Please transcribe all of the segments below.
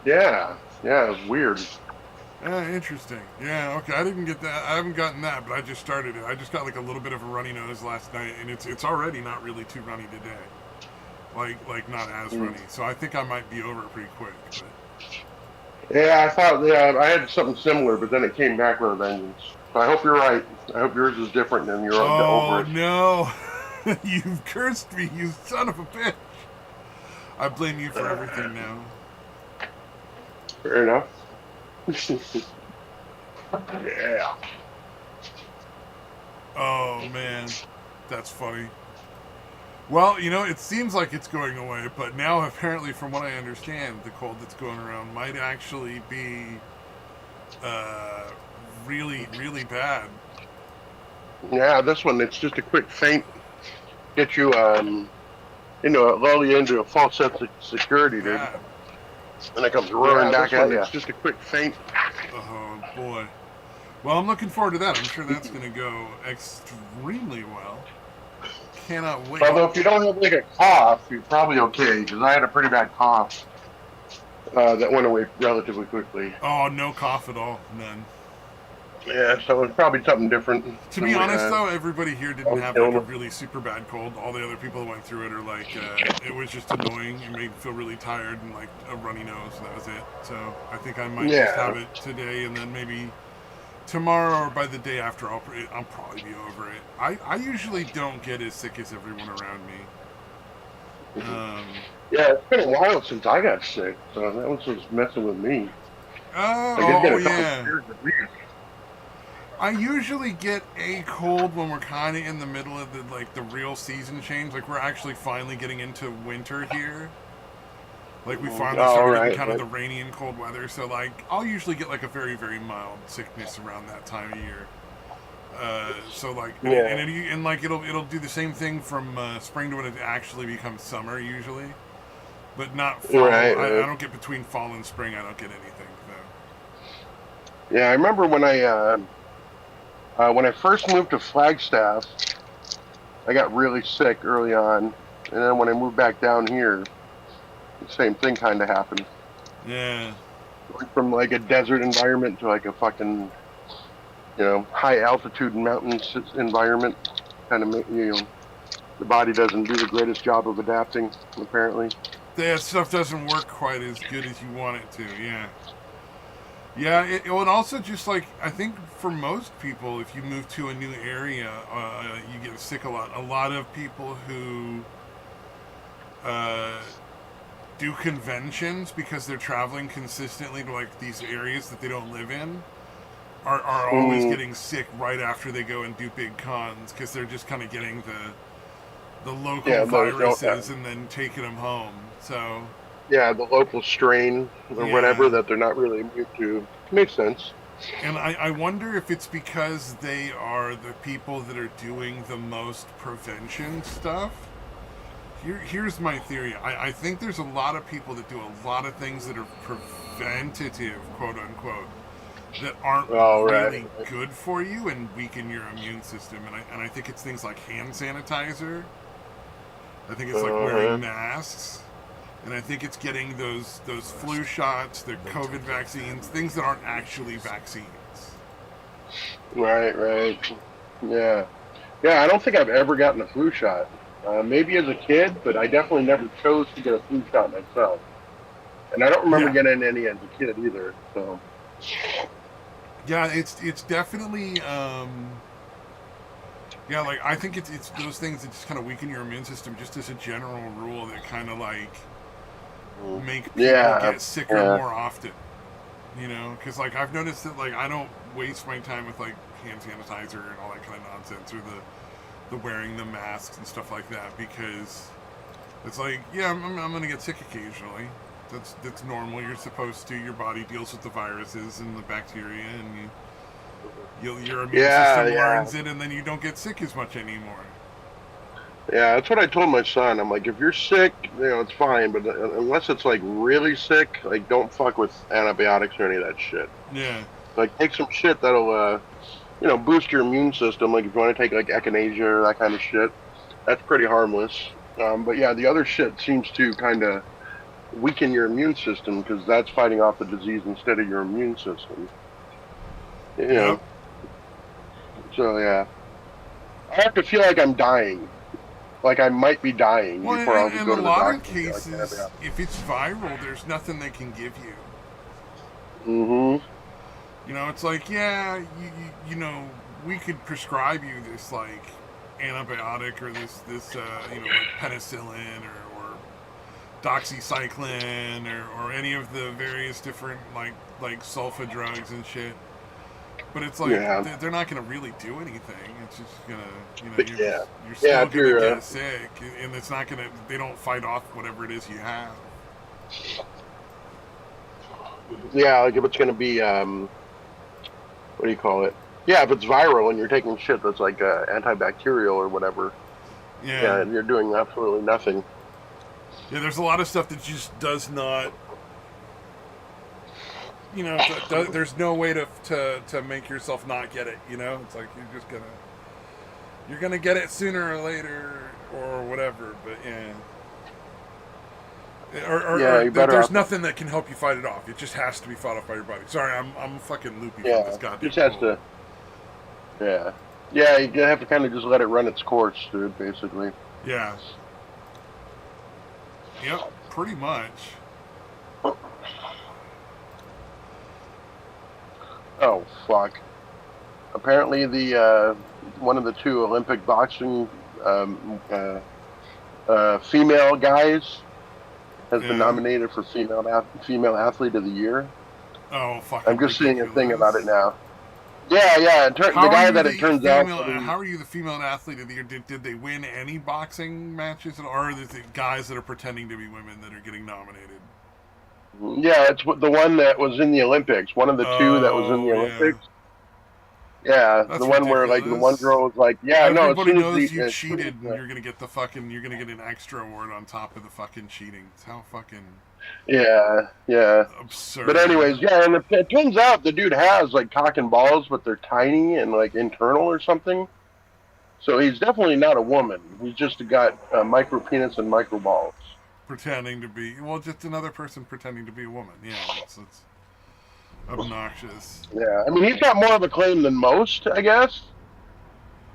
Yeah, yeah, it's weird. Interesting. Yeah, okay. I didn't get that. I haven't gotten that, but I just started it. I just got like a little bit of a runny nose last night, and it's already not really too runny today. Like not as Mm. runny. So I think I might be over it pretty quick. But Yeah, I thought, yeah, I had something similar, but then it came back with a vengeance. So I hope you're right. I hope yours is different than you're over oh it. no, you've cursed me, you son of a bitch! I blame you for everything now. Fair enough. Yeah. Oh man, that's funny. Well, it seems like it's going away, but now apparently, from what I understand, the cold that's going around might actually be uh, really, really bad. Yeah, this one, it's just a quick feint. Get you, lull you into a false sense of security, dude. Bad. And it comes roaring Yeah, back this at one, you. it's just a quick feint. Oh boy. Well, I'm looking forward to that. I'm sure that's going to go extremely well. Cannot wait. Although if you don't have like a cough, you're probably okay. Because I had a pretty bad cough that went away relatively quickly. Oh, no cough at all. None. Yeah, so it's probably something different To be than honest, though, everybody here I didn't was have like dealing a with. really super bad cold. All the other people that went through it are like, it was just annoying. It made me feel really tired and like a runny nose, and that was it. So I think I might just Yeah. have it today, and then maybe tomorrow or by the day after, I'll probably be over it. I usually don't get as sick as everyone around me. Mhm. Um, Yeah, it's been a while since I got sick, so that was what's messing with me. Like I get oh a couple yeah. years a week. I usually get a cold when we're kind of in the middle of the real season change. Like we're actually finally getting into winter here. Like we finally All started getting right, kind of but the rainy and cold weather. So like I'll usually get like a very very mild sickness around that time of year. So like yeah, and like it'll do the same thing from spring to when it actually becomes summer usually, but not fall. right, I right. don't get between fall and spring. I don't get anything Yeah, I remember when I first moved to Flagstaff, I got really sick early on, and then when I moved back down here, the same thing kind of happened. though. Yeah. Going from like a desert environment to like a fucking high altitude mountains environment, kind of the body doesn't do the greatest job of adapting apparently. That stuff doesn't work quite as good as you want it to. Yeah. Yeah, it would also just like I think for most people, if you move to a new area, you get sick a lot. A lot of people who uh, do conventions because they're traveling consistently to like these areas that they don't live in are always Mm, getting sick right after they go and do big cons because they're just kind of getting the local yeah, viruses and then taking them home. So the local strain or whatever yeah. that they're not really immune to. Makes sense. And I wonder if it's because they are the people that are doing the most prevention stuff. Here's my theory. I think there's a lot of people that do a lot of things that are preventative, quote unquote, that aren't Oh, right. really good for you and weaken your immune system. And I think it's things like hand sanitizer. I think it's like wearing Uh-huh. masks. And I think it's getting those flu shots, the COVID vaccines, things that aren't actually vaccines. Right, right. Yeah. Yeah, I don't think I've ever gotten a flu shot. Maybe as a kid, but I definitely never chose to get a flu shot myself. And I don't remember Yeah, getting any as a kid either. So, yeah, it's definitely yeah, like I think it's those things that just kind of weaken your immune system, just as a general rule, that kind of like mm, make people yeah, get sicker yeah, more often. Because like I've noticed that like I don't waste my time with like hand sanitizer and all that kind of nonsense, or the wearing the masks and stuff like that, because it's like yeah, I'm gonna get sick occasionally. That's normal. You're supposed to. Your body deals with the viruses and the bacteria, and your immune yeah, system yeah, learns it, and then you don't get sick as much anymore. yeah. That's what I told my son. I'm like, if you're sick, it's fine, but unless it's like really sick, like don't fuck with antibiotics or any of that shit. Yeah, Like take some shit that'll boost your immune system. Like if you want to take like echinacea or that kind of shit, that's pretty harmless. But yeah, the other shit seems to kind of weaken your immune system because that's fighting off the disease instead of your immune system. You Yep. know, so yeah, I have to feel like I'm dying, like I might be dying Well, before I'll in go a to the lot of doctor and get like an cases, antibiotic. if it's viral, there's nothing they can give you. Mm-hmm. You know, it's like, yeah, you know, we could prescribe you this like antibiotic or this like penicillin or doxycycline or any of the various different like sulfa drugs and shit. But it's like Yeah, they're not going to really do anything. It's just gonna, but yeah, you're yeah. still If gonna you're get sick, and it's not gonna. They don't fight off whatever it is you have. yeah, like if it's gonna be what do you call it? Yeah, if it's viral and you're taking shit that's like antibacterial or whatever, Yeah, yeah, and you're doing absolutely nothing. yeah. There's a lot of stuff that just does not. You know, there's no way to make yourself not get it. You know, it's like you're gonna get it sooner or later or whatever. But yeah. Yeah, Or you're better there's off. nothing that can help you fight it off. It just has to be fought off by your body. Sorry, I'm fucking loopy from this Yeah, goddamn just has cold. to. Yeah, yeah, you have to kind of just let it run its course, dude. Basically. Yeah. Yep. Pretty much. Oh fuck! Apparently, the one of the two Olympic boxing female guys has been Yeah. nominated for female athlete of the year. Oh, I'm fucking just seeing a thing about it ridiculous. now. Yeah, yeah. The How are guy you that it the turns out female? that he, How are you the female athlete of the year? Did they win any boxing matches, or are there the guys that are pretending to be women that are getting nominated? yeah, it's the one that was in the Olympics. One of the two that was in Oh the yeah, Olympics. Yeah, the that's one where like the one ridiculous. girl was like, yeah, no, Everybody knows you cheated, and you're gonna get an extra award on top of the fucking cheating. It's how fucking yeah, yeah. But absurd. anyways, yeah, and it turns out the dude has like cock and balls, but they're tiny and like internal or something. So he's definitely not a woman. He's just got micro penis and micro balls. Pretending to be just another person pretending to be a woman. Yeah, it's obnoxious. Yeah, I mean he's got more of a claim than most, I guess,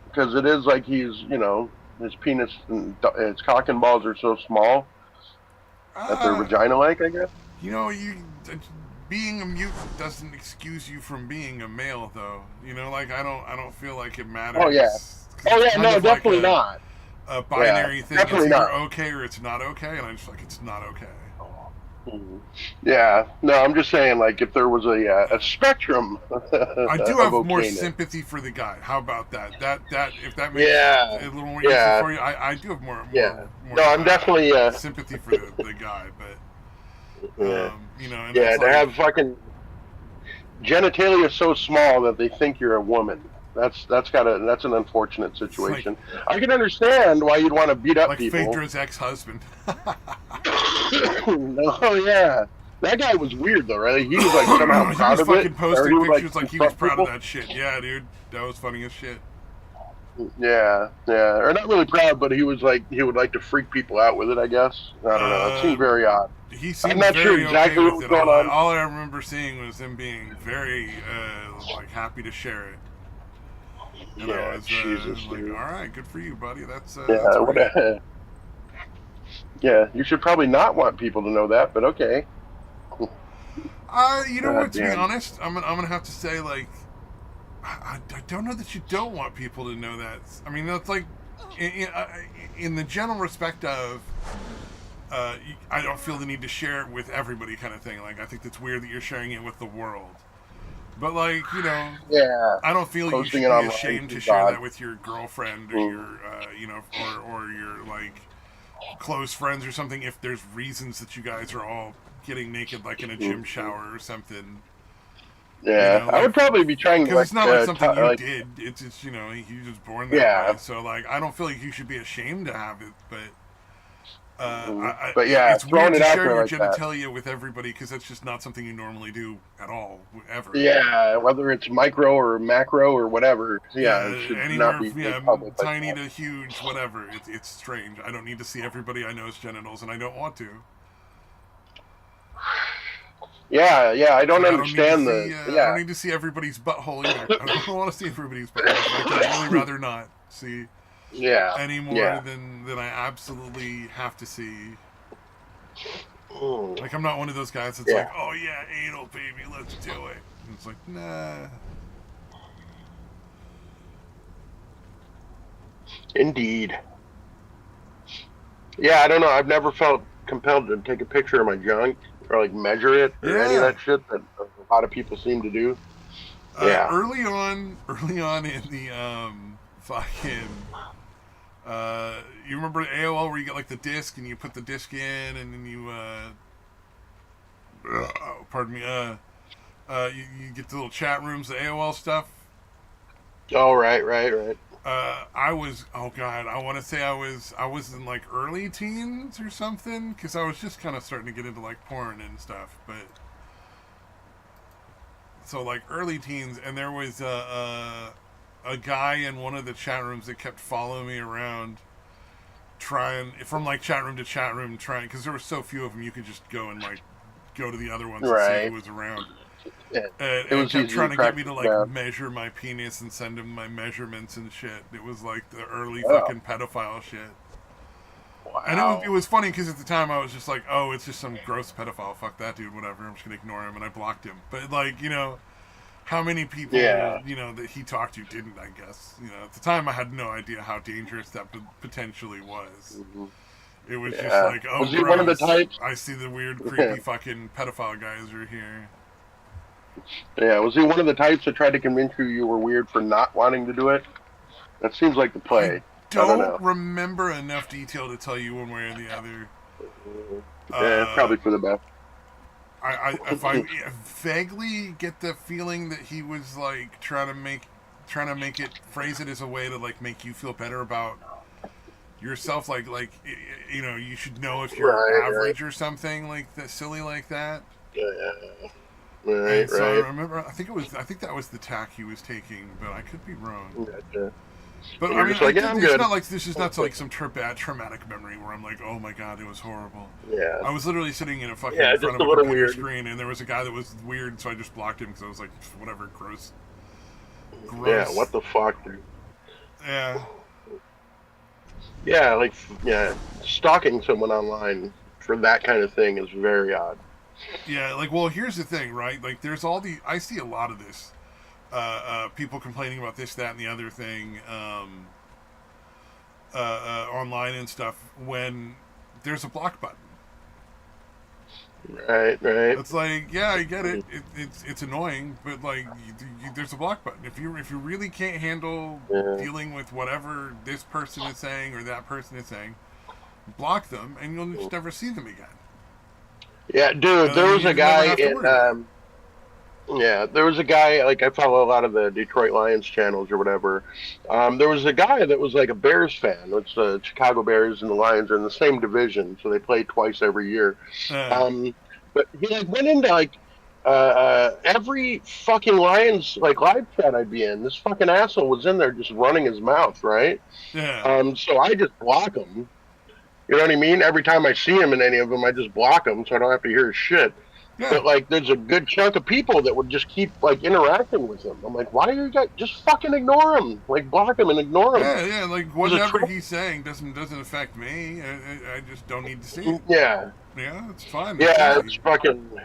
because it is like he's his penis and his cock and balls are so small that they're Uh, vagina like, I guess. you know, being a mutant doesn't excuse you from being a male, though. You know, like I don't feel like it Oh yeah, matters because oh it's yeah, kind no, of like definitely not. a Yeah, binary thing. It's definitely either not. okay or it's not okay, and I just like it's not okay. Mhm. Yeah, no, I'm just saying, like, if there was a spectrum I do of have more okayness. sympathy for the guy. How about that? That if that makes Yeah, it a little more easy yeah, for you, I do have yeah. No, I'm definitely sympathy for the guy, but yeah, and yeah. it's To like have fucking genitalia so small that they think you're a woman. That's an unfortunate it's situation. I can understand why you'd want to beat up like people. Phaedra's ex-husband. Oh yeah, that guy was weird though, right? He was like somehow He proud was of it, fucking or he posting would like pictures like he was confront proud of people. that shit. Yeah, dude, that was funny as shit. Yeah, yeah, or not really proud, but he was like he would like to freak people out with it. I guess I don't know. It Uh, seemed very odd. he I'm seemed not sure very okay exactly what with was it. going on. All I remember seeing was him being very like happy to share it, and I Yeah, was Jesus, like, dude. all right, good for you, buddy. That's Yeah, great. yeah. You should probably not want people to know that, but okay. You know God what? To be damn. honest, I'm gonna have to say like I don't know that you don't want people to know that. I mean, that's like in the general respect of I don't feel the need to share it with everybody, kind of thing. Like I think that's weird that you're sharing it with the world. But like Yeah, I don't feel you posting should it be online ashamed to is share odd. that with your girlfriend or Mm. your or your like close friends or something if there's reasons that you guys are all getting naked like in a gym Mm. shower or something. You Yeah, know, I like would probably be trying to because like it's not like something you like did. It's he was born that way. yeah, So like I don't feel like you should be ashamed to have it, but but yeah, it's weird throwing it to out share there your like that. genitalia with everybody because that's just not something you normally do at all, ever. Yeah, whether it's micro or macro or whatever, yeah, Yeah, it should not anywhere, be made yeah, public like tiny that. to huge, whatever. It's strange. I don't need to see everybody I know's genitals, and I don't want to. Yeah, yeah. I don't Like, I don't need to understand see. the. I don't Yeah. need to see everybody's butthole either. I don't want to see everybody's butthole. In fact, I'd really rather not see Yeah. any more Yeah. than I absolutely have to see. Mm, Like, I'm not one of those guys that's like, yeah. oh yeah, anal baby, let's do it. And it's like, nah. Indeed. Yeah, I don't know. I've never felt compelled to take a picture of my junk or like measure it or any of Yeah. that shit that a lot of people seem to do. Yeah. Early on in the fucking you remember AOL where you get like the disc and you put the disc in and then you oh, pardon me you get the little chat rooms, the AOL stuff. Oh, right, right, right. I was, oh god, I want to say I was in like early teens or something because I was just kind of starting to get into like porn and stuff, but so like early teens, and there was a guy in one of the chat rooms that kept following me around, trying from like chat room to chat room, trying because there were so few of them, you could just go and like go to the other ones and see who Right. was around, Yeah. It and was kept easy to trying to get track me to it like down. measure my penis and send him my measurements and shit. It was like the early Oh, fucking pedophile shit. And it wow. was funny because at the time I was just like, oh, it's just some gross pedophile. Fuck that dude. Whatever. I'm just gonna ignore him, and I blocked him. But like, how many people Yeah. that he talked to didn't? I guess at the time I had no idea how dangerous that potentially was. Hmm. It was just Yeah. like, oh, Was he one of the gross. types? I see the weird, creepy fucking pedophile guys are here. Yeah. Was he one of the types that tried to convince you were weird for not wanting to do it? That seems like the I play. I don't don't know. remember enough detail to tell you one way or the other. Yeah, Uh, probably for the best. if I vaguely get the feeling that he was like trying to make it phrase it as a way to like make you feel better about yourself, you should know if you're Right, right. average or something like that, silly like that. Yeah. And Right, so I right. remember, I think that was the tack he was taking, but I could be wrong. Gotcha. But And I you're mean, just like, yeah, I'm it's good. not like this is not like some bad traumatic memory where I'm like, oh my god, it was horrible. Yeah. I was literally sitting in Yeah, in front just of a a little computer weird. screen, and there was a guy that was weird, so I just blocked him because I was like, whatever, gross, Yeah, what gross. the fuck, dude? Yeah, Yeah, like, yeah, stalking someone online for that kind of thing is very odd. yeah. Like, well, here's the thing, right? Like, there's I see a lot of this. People complaining about this, that, and the other thing online and stuff when there's a block button. Right, right. It's like, yeah, I get it. It's annoying, but like, there's a block button. If you really can't handle Yeah. dealing with whatever this person is saying or that person is saying, block them, and you'll just never see them again. Yeah, dude, And there then was you a never guy have to in, worry about it. yeah, there was a guy, like, I follow a lot of the Detroit Lions channels or whatever. There was a guy that was like a Bears fan, which the Chicago Bears and the Lions are in the same division, so they play twice every year. Uh, Um, but he like went into like every fucking Lions like live chat I'd be in. This fucking asshole was in there just running his mouth, right? yeah, So I just block him. You know what I mean? Every time I see him in any of them, I just block him so I don't have to hear his shit. yeah, But like, there's a good chunk of people that would just keep like interacting with him. I'm like, why are you guys just fucking ignore him? Like, block him and ignore him. yeah. Like He's a whatever troll. he's saying doesn't affect me. I just don't need to see it. Yeah, Yeah, it's fine. That's yeah, easy. it's fucking.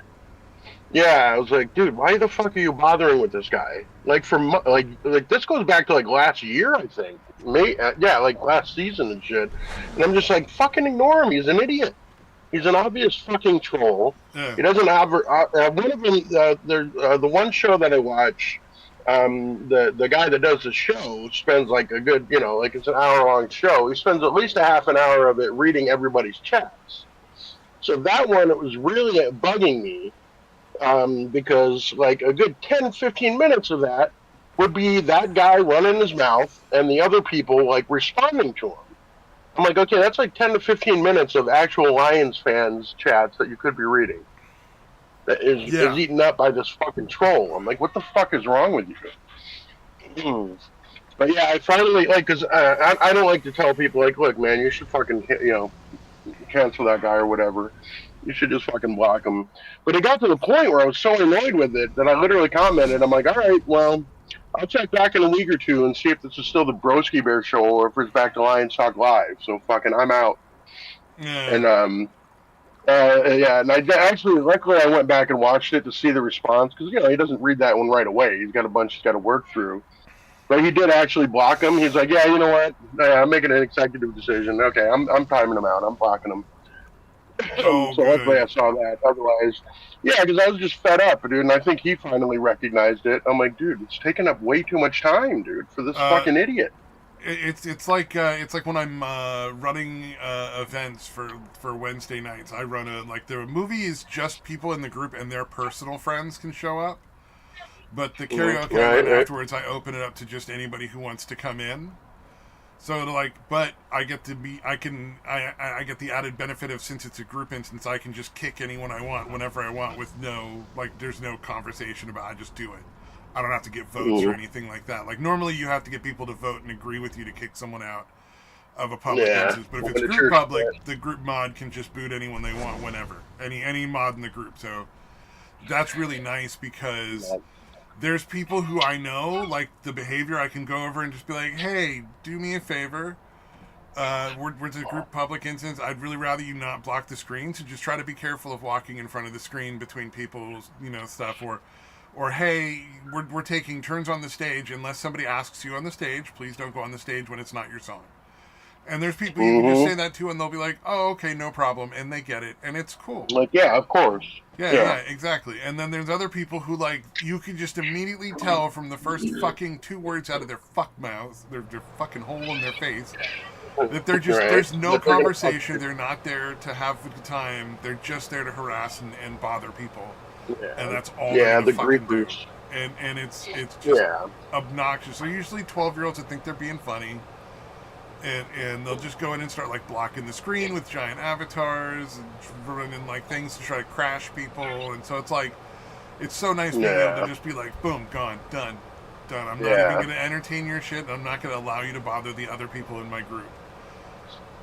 Yeah, I was like, dude, why the fuck are you bothering with this guy? Like, like this goes back to like last year, I think. Yeah, like last season and shit. And I'm just like, fucking ignore him. He's an idiot. He's an obvious fucking troll. Yeah, He doesn't have one of them. The one show that I watch, the guy that does the show spends like a good, like it's an hour long show. He spends at least a half an hour of it reading everybody's chats. So that one, it was really bugging me because like a good 10, 15 minutes of that would be that guy running his mouth and the other people like responding to him. I'm like, okay, that's like 10 to 15 minutes of actual Lions fans chats that you could be reading. That is yeah, eaten up by this fucking troll. I'm like, what the fuck is wrong with you? But yeah, I finally like because I don't like to tell people like, look, man, you should fucking cancel that guy or whatever. You should just fucking block them. But it got to the point where I was so annoyed with it that I literally commented. I'm like, all right, well, I'll check back in a week or two and see if this is still the Broski Bear show or if it's back to Lions Talk Live. So fucking, I'm out. Yeah. And yeah, and actually, luckily, I went back and watched it to see the response because he doesn't read that one right away. He's got a bunch he's got to work through. But he did actually block him. He's like, yeah, you know what? I'm making an executive decision. Okay, I'm timing him out. I'm blocking him. Oh, So luckily good. I saw that. Otherwise, yeah, because I was just fed up, dude. And I think he finally recognized it. I'm like, dude, it's taking up way too much time, dude, for this Uh, fucking idiot. it's like when I'm running events for Wednesday nights. I run like the movie is just people in the group and their personal friends can show up, but the karaoke I Right, run right. afterwards, I open it up to just anybody who wants to come in. So like, but I get to be, I get the added benefit of since it's a group instance, I can just kick anyone I want whenever I want with no like, there's no conversation about. I just do it. I don't have to get votes or Mhm. anything like that. Like normally you have to get people to vote and agree with you to kick someone out of a public Yeah. instance. But if When it's the group church public, the group mod can just boot anyone they want whenever. Any mod in the group. So that's really nice because there's people who I know, like the behavior, I can go over and just be like, hey, do me a favor. We're a group public instance. I'd really rather you not block the screen, so just try to be careful of walking in front of the screen between people's, stuff. Or hey, we're taking turns on the stage. Unless somebody asks you on the stage, please don't go on the stage when it's not your song. And there's people you can just say Mm-hmm. that to, and they'll be like, oh, okay, no problem. And they get it, and it's cool. Like, yeah, of course. Yeah, Yeah. exactly. And then there's other people who like you can just immediately tell from the first fucking two words out of their fuck mouths, their fucking hole in their face, that they're just Right. there's no That they're gonna fuck conversation. They're not there to have a good time. They're just there to harass and bother people, and Yeah. that's all they're Yeah, gonna the fucking do. griefers. And it's just Yeah. obnoxious. They're usually 12-year-olds that think they're being funny, and they'll just go in and start like blocking the screen with giant avatars and running like things to try to crash people. And so it's like it's so nice being able to Yeah. just be like, boom, gone, done. I'm not even Yeah. going to entertain your shit. I'm not going to allow you to bother the other people in my group.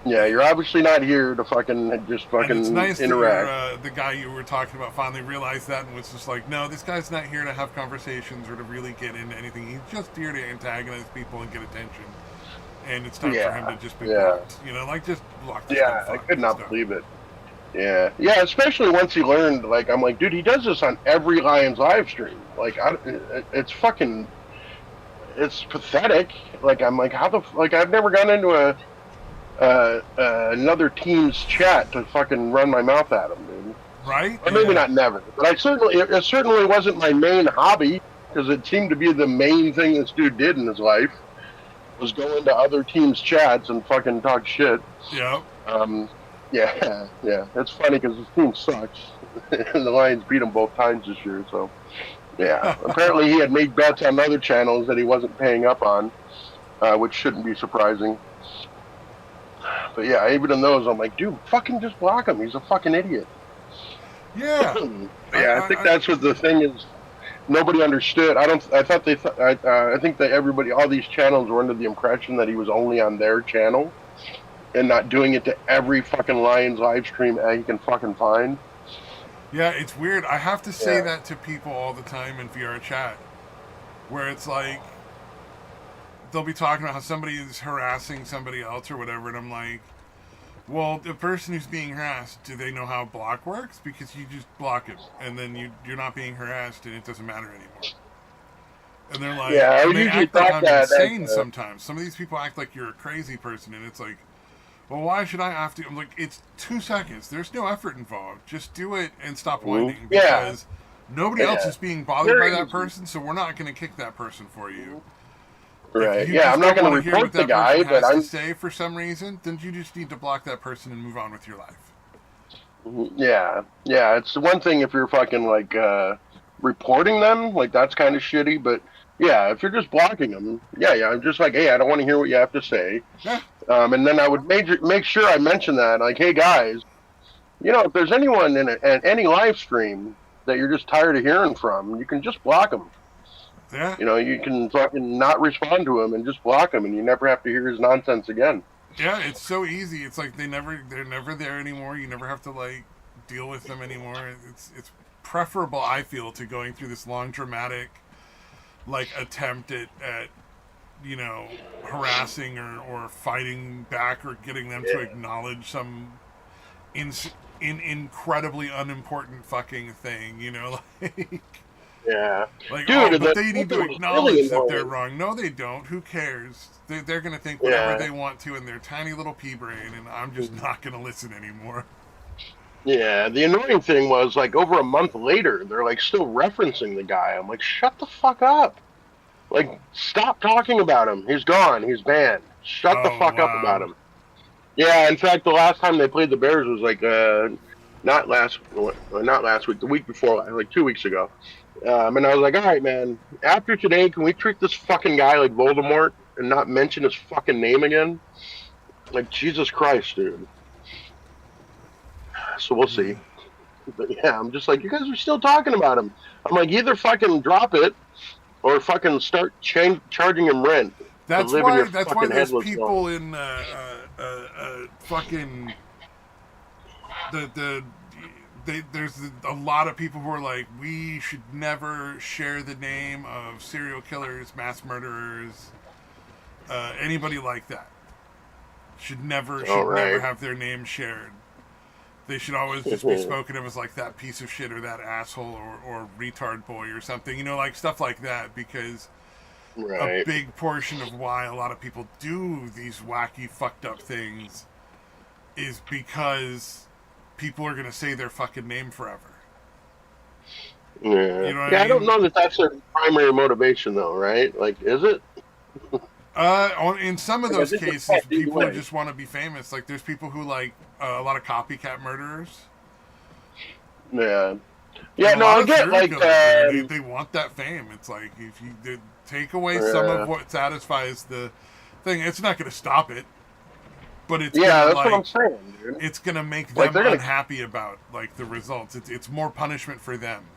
Yeah, you're obviously not here to just And it's fucking nice that interact. the guy you were talking about finally realized that and was just like, no, this guy's not here to have conversations or to really get into anything. He's just here to antagonize people and get attention. And it's time for him Yeah. to just be Yeah. blocked. Like just block this Yeah, dumb I fuck could and not stuff. believe it. Yeah, yeah, especially once he learned, like, I'm like, dude, he does this on every Lions live stream. Like, it's fucking, it's pathetic. Like, I'm like, like, I've never gone into another team's chat to fucking run my mouth at him, dude. Right? Or maybe not never, but it certainly wasn't my main hobby because it seemed to be the main thing this dude did in his life was go into other teams' chats and fucking talk shit. Yep. Yeah, yeah. It's funny because his team sucks. And the Lions beat him both times this year, so yeah. Apparently, he had made bets on other channels that he wasn't paying up on, which shouldn't be surprising. But yeah, even in those, I'm like, dude, fucking just block him. He's a fucking idiot. Yeah. Yeah, I think that's what the thing is. Nobody understood. I thought they. I think that everybody, all these channels, were under the impression that he was only on their channel and not doing it to every fucking Lions live stream he can fucking find. Yeah, it's weird. I have to say Yeah. that to people all the time in VR chat, where it's like they'll be talking about how somebody is harassing somebody else or whatever, and I'm like, well, the person who's being harassed, do they know how block works? Because you just block it, and then you're not being harassed, and it doesn't matter anymore. And they're like, Yeah, I and they usually act like thought I'm that insane as, sometimes. Some of these people act like you're a crazy person, and it's like, well, why should I have to? I'm like, it's 2 seconds. There's no effort involved. Just do it and stop whining Yeah. because nobody else Yeah. is being bothered by Very that easy. person, so we're not going to kick that person for you. Right. If you Yeah, just I'm not don't going want to to hear report what the that guy, person but has I'm. to say for some reason, then you just need to block that person and move on with your life. Yeah, yeah. It's one thing if you're fucking like reporting them, like that's kind of shitty. But yeah, if you're just blocking them, yeah, I'm just like, hey, I don't want to hear what you have to say. Yeah. And then I would make sure I mention that, like, hey guys, if there's anyone in any live stream that you're just tired of hearing from, you can just block them. Yeah. You can fucking not respond to him and just block him, and you never have to hear his nonsense again. Yeah, it's so easy. It's like they're never there anymore. You never have to like deal with them anymore. It's preferable, I feel, to going through this long dramatic like attempt at harassing or fighting back or getting them to acknowledge some incredibly unimportant fucking thing, like Yeah. like, Dude, oh, and but the they need to was really acknowledge that they're annoying. wrong. No, they don't. Who cares? They're going to think whatever Yeah. they want to in their tiny little pea brain, and I'm just not going to listen anymore. Yeah, the annoying thing was like over a month later, they're like still referencing the guy. I'm like, shut the fuck up. Like, stop talking about him. He's gone. He's banned. Shut the Oh, fuck up about wow. him. Yeah, in fact, the last time they played the Bears was like not last week, the week before, like 2 weeks ago. And I was like, all right, man. After today, can we treat this fucking guy like Voldemort and not mention his fucking name again? Like Jesus Christ, dude. So we'll see. But yeah, I'm just like, you guys are still talking about him. I'm like, either fucking drop it or fucking start charging him rent to That's live in your why. That's why fucking those headless dome. people in fucking the there's a lot of people who are like, we should never share the name of serial killers, mass murderers, anybody like that. Should never All should never right. have their name shared. They should always just be spoken of as like that piece of shit or that asshole or retard boy or something, like stuff like that, because a Right. big portion of why a lot of people do these wacky, fucked up things is because people are going to say their fucking name forever. Yeah. You know what I Yeah, I don't mean? know that that's their primary motivation, though, right? Like, is it? In some of Like, I those think it's cases, tough either people who way. just want to be famous. Like, there's people who like a lot of copycat murderers. Yeah. And Yeah, a no, lot I of get, serial like, killers, they want that fame. It's like, if you take away some of uh, what satisfies the thing, it's not going to stop it, but it's going yeah, to that's what like I'm saying, dude. it's going to make Like, them they're gonna, unhappy about like the results. It's more punishment for them.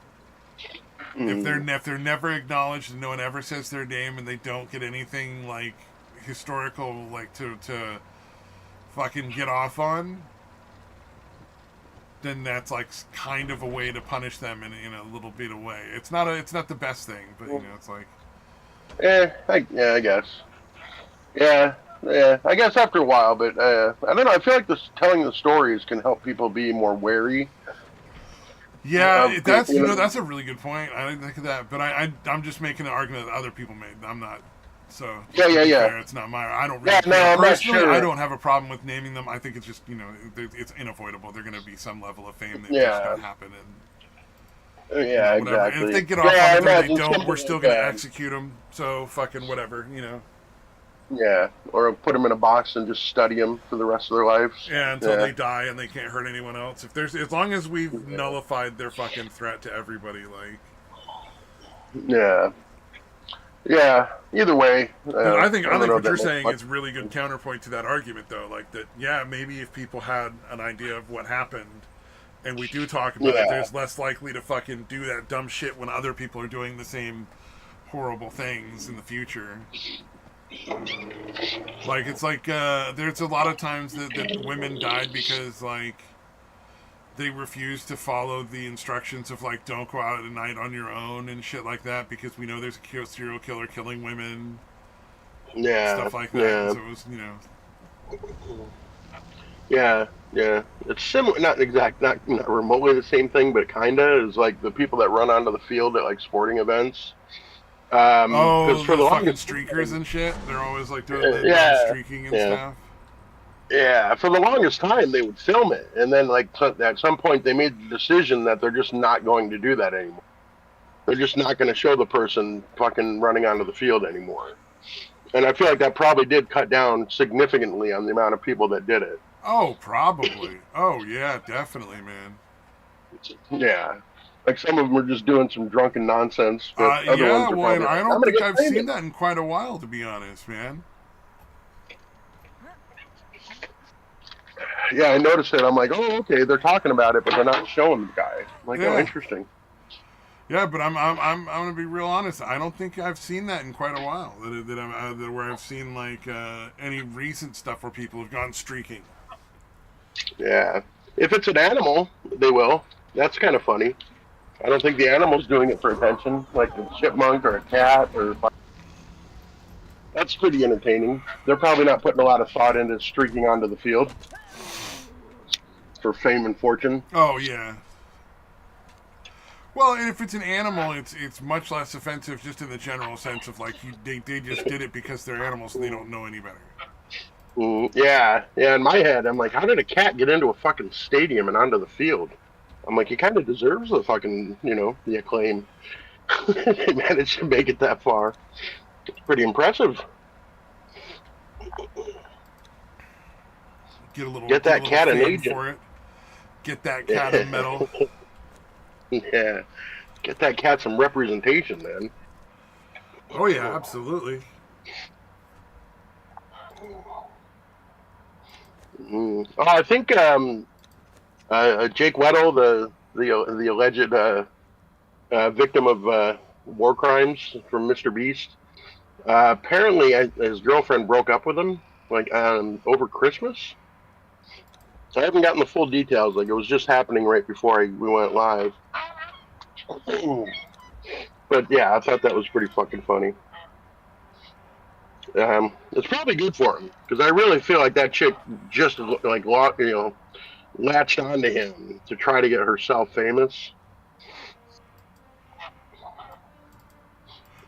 mm, If they're never acknowledged and no one ever says their name and they don't get anything like historical like to fucking get off on, then that's like kind of a way to punish them in a little bit of way. It's not the best thing, but it's like, yeah, I guess. Yeah, yeah, I guess after a while, but I don't know. I feel like this telling the stories can help people be more wary yeah, of people. that's a really good point. I didn't think of that, but I'm just making an argument that other people made. I'm not. So Yeah, just to yeah, be yeah. fair, it's not my. I don't Yeah, really no, care I'm not personally. I sure. don't have a problem with naming them. I think it's just it's unavoidable. They're going to be some level of fame that's just Yeah, going to happen, and yeah, whatever. And if exactly. they get Yeah, off on I it or they imagine don't, we're something still like going to that. execute them. So fucking whatever. Yeah, or put them in a box and just study them for the rest of their lives. Yeah, until Yeah, they die and they can't hurt anyone else. If there's as long as we've yeah, nullified their fucking threat to everybody, like. yeah, yeah. Either way, But I I don't think know what that you're much. saying is really good counterpoint to that argument, though. Like that, yeah, maybe if people had an idea of what happened, and we do talk about it, Yeah, there's less likely to fucking do that dumb shit when other people are doing the same horrible things in the future. Like it's like there's a lot of times that women died because like they refused to follow the instructions of like don't go out at night on your own and shit like that because we know there's a serial killer killing women, yeah, stuff like that. And yeah, so it was yeah, yeah. It's similar, not remotely the same thing, but kinda is like the people that run onto the field at like sporting events. Because oh, for the the fucking longest streakers time, and shit. They're always like doing the dumb yeah, streaking and yeah. stuff. Yeah, for the longest time they would film it, and then like at some point they made the decision that they're just not going to do that anymore. They're just not going to show the person fucking running onto the field anymore. And I feel like that probably did cut down significantly on the amount of people that did it. Oh, probably. Oh yeah, definitely, man. Yeah, like some of them were just doing some drunken nonsense, but other Yeah. ones are Well, and probably I like, "I'm don't going to think get I've seen famous." that in quite a while, to be honest, man. Yeah, I noticed it. I'm like, oh, okay, they're talking about it, but they're not showing the guy. I'm like, oh, Yeah. interesting. Yeah, but I'm gonna be real honest. I don't think I've seen that in quite a while. That where I've seen like any recent stuff where people have gone streaking. Yeah. If it's an animal, they will. That's kind of funny. I don't think the animal's doing it for attention, like a chipmunk or a cat or. That's pretty entertaining. They're probably not putting a lot of thought into streaking onto the field for fame and fortune. Oh yeah. Well, and if it's an animal, it's much less offensive, just in the general sense of like they just did it because they're animals and they don't know any better. Yeah, yeah. In my head, I'm like, how did a cat get into a fucking stadium and onto the field? I'm like, he kind of deserves the fucking, the acclaim. They managed to make it that far. It's pretty impressive. Get that cat an agent for it. Get that cat a medal. Yeah, get that cat some representation, man. Oh yeah, absolutely. Oh, I think Jake Weddle, the alleged victim of war crimes from Mr. Beast, apparently his girlfriend broke up with him like over Christmas. So I haven't gotten the full details. Like it was just happening right before we went live. But yeah, I thought that was pretty fucking funny. It's probably good for him because I really feel like that chick just like latched onto him to try to get herself famous.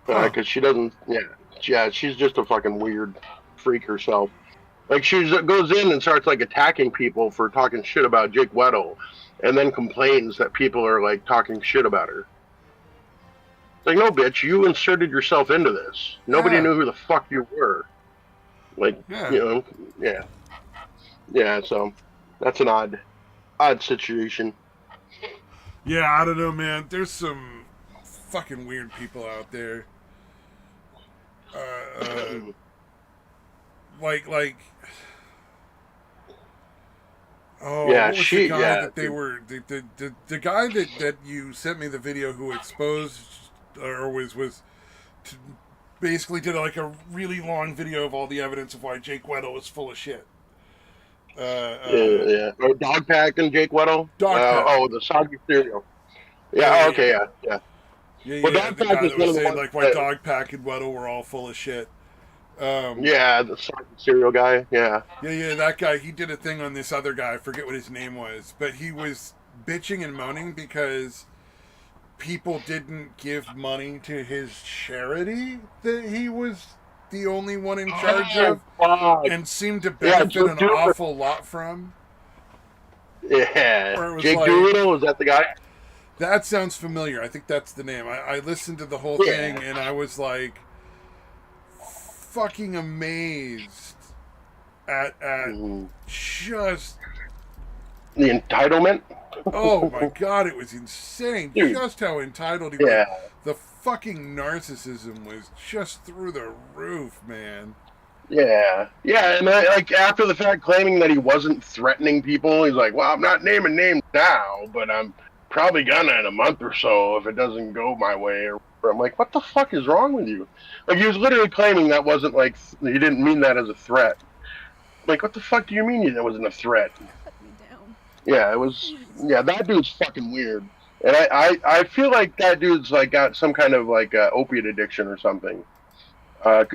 Because she doesn't. Yeah, she's just a fucking weird freak herself. Like she goes in and starts like attacking people for talking shit about Jake Weddle, and then complains that people are like talking shit about her. It's like, no, bitch, you inserted yourself into this. Nobody knew who the fuck you were. Like, yeah. So that's an odd situation. Yeah, I don't know, man. There's some fucking weird people out there. Like. Oh, yeah, what was the guy that they were the guy that you sent me the video who exposed or was basically did like a really long video of all the evidence of why Jake Weddle was full of shit. Yeah. Oh, Dog Pack and Jake Weddle. The soggy cereal. Yeah. Okay. Yeah. Well, Dog Pack is one of the ones like why Dog Pack and Weddle were all full of shit. The soggy cereal guy. Yeah, that guy. He did a thing on this other guy. I forget what his name was, but he was bitching and moaning because people didn't give money to his charity that he was the only one in charge of, and seemed to benefit an awful lot from. Yeah, Jake Doolittle, is that the guy? That sounds familiar. I think that's the name. I listened to the whole thing and I was like fucking amazed at just the entitlement. Oh my god, it was insane. Dude. Just how entitled he was. The fucking narcissism was just through the roof, man. Yeah, and like after the fact, claiming that he wasn't threatening people, he's like, "Well, I'm not naming names now, but I'm probably gonna in a month or so if it doesn't go my way." I'm like, "What the fuck is wrong with you?" Like he was literally claiming that wasn't like he didn't mean that as a threat. Like, what the fuck do you mean that wasn't a threat? Yeah, it was. Yeah, that dude's fucking weird, and I feel like that dude's like got some kind of like opiate addiction or something.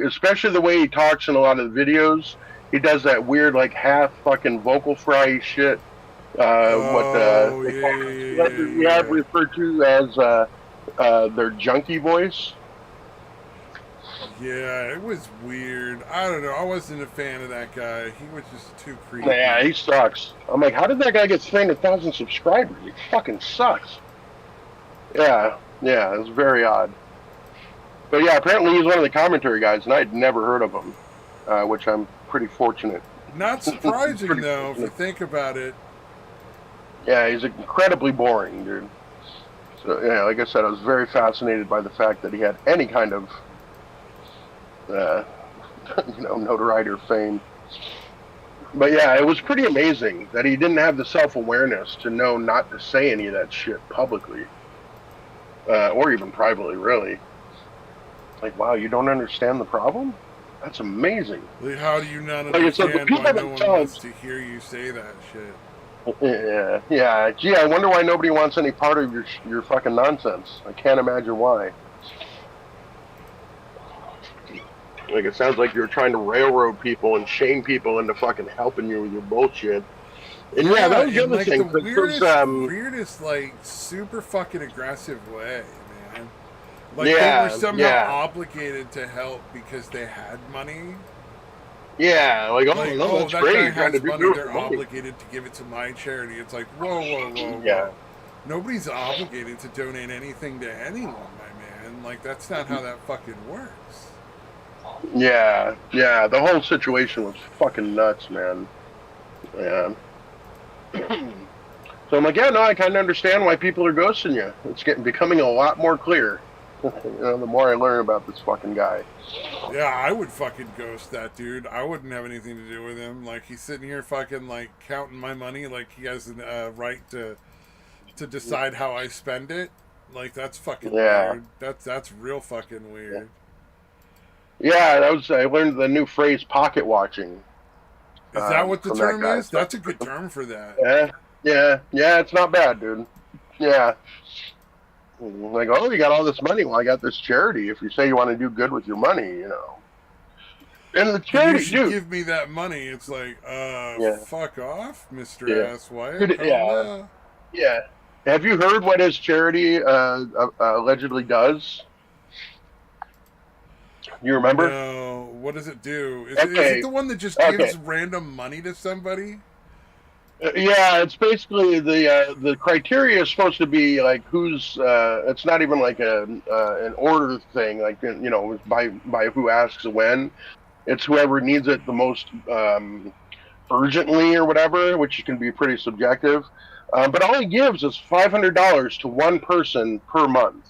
Especially the way he talks in a lot of the videos, he does that weird like half fucking vocal fry shit. We have referred to as their junkie voice. Yeah, it was weird. I don't know. I wasn't a fan of that guy. He was just too creepy. Yeah, he sucks. I'm like, how did that guy get 300,000 subscribers? He fucking sucks. Yeah, it was very odd. But yeah, apparently he's one of the commentary guys, and I'd never heard of him, which I'm pretty fortunate. Not surprising, though, if you think about it. Yeah, he's incredibly boring, dude. So, yeah, like I said, I was very fascinated by the fact that he had any kind of notoriety or fame. But yeah, it was pretty amazing that he didn't have the self-awareness to know not to say any of that shit publicly. Or even privately, really. Like, wow, you don't understand the problem? That's amazing. How do you not understand why no one wants to hear you say that shit? Yeah, yeah. Gee, I wonder why nobody wants any part of your fucking nonsense. I can't imagine why. Like it sounds like you're trying to railroad people and shame people into fucking helping you with your bullshit. And yeah, that Yeah, was the in other like the thing. 'Cause those, weirdest, like super fucking aggressive way, man. Like they were yeah, somehow yeah, obligated to help because they had money. yeah. Like, oh Like, no, oh, that's that great. guy You're trying to has do money, good with they're the money. obligated to give it to my charity. It's like, whoa, whoa, whoa, Yeah, whoa. Nobody's obligated to donate anything to anyone, my man. Like, that's not how that fucking works. yeah, yeah. The whole situation was fucking nuts, man. Yeah. So I'm like, yeah, no, I kind of understand why people are ghosting you. It's becoming a lot more clear. The more I learn about this fucking guy. Yeah, I would fucking ghost that dude. I wouldn't have anything to do with him. Like, he's sitting here fucking, like, counting my money like he has a right to decide how I spend it. Like, that's fucking Yeah, weird. That's real fucking yeah, weird. yeah. I learned the new phrase "pocket watching" Is that what the from that term guy. is? So That's a good term for that. yeah, yeah, yeah. It's not bad, dude. Yeah. Like, oh, you got all this money. Well, I got this charity. If you say you want to do good with your money, and the You charity, should dude. give me that money. It's like, Yeah, fuck off, Mr. yeah, Asswipe. dude, Hell yeah, no. yeah. Have you heard what his charity allegedly does? You remember? No. What does it do? Is it Okay, the one that just okay. gives random money to somebody? Yeah, it's basically the criteria is supposed to be like who's. It's not even like an order thing, like by who asks when. It's whoever needs it the most urgently or whatever, which can be pretty subjective. But all he gives is $500 to one person per month,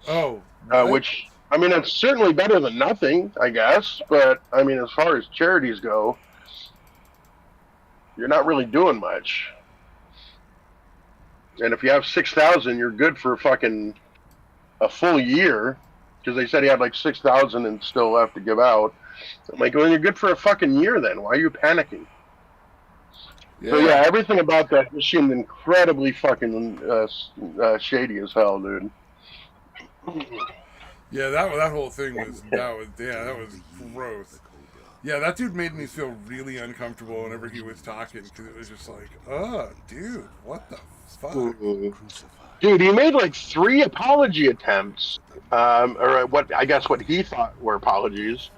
Oh, what? which I mean, it's certainly better than nothing, I guess. But I mean, as far as charities go, you're not really doing much. And if you have 6,000, you're good for fucking a full year because they said he had like 6,000 and still left to give out. I'm like, well, you're good for a fucking year then. Why are you panicking? So Yeah. yeah, everything about that just seemed incredibly fucking shady as hell, dude. Yeah, that whole thing was gross. Yeah, that dude made me feel really uncomfortable whenever he was talking because it was just like, oh, dude, what the fuck? Dude, he made like 3 apology attempts, or what I guess what he thought were apologies,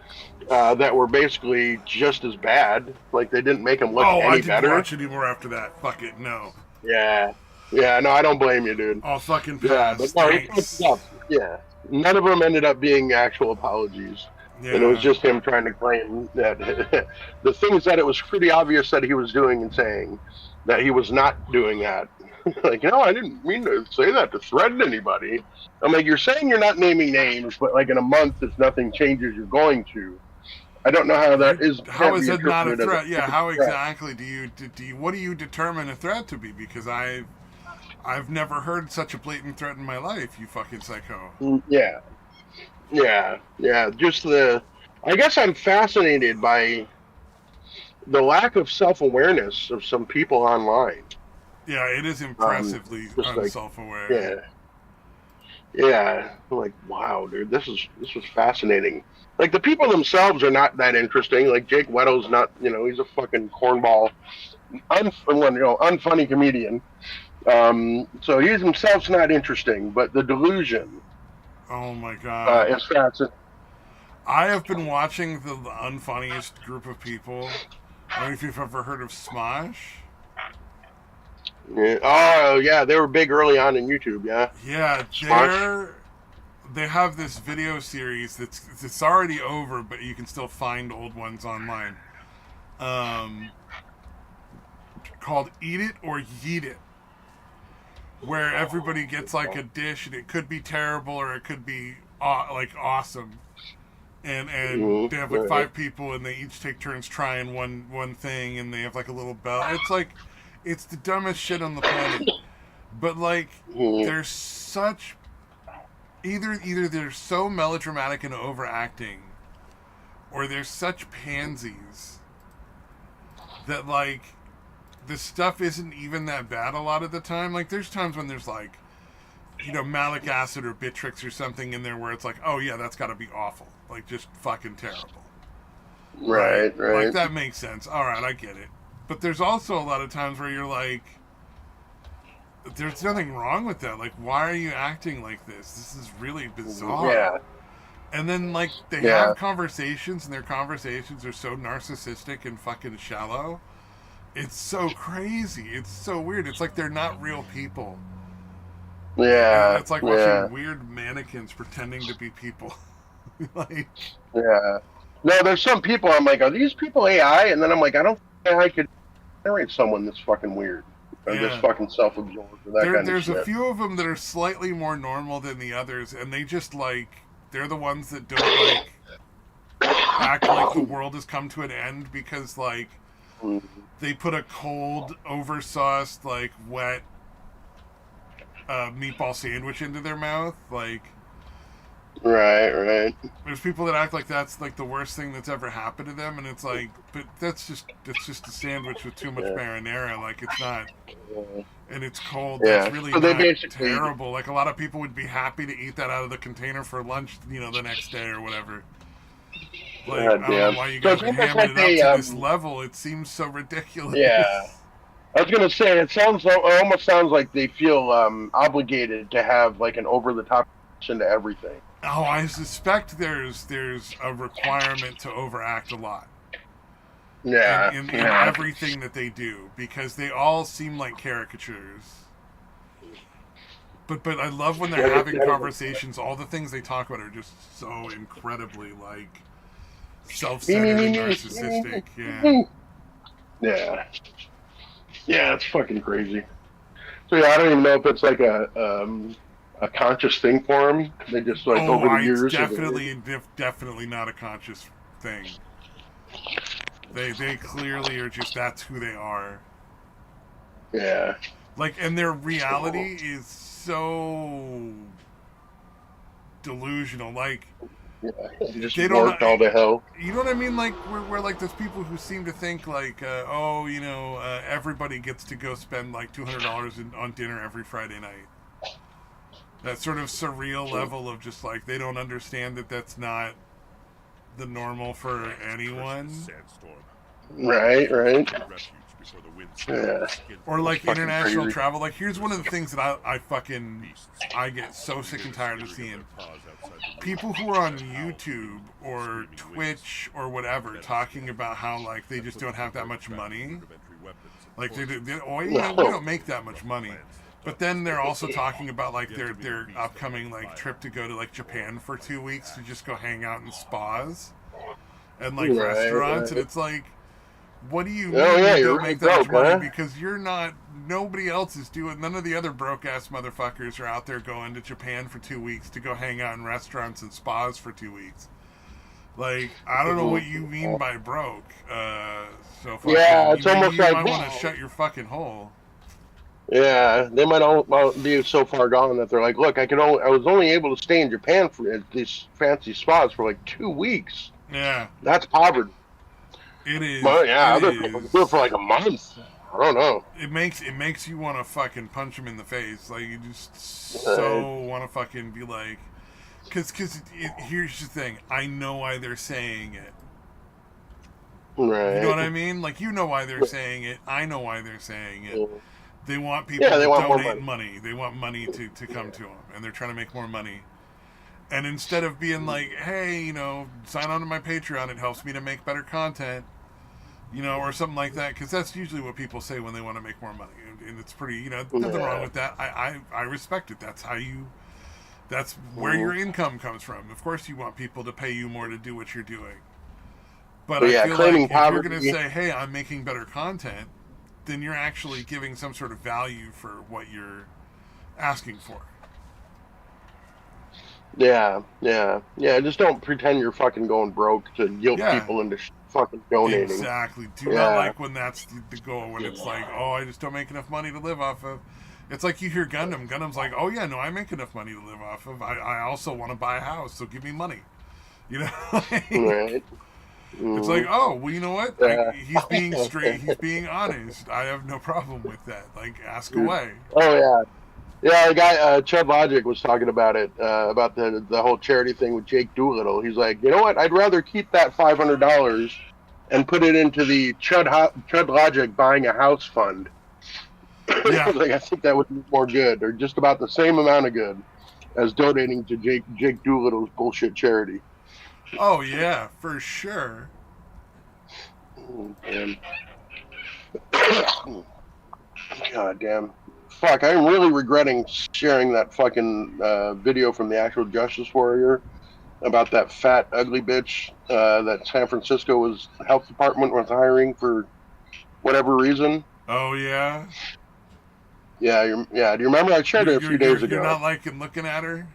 that were basically just as bad. Like they didn't make him look Oh, I any didn't better. watch anymore after that. Fuck it, no. Yeah, yeah. No, I don't blame you, dude. I'll fucking Yeah, pass. but no, he fucked it Thanks. up. Yeah, none of them ended up being actual apologies, and it was Yeah. just him trying to claim that the things that it was pretty obvious that he was doing and saying that he was not doing that. Like, I didn't mean to say that to threaten anybody. I'm like, you're saying you're not naming names, but like in a month, if nothing changes, you're going to. I don't know how that is How can't is be it not a interpreted as threat? Yeah, a how threat. exactly what do you determine a threat to be? Because I've never heard such a blatant threat in my life, you fucking psycho. Yeah, yeah, yeah. Just I guess I'm fascinated by the lack of self awareness of some people online. Yeah, it is Um, impressively just like, unself aware. yeah, yeah. I'm like, wow, dude, this was fascinating. Like the people themselves are not that interesting. Like Jake Wetto's not, he's a fucking cornball, unfunny comedian. So he himself's not interesting, but the delusion Oh my god. is fascinating. I have been watching the unfunniest group of people. I don't know if you've ever heard of Smosh. Yeah. Oh yeah, they were big early on in YouTube. Yeah, Yeah, Smosh. they have this video series that's already over, but you can still find old ones online. Um, Called Eat It or Yeet It, where everybody gets like a dish and it could be terrible or it could be like awesome. And they have like Right. 5 people and they each take turns trying one thing and they have like a little bell. It's the dumbest shit on the planet. But like Mhm. there's such either they're so melodramatic and overacting or they're such pansies that like the stuff isn't even that bad a lot of the time. Like there's times when there's like, you know, malic acid or Bitrix or something in there where it's like, oh yeah, that's got to be awful, like just fucking terrible. Right. Like that makes sense. All right, I get it. But there's also a lot of times where you're like, there's nothing wrong with that. Like, why are you acting like this? This is really bizarre. Yeah. And then like they Yeah. have conversations, and their conversations are so narcissistic and fucking shallow. It's so crazy. It's so weird. It's like they're not real people. Yeah. It's like watching weird mannequins pretending to be people. Like, yeah. No, there's some people I'm like, are these people AI? And then I'm like, I don't think AI could generate someone that's fucking weird. Or just fucking self-absorbed or that kind of shit. There's a few of them that are slightly more normal than the others, and they just like, they're the ones that don't like act like the world has come to an end because like they put a cold, oversauced, like wet meatball sandwich into their mouth. Like, right. there's people that act like that's like the worst thing that's ever happened to them, and it's like, but it's just a sandwich with too much marinara. Like it's not, and it's cold. That's really so not terrible. Like a lot of people would be happy to eat that out of the container for lunch, you know, the next day or whatever. Like I don't know why you guys are hamming it up to this level. It seems so ridiculous. Yeah. I was gonna say it almost sounds like they feel obligated to have like an over-the-top into everything. Oh, I suspect there's a requirement to overact a lot. Yeah. In everything that they do, because they all seem like caricatures. But I love when they're having conversations. All the things they talk about are just so incredibly like self-centered and narcissistic. Yeah. Yeah, it's fucking crazy. So yeah, I don't even know if it's like a conscious thing for them. They just like over the years. Definitely not a conscious thing. They clearly are just, that's who they are. Yeah. Like, and their reality is so delusional. Like, just they don't all to hell. You know what I mean? Like, we're like those people who seem to think like, everybody gets to go spend like $200 on dinner every Friday night. That sort of surreal level of just like they don't understand that that's not the normal for anyone. Right. Yeah. Or like international travel. Like here's one of the things that I get so sick and tired of seeing. People who are on YouTube or Twitch or whatever talking about how like they just don't have that much money. Like we don't make that much money. But then they're also talking about like their upcoming like trip to go to like Japan for 2 weeks to just go hang out in spas and like restaurants, and it's like, what do you mean you don't make that much money? Because you're not. Nobody else is doing. None of the other broke ass motherfuckers are out there going to Japan for 2 weeks to go hang out in restaurants and spas for 2 weeks. Like, I don't know what you mean by broke. So fucking, it's almost you like might want to shut your fucking hole. Yeah, they might all be so far gone that they're like, look, I was only able to stay in Japan for these fancy spas for like 2 weeks. Yeah, that's poverty. It is. Well, yeah, other people do it for like a month. I don't know. It makes you want to fucking punch them in the face. Like you just so want to fucking be like, because here's the thing. I know why they're saying it. Right. You know what I mean? Like you know why they're saying it. I know why they're saying it. They want people to donate money. They want money to come to them, and they're trying to make more money. And instead of being like, hey, sign on to my Patreon, it helps me to make better content, or something like that, because that's usually what people say when they want to make more money. And it's pretty, nothing wrong with that. I respect it. That's where your income comes from. Of course you want people to pay you more to do what you're doing. But I feel like if you're going to say, hey, I'm making better content, then you're actually giving some sort of value for what you're asking for. Yeah. Just don't pretend you're fucking going broke to guilt people into fucking donating. Exactly. Do not like when that's the goal, when it's like, oh, I just don't make enough money to live off of. It's like you hear Gundam. Gundam's like, oh yeah, no, I make enough money to live off of. I also want to buy a house, so give me money. Right. It's like, oh, well, you know what? Yeah. He's being straight. He's being honest. I have no problem with that. Like, ask Dude. away. Oh yeah. Yeah, the guy Chud Logic was talking about it, about the whole charity thing with Jake Doolittle. He's like, you know what? I'd rather keep that $500 and put it into the Chud Logic buying a house fund. Yeah. Like, I think that would be more good, or just about the same amount of good as donating to Jake Doolittle's bullshit charity. Oh yeah, for sure. Man. God damn. Fuck, I'm really regretting sharing that fucking video from the actual Justice Warrior about that fat, ugly bitch that San Francisco health department was hiring for whatever reason. Oh yeah. Yeah. Do you remember? I shared it a few days You're ago. not liking looking at her.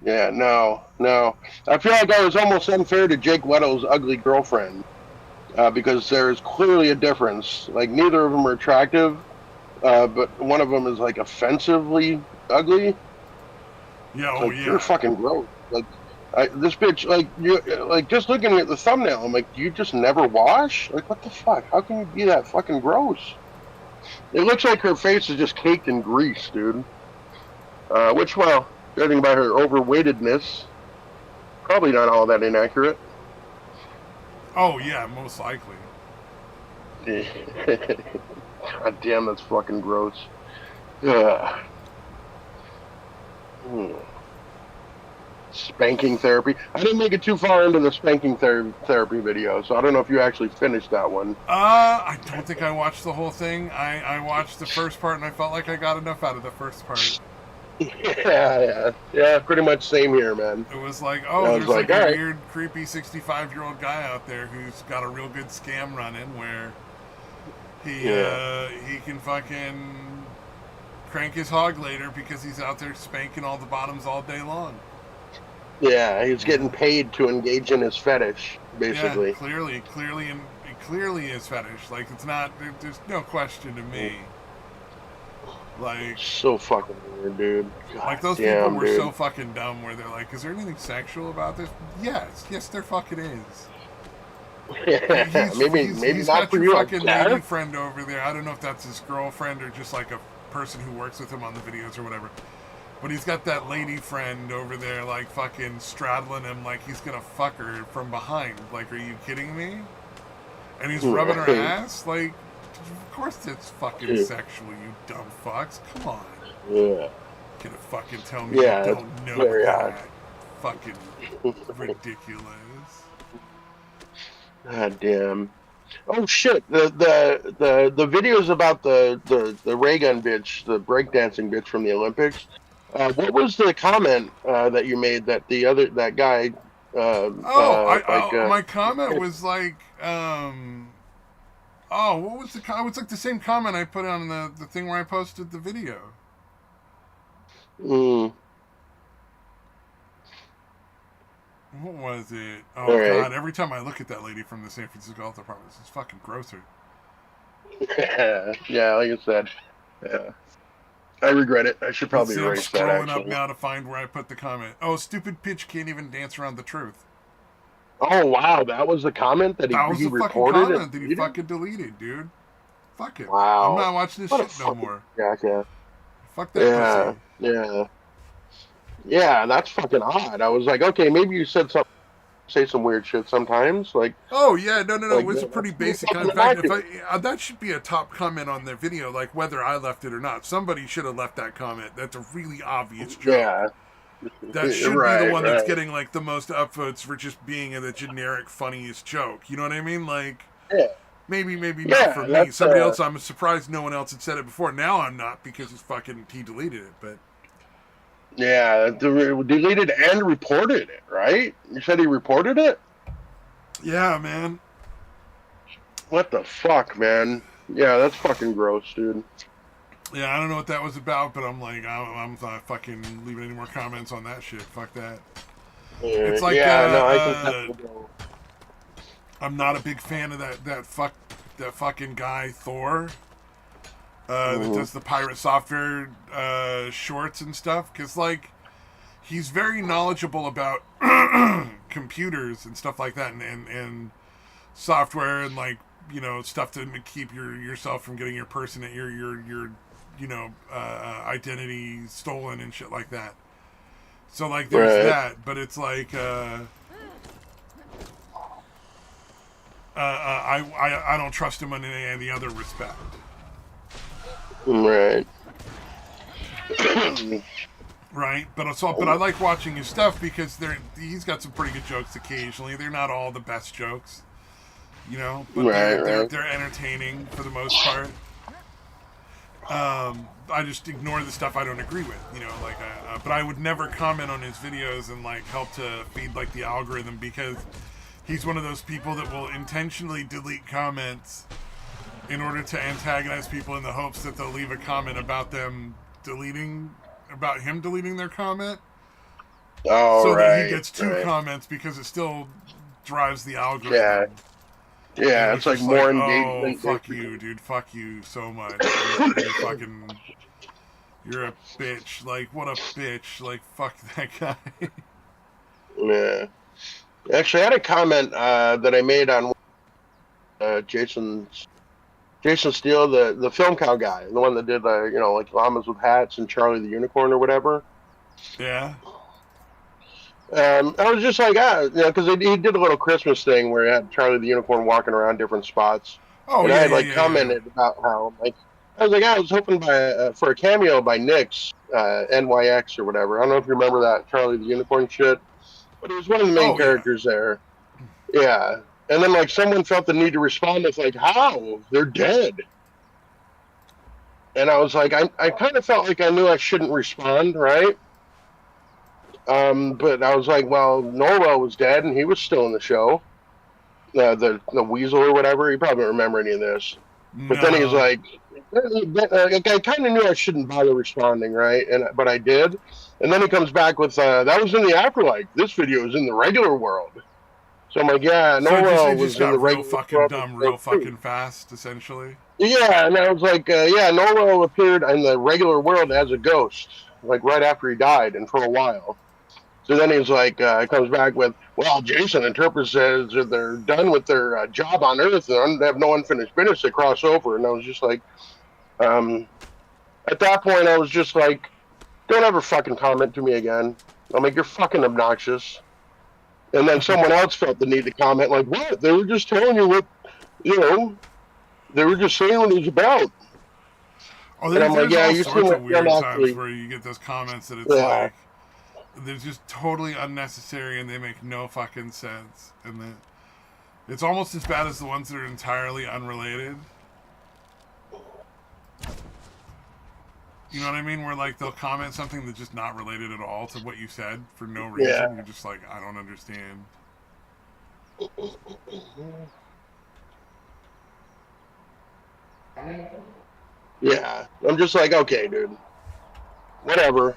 Yeah, no. I feel like that was almost unfair to Jake Leto's ugly girlfriend because there's clearly a difference. Like, neither of them are attractive, but one of them is like offensively ugly. Yeah. Oh Like, you're yeah. fucking gross. Like, this bitch, like just looking at the thumbnail, I'm like, do you just never wash? Like, what the fuck? How can you be that fucking gross? It looks like her face is just caked in grease, dude. Which, well, judging by her overweightedness, probably not all that inaccurate. Oh yeah, most likely. God damn, that's fucking gross. Ugh. Hmm. Spanking therapy. I didn't make it too far into the spanking therapy video, so I don't know if you actually finished that one. I don't think I watched the whole thing. I watched the first part and I felt like I got enough out of the first part. Yeah. Pretty much same here, man. It was like, I oh, was there's like a right. weird, creepy 65-year-old guy out there who's got a real good scam running where he can fucking crank his hog later because he's out there spanking all the bottoms all day long. Yeah, he's getting paid to engage in his fetish, Yeah, basically. clearly his fetish. Like, it's not. There's no question to me. Like, So fucking weird, dude. like God those people damn, were dude. so fucking dumb. Where they're like, "Is there anything sexual about this?" Yes, there fucking is. Yeah, maybe He's not got for your you, I fucking lady guess. friend over there. I don't know if that's his girlfriend or just like a person who works with him on the videos or whatever. But he's got that lady friend over there, like fucking straddling him, like he's gonna fuck her from behind. Like, are you kidding me? And he's rubbing her ass. Like, of course it's fucking sexual, you dumb fucks. Come on, Yeah, gonna fucking tell me you yeah, it's don't know very odd. that? Fucking ridiculous. God damn. Oh shit! The videos about the ray gun bitch, the breakdancing bitch from the Olympics. What was the comment that you made that that guy Oh, like my comment was like, oh, what was the? It was like the same comment I put on the thing where I posted the video. mm, What was it? all Oh right. God! Every time I look at that lady from the San Francisco Health Department, it's fucking grosser. Yeah, like I said, yeah. I regret it. I should Let's probably see. I'm erase that scrolling up actually. now to find where I put the comment. Oh, stupid bitch can't even dance around the truth. Oh wow, that was the comment that That was he the fucking reported and comment that he deleted? fucking deleted, dude. Fuck it. I'm Wow. not watching this What a shit no fucking more. jackass. Fuck that Yeah, pussy. yeah. Yeah, that's fucking odd. I was like, okay, maybe you say some weird shit sometimes. Oh yeah, no. It Like was a pretty that's pretty basic comment. fucking In fact, if accurate. that should be a top comment on their video, like whether I left it or not. Somebody should have left that comment. That's a really obvious joke. Yeah. That should be the Right, one that's right. getting like the most upvotes for just being the generic funniest joke. You know what I mean? Like, Yeah. maybe not for Yeah, me. that's Somebody else. I'm surprised no one else had said it before. Now I'm not because he deleted it. But yeah, deleted and reported it, right? You said he reported it? yeah, man. What the fuck, man? Yeah, that's fucking gross, dude. Yeah, I don't know what that was about, but I'm like, I'm not fucking leaving any more comments on that shit. Fuck that. It's like Yeah, no, I think that would go. I'm not a big fan of that fucking guy Thor that Mhm. does the pirate software shorts and stuff because like he's very knowledgeable about computers and stuff like that, and software and like stuff to keep yourself from getting your person your identity stolen and shit like that. So like there's Right. that, but it's like I don't trust him in any other respect. Right. Right, but I like watching his stuff because he's got some pretty good jokes occasionally. They're not all the best jokes, but Right. they're entertaining for the most part. I just ignore the stuff I don't agree with, but I would never comment on his videos and like help to feed like the algorithm because he's one of those people that will intentionally delete comments in order to antagonize people in the hopes that they'll leave a comment about him deleting their comment, Oh, so that he right. gets two Right. comments because it still drives the Yeah. algorithm. And Yeah. it's It's like just like, more oh, engagement, fuck basically. you, dude, fuck you so much. You're fucking, you're a bitch. Like, what a bitch. Like, fuck that guy. Yeah. Actually, I had a comment that I made on Jason Steele, the film cow guy, the one that did like llamas with hats and Charlie the Unicorn or whatever. Yeah. I was just like, because he did a little Christmas thing where he had Charlie the Unicorn walking around different spots, Oh, and I yeah, had yeah, like yeah, yeah. commented about how like I was hoping for a cameo by Nyx, NYX or whatever. I don't know if you remember that Charlie the Unicorn shit, but he was one of the main Oh, yeah. characters there. Yeah, and then like someone felt the need to respond with like, "How? They're dead." And I was like, I kind of felt like I knew I shouldn't respond, right? But I was like, well, Norwell was dead and he was still in the show. The weasel or whatever. He probably don't remember any of this. But then he's No. like, I kind of knew I shouldn't bother responding, right? But I did. And then he comes back with that was in the afterlife. This video is in the regular world. So I'm like, yeah, So it Norwell just was in the got real regular fucking world dumb before real too. fucking fast, essentially. Yeah, and I was like, yeah, Norwell appeared in the regular world as a ghost, like right after he died, and for a while. So then he's like, comes back with, well, Jason interprets as if they're done with their job on Earth and have no unfinished business to cross over. And I was just like, um, at that point, I was just like, don't ever fucking comment to me again. I'm like, you're fucking obnoxious. And then someone else felt the need to comment, like, what? They were just telling you what, you know, they were just saying what it was about. Oh, And I'm like, there's yeah, all you seem sorts like of you're weird times actually, where you get those comments that it's yeah, like they're just totally unnecessary and they make no fucking sense. And then it's almost as bad as the ones that are entirely unrelated. You know what I mean? Where like they'll comment something that's just not related at all to what you said for no yeah. reason. You're just like, I don't understand. Yeah. I'm just like, okay, dude, whatever.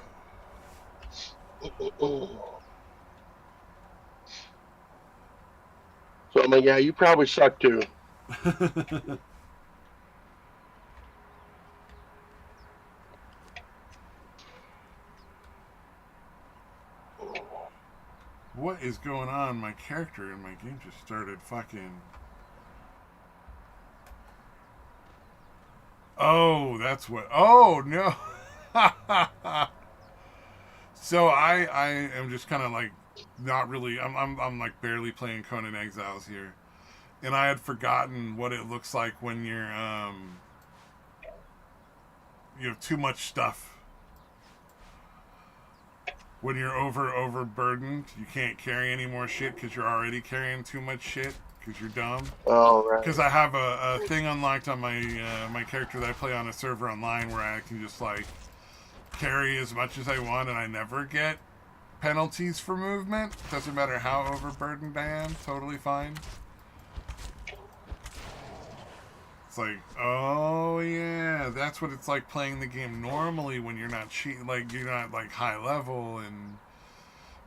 So I'm like, yeah, you probably suck too. What is going on? My character in my game just started fucking. Oh, that's what. Oh no. So I am just kind of like not really. I'm like barely playing Conan Exiles here, and I had forgotten what it looks like when you have too much stuff. When you're overburdened, you can't carry any more shit because you're already carrying too much shit because you're dumb. All right. Because I have a thing unlocked on my character that I play on a server online where I can just like carry as much as I want and I never get penalties for movement. Doesn't matter how overburdened I am. Totally fine. It's like, oh yeah, that's what it's like playing the game normally when you're not like you're not like high level and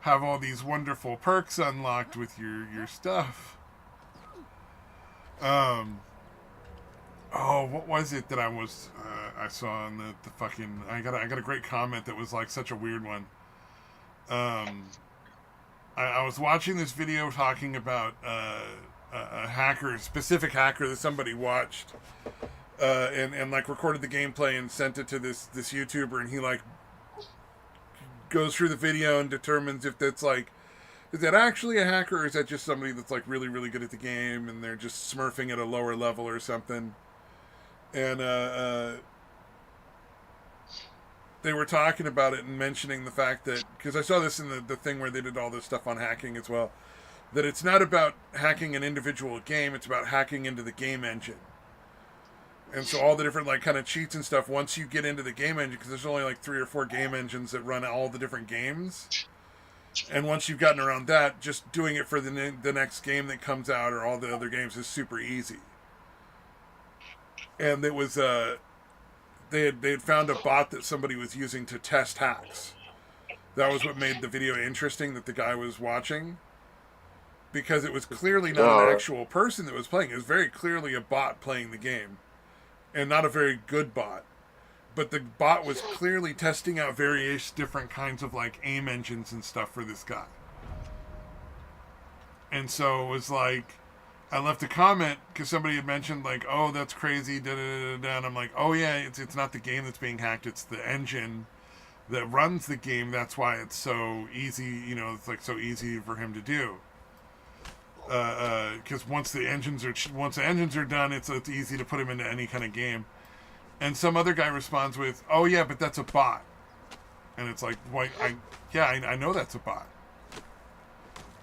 have all these wonderful perks unlocked with your stuff. Um. Oh, what was it that I saw in the fucking I got a great comment that was like such a weird one. Um. I was watching this video talking about a hacker, a specific hacker that somebody watched, and like recorded the gameplay and sent it to this YouTuber, and he like goes through the video and determines if that's like, is that actually a hacker, or is that just somebody that's like really really good at the game and they're just smurfing at a lower level or something. And they were talking about it and mentioning the fact that, because I saw this in the thing where they did all this stuff on hacking as well, that it's not about hacking an individual game, it's about hacking into the game engine. And so all the different like kind of cheats and stuff, once you get into the game engine, because there's only like 3 or 4 game engines that run all the different games, and once you've gotten around that, just doing it for the next game that comes out or all the other games is super easy. And it was they had found a bot that somebody was using to test hacks. That was what made the video interesting that the guy was watching, because it was clearly not an actual person that was playing. It was very clearly a bot playing the game, and not a very good bot. But the bot was clearly testing out various different kinds of like aim engines and stuff for this guy. And so it was like, I left a comment because somebody had mentioned like, oh, that's crazy, da da da da, and I'm like, oh yeah, it's not the game that's being hacked, it's the engine that runs the game. That's why it's so easy, you know, it's like so easy for him to do. Because once the engines are done, it's easy to put him into any kind of game. And some other guy responds with, oh yeah, but that's a bot. And it's like, why? I know that's a bot.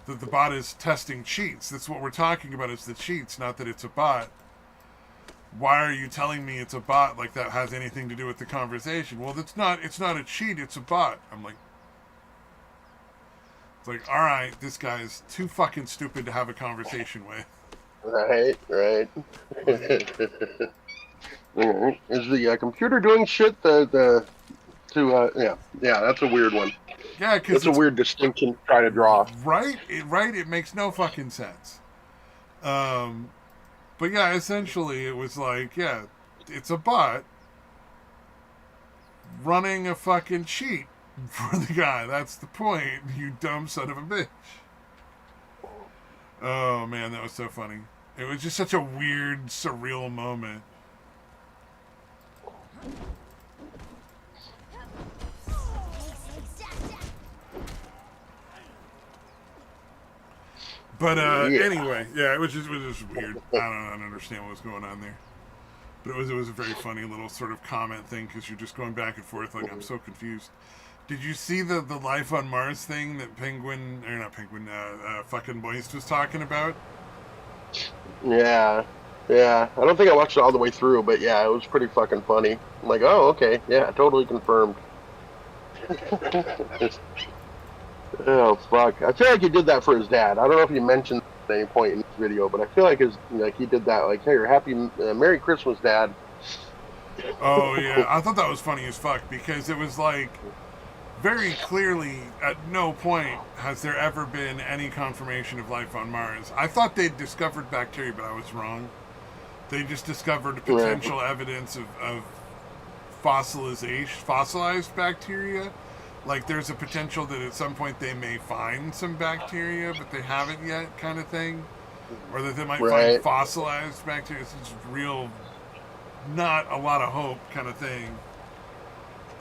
That the bot is testing cheats. That's what we're talking about, is the cheats, not that it's a bot. Why are you telling me it's a bot like that has anything to do with the conversation? Well, it's not a cheat, it's a bot. I'm like, it's like, all right, this guy is too fucking stupid to have a conversation with. Right. Is the computer doing shit yeah, that's a weird one. Yeah, because it's a weird distinction to try to draw. Right? It makes no fucking sense. But yeah, essentially it was like, yeah, it's a bot running a fucking cheat for the guy. That's the point, you dumb son of a bitch. Oh man, that was so funny. It was just such a weird, surreal moment. But anyway, yeah, it was just weird. I don't understand what was going on there. But it was a very funny little sort of comment thing, because you're just going back and forth like, I'm so confused. Did you see the Life on Mars thing that fucking Moist was talking about? Yeah. I don't think I watched it all the way through, but yeah, it was pretty fucking funny. I'm like, oh, okay, yeah, totally confirmed. Oh fuck! I feel like he did that for his dad. I don't know if he mentioned at any point in this video, but I feel like he did that. Like, hey, happy Merry Christmas, Dad. Oh yeah, I thought that was funny as fuck, because it was like, very clearly, at no point has there ever been any confirmation of life on Mars. I thought they'd discovered bacteria, but I was wrong. They just discovered potential evidence of fossilized bacteria. Like, there's a potential that at some point they may find some bacteria, but they haven't yet, kind of thing. Or that they might find fossilized bacteria. It's just real, not a lot of hope kind of thing.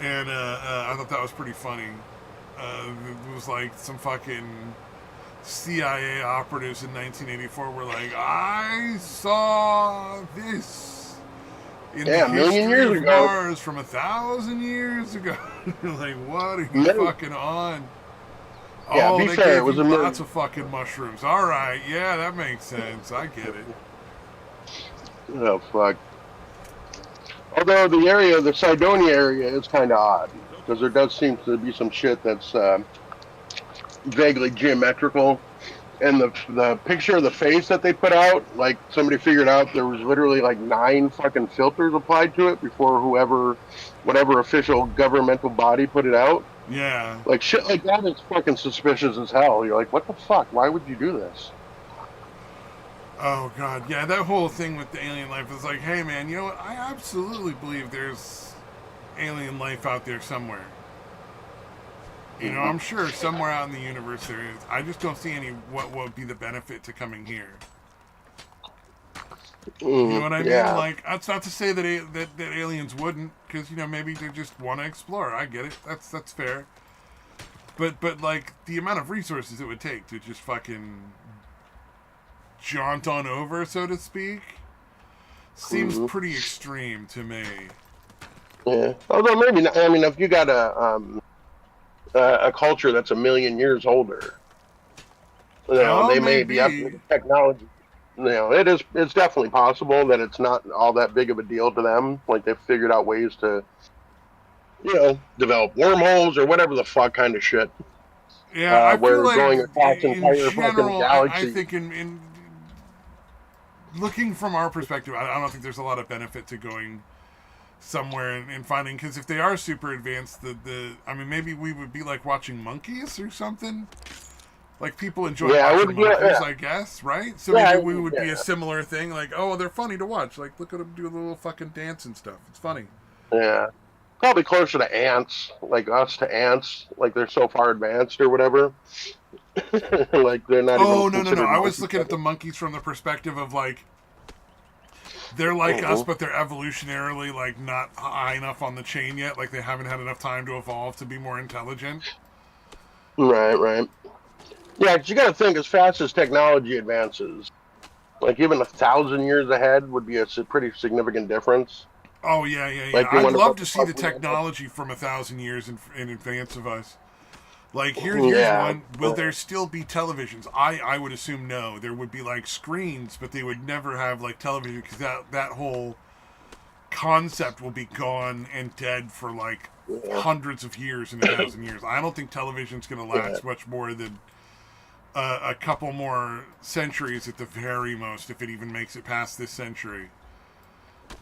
And I thought that was pretty funny. It was like some fucking CIA operatives in 1984 were like, I saw this in the history of Mars from 1,000 years ago. You're like, what are you fucking on? Yeah, oh, be they fair, gave it was you lots of fucking mushrooms. All right, yeah, that makes sense. I get it. Oh fuck. Although the Cydonia area is kind of odd, because there does seem to be some shit that's vaguely geometrical. And the picture of the face that they put out, like, somebody figured out there was literally like 9 fucking filters applied to it before whatever official governmental body put it out. Yeah. Like, shit like that is fucking suspicious as hell. You're like, what the fuck? Why would you do this? Oh god, yeah, that whole thing with the alien life is like, hey man, you know what? I absolutely believe there's alien life out there somewhere. You know, I'm sure somewhere out in the universe there is. I just don't see any. What would be the benefit to coming here? You know what I mean? Yeah. Like, that's not to say that that aliens wouldn't, because you know maybe they just want to explore. I get it. That's fair. But like the amount of resources it would take to just fucking jaunt on over, so to speak, seems pretty extreme to me. Yeah. Although maybe not, I mean, if you got a culture that's 1,000,000 years older, Oh, they may be up to maybe. the technology. It's definitely possible that it's not all that big of a deal to them. Like they've figured out ways to, develop wormholes or whatever the fuck kind of shit. Yeah, I feel Where like going across in entire fucking general, I galaxies. think in looking from our perspective, I don't think there's a lot of benefit to going somewhere and finding, because if they are super advanced, I mean, maybe we would be like watching monkeys or something. Like people enjoy Yeah, it watching would be. Yeah, monkeys, I guess, right? So maybe yeah, we would be a yeah, similar thing, like, oh, they're funny to watch. Like, look at them do a little fucking dance and stuff. It's funny. yeah. Probably closer to ants, like us to ants. Like they're so far advanced or whatever. Like they're not even Oh no no no! considered I was monkeys. looking at the monkeys from the perspective of like they're like us, but they're evolutionarily like not high enough on the chain yet. Like they haven't had enough time to evolve to be more intelligent. Right, right. Yeah, 'cause you got to think as fast as technology advances, like even 1,000 years ahead would be a pretty significant difference. Oh yeah yeah yeah! Like you I'd wonder love what to the see fuck the we end up. technology from 1,000 years in advance of us. Like here's Yeah, one. Will there still be televisions? I would assume no. There would be like screens, but they would never have like television, because that whole concept will be gone and dead for like yeah, hundreds of years and 1,000 years. I don't think television's going to yeah, last much more than a couple more centuries at the very most, if it even makes it past this century.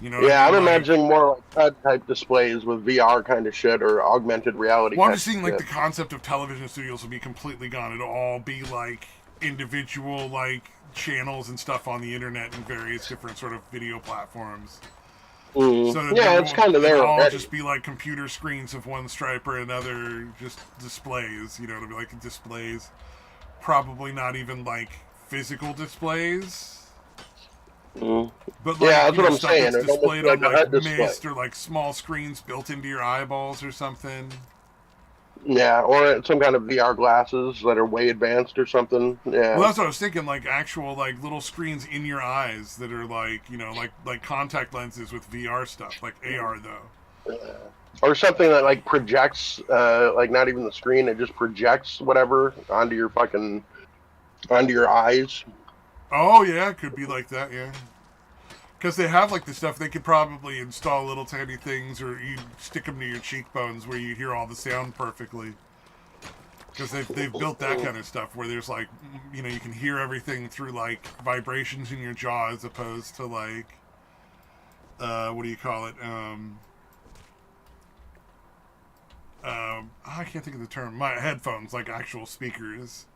You know what I yeah. I'm mean? Like, imagining more like HUD type displays with VR kind of shit or augmented reality well, I'm type just seeing of like the shit. concept of television studios will be completely gone. It'll all be like individual like channels and stuff on the internet and various different sort of video platforms. So there Yeah, it's won't. kind of It'll there all already. just be like computer screens of one stripe or another, just displays. You know, it'll be like displays. Probably not even like physical displays, Mm. but Yeah, like that's you what know I'm stuff saying. that's It'd almost displayed be like on a like HUD display. mist or like small screens built into your eyeballs or something. Yeah, or some kind of VR glasses that are way advanced or something. Well, Yeah. that's what I was thinking. Like actual like little screens in your eyes that are like like contact lenses with VR stuff, like AR though. Or something that like projects, like not even the screen, it just projects whatever onto your eyes. Oh yeah, it could be like that. Yeah. Because they have like the stuff, they could probably install little tiny things, or you stick them to your cheekbones where you hear all the sound perfectly. Because they've built that kind of stuff where there's like, you know, you can hear everything through like vibrations in your jaw, as opposed to like, what do you call it? I can't think of the term. My headphones, like actual speakers,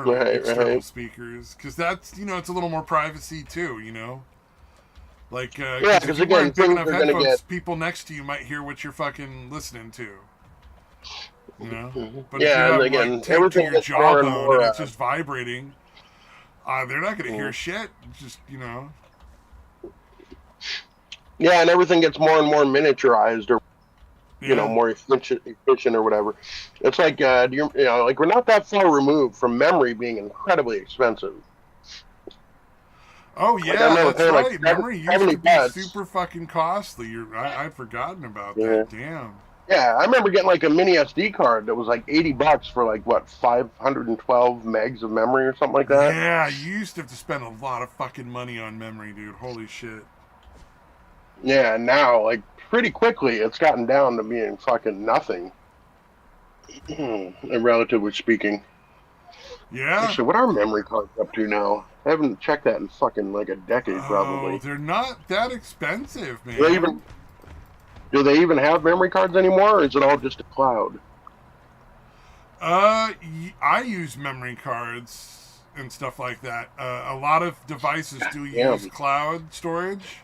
Right, external right. speakers, because that's, you know, it's a little more privacy too, you know. Like, Yeah, because if because you're again, wearing big things enough are going to get. headphones, people next to you might hear what you're fucking listening to. You know, but if you Yeah, and have them like again, taped to everything your gets more and jawbone and more. it's just vibrating, they're not going to hear Mm. shit. It's just, you know. Yeah, and everything gets more and more miniaturized, or Yeah. more efficient or whatever. It's like, like we're not that far removed from memory being incredibly expensive. Oh Like I yeah, remember that's paying like right. Memory used 70 to be bucks. super fucking costly. I'd forgotten about Yeah. that. Damn. Yeah, I remember getting like a mini SD card that was like 80 bucks for like what 512 megs of memory or something like that. Yeah, you used to have to spend a lot of fucking money on memory, dude. Holy shit. Yeah, and now like pretty quickly it's gotten down to being fucking nothing, relatively speaking. Yeah. Actually, what are memory cards up to now? I haven't checked that in fucking like a decade Oh, probably. they're not that expensive, Do they man. even do they even have memory cards anymore, or is it all just a cloud? I use memory cards and stuff like that. A lot of devices do use Damn. cloud storage.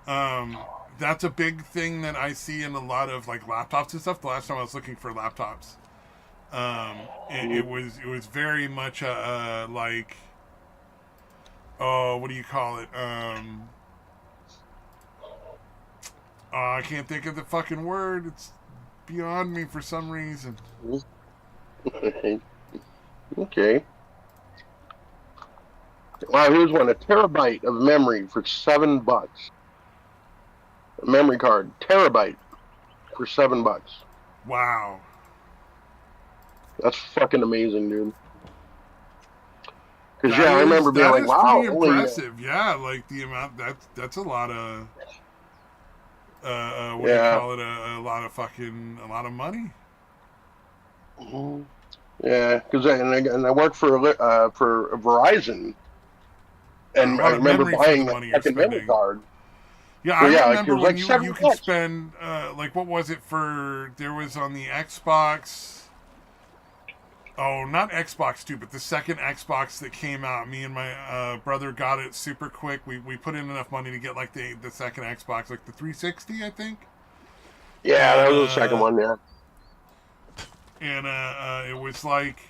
Um, that's a big thing that I see in a lot of like laptops and stuff. The last time I was looking for laptops, it was very much a like, oh, what do you call it? I can't think of the fucking word. It's beyond me for some reason. Okay. Wow, here's one. A terabyte of memory for $7. A memory card. Terabyte for $7. Wow. That's fucking amazing, dude. Because, That yeah, I is remember being that like, is pretty wow, only. impressive. Yeah, like the amount that's a lot of what do you Yeah. call it? A lot of fucking a lot of money. Mhm. Yeah, because and I worked for Verizon, A and I lot of remember memory for the buying a money you're fucking memory spending. card. Yeah, I For yeah, like it remember was when like you seven could bucks. spend like what was it for? There was on the Xbox. Oh, not Xbox 2, but the second Xbox that came out. Me and my brother got it super quick. We put in enough money to get like the second Xbox, like the 360, I think. Yeah, that And was the second one. Yeah. it was like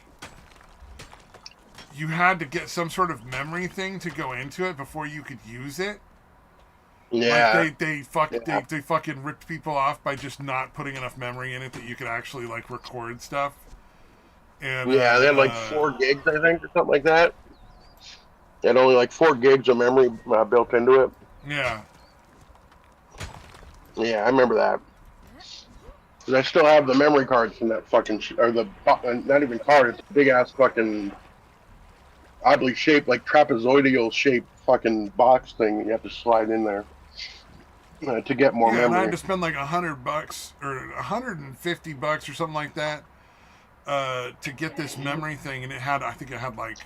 you had to get some sort of memory thing to go into it before you could use it. Like Yeah. Yeah. they fucking ripped people off by just not putting enough memory in it that you could actually like record stuff. And Yeah, they had like 4 gigs, I think, or something like that. They had only like 4 gigs of memory built into it. yeah. Yeah, I remember that. 'Cause I still have the memory cards from that fucking or the not even card. It's a big ass fucking oddly shaped, like trapezoidal shaped fucking box thing. You have to slide in there to get more Yeah, and I had memory. to spend like $100 or $150 or something like that to get this memory thing, and I think it had like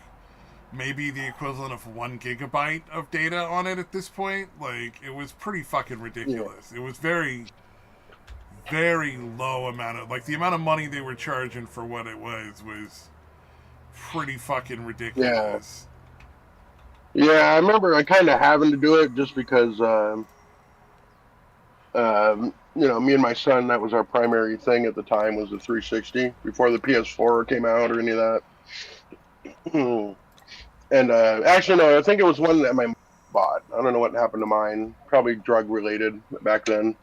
maybe the equivalent of 1 gigabyte of data on it at this point. Like it was pretty fucking Yeah. ridiculous. It was very, very low amount of like the amount of money they were charging for what it was pretty fucking Yeah. ridiculous. Yeah, I remember I kind of having to do it just because, me and my son, that was our primary thing at the time was the 360 before the PS4 came out or any of that. And actually, no, I think it was one that my mom bought. I don't know what happened to mine. Probably drug related back then.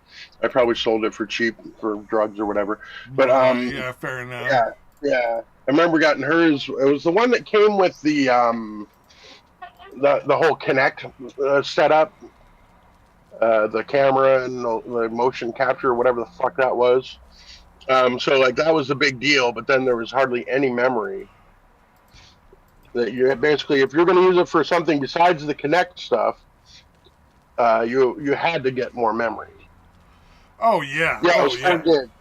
I probably sold it for cheap for drugs or whatever. But Yeah, fair enough. yeah, yeah. I remember getting hers. It was the one that came with the whole Connect setup, the camera and the motion capture, whatever the fuck that was. So like that was a big deal. But then there was hardly any memory. That you basically, if you're going to use it for something besides the Connect stuff, you had to get more memory. Oh yeah, Yeah, it oh was four yeah. gigs.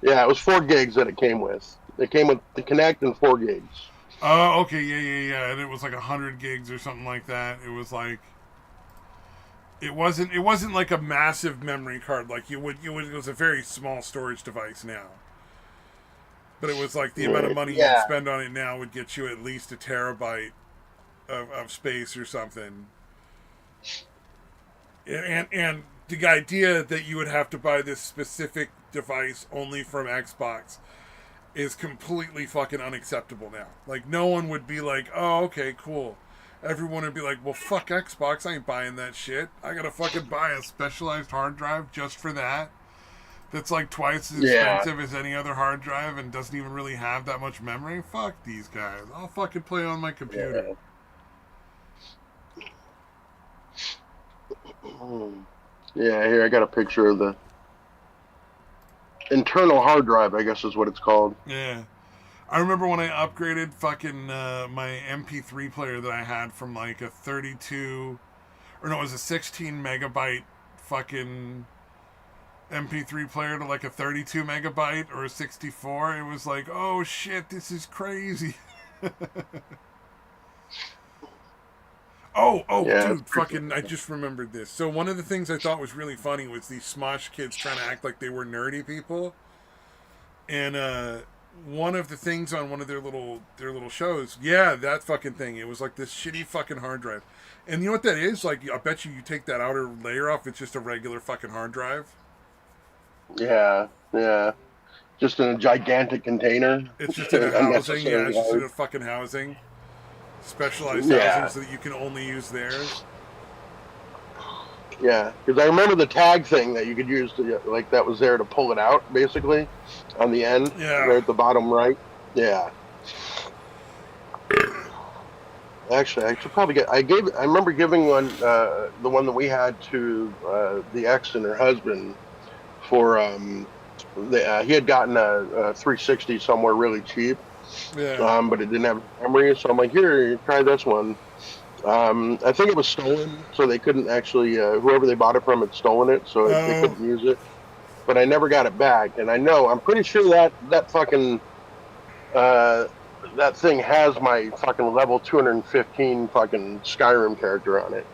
Yeah, it was 4 gigs that it came with. It came with the Connect and 4 gigs. Oh, okay, yeah. And it was like 100 gigs or something like that. It was like it wasn't like a massive memory card like it was a very small storage device now. But it was like the amount of money you'd Yeah, spend on it now would get you at least a terabyte of space or something. And the idea that you would have to buy this specific device only from Xbox is completely fucking unacceptable now. Like no one would be like, "Oh, okay, cool." Everyone would be like, "Well, fuck Xbox. I ain't buying that shit. I gotta fucking buy a specialized hard drive just for that. That's like twice as yeah, expensive as any other hard drive and doesn't even really have that much memory. Fuck these guys. I'll fucking play on my computer." yeah. Yeah, here I got a picture of the internal hard drive. I guess is what it's called. Yeah. I remember when I upgraded fucking my MP3 player that I had from like a 32, or no, it was a 16 megabyte fucking MP3 player to like a 32 megabyte or a 64. It was like, oh shit, this is crazy. Oh, Yeah, it's dude, pretty. fucking, I just remembered this. So one of the things I thought was really funny was these Smosh kids trying to act like they were nerdy people, and one of the things on one of their little shows. Yeah, that fucking thing. It was like this shitty fucking hard drive. And you know what that is? Like, I bet you take that outer layer off, it's just a regular fucking hard drive. Yeah, yeah. Just in a gigantic container. It's just in a housing. Yeah, Unnecessarily it's just in hard. a fucking housing. Specialized housing Yeah, so that you can only use theirs. yeah. Because I remember the tag thing that you could use to, like, that was there to pull it out, basically, on the end, Yeah. right at the bottom right. Yeah. Actually, I should probably get. I remember giving one, the one that we had to the ex and her husband for he had gotten a 360 somewhere really cheap, Yeah. but it didn't have memory. So I'm like, here, try this one. I think it was stolen, so they couldn't actually. Whoever they bought it from had stolen it, so they Oh. couldn't use it. But I never got it back, and I'm pretty sure that fucking uh, that thing has my fucking level 215 fucking Skyrim character on it.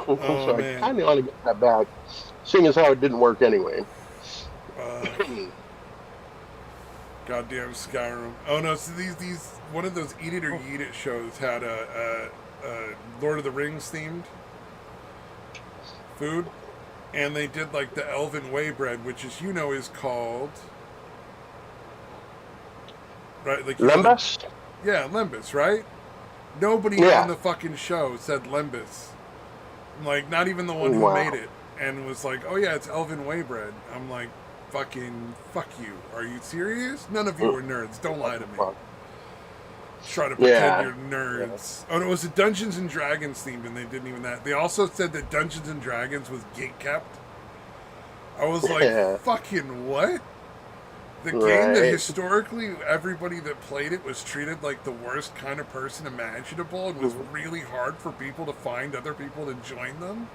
Oh So I man. kind of want to get that back, seeing as how it didn't work anyway. Goddamn Skyrim. Oh no, so these one of those Eat It or Yeet It shows had a Lord of the Rings themed food, and they did like the Elven Way bread, which is is called right like Lembas? yeah, Lembas, right? Nobody on Yeah. the fucking show said Lembas. Like not even the one who made Wow. it, and was like, oh yeah, it's Elven Way bread. I'm like, fucking fuck you. Are you serious? None of you are nerds. Don't lie to me. Try to pretend Yeah. you're nerds. Oh, no, it was a Dungeons and Dragons themed, and they didn't even that. They also said that Dungeons and Dragons was gate kept. I was like, Yeah. fucking what? The game that Right. historically everybody that played it was treated like the worst kind of person imaginable and was really hard for people to find other people to join them.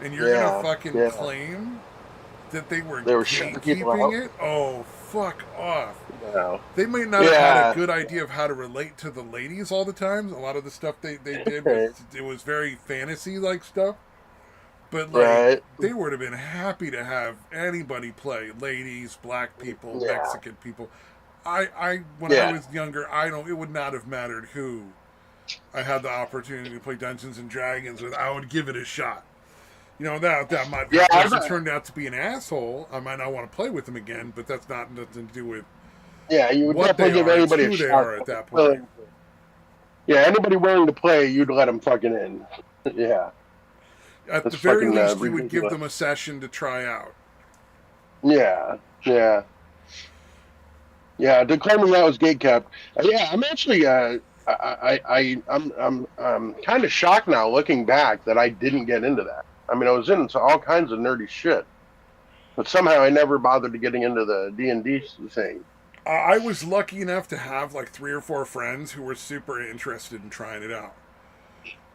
And you're gonna Yeah. fucking Yeah. claim that they were shutting people gatekeeping out. it? Oh, fuck off. No. They might not have had a Yeah. good idea of how to relate to the ladies all the time. A lot of the stuff they did was it was very fantasy like stuff. But like Right. they would have been happy to have anybody play. Ladies, black people, Yeah. Mexican people. I when I Yeah. was younger, it would not have mattered who I had the opportunity to play Dungeons and Dragons with. I would give it a shot. That might Yeah. that person turned out to be an asshole. I might not want to play with them again, but that's not nothing to do with Yeah. You would what they definitely give are. It's anybody who a they shot. are at that point. Yeah. Anybody willing to play, you'd let them fucking in. Yeah. At That's the very fucking least, you would give ridiculous. them a session to try out. Yeah. Yeah. Yeah. Declaring that was gate kept. Yeah. I'm actually. I'm kind of shocked now, looking back, that I didn't get into that. I mean, I was into all kinds of nerdy shit, but somehow I never bothered to getting into the D&D thing. I was lucky enough to have like 3 or 4 friends who were super interested in trying it out.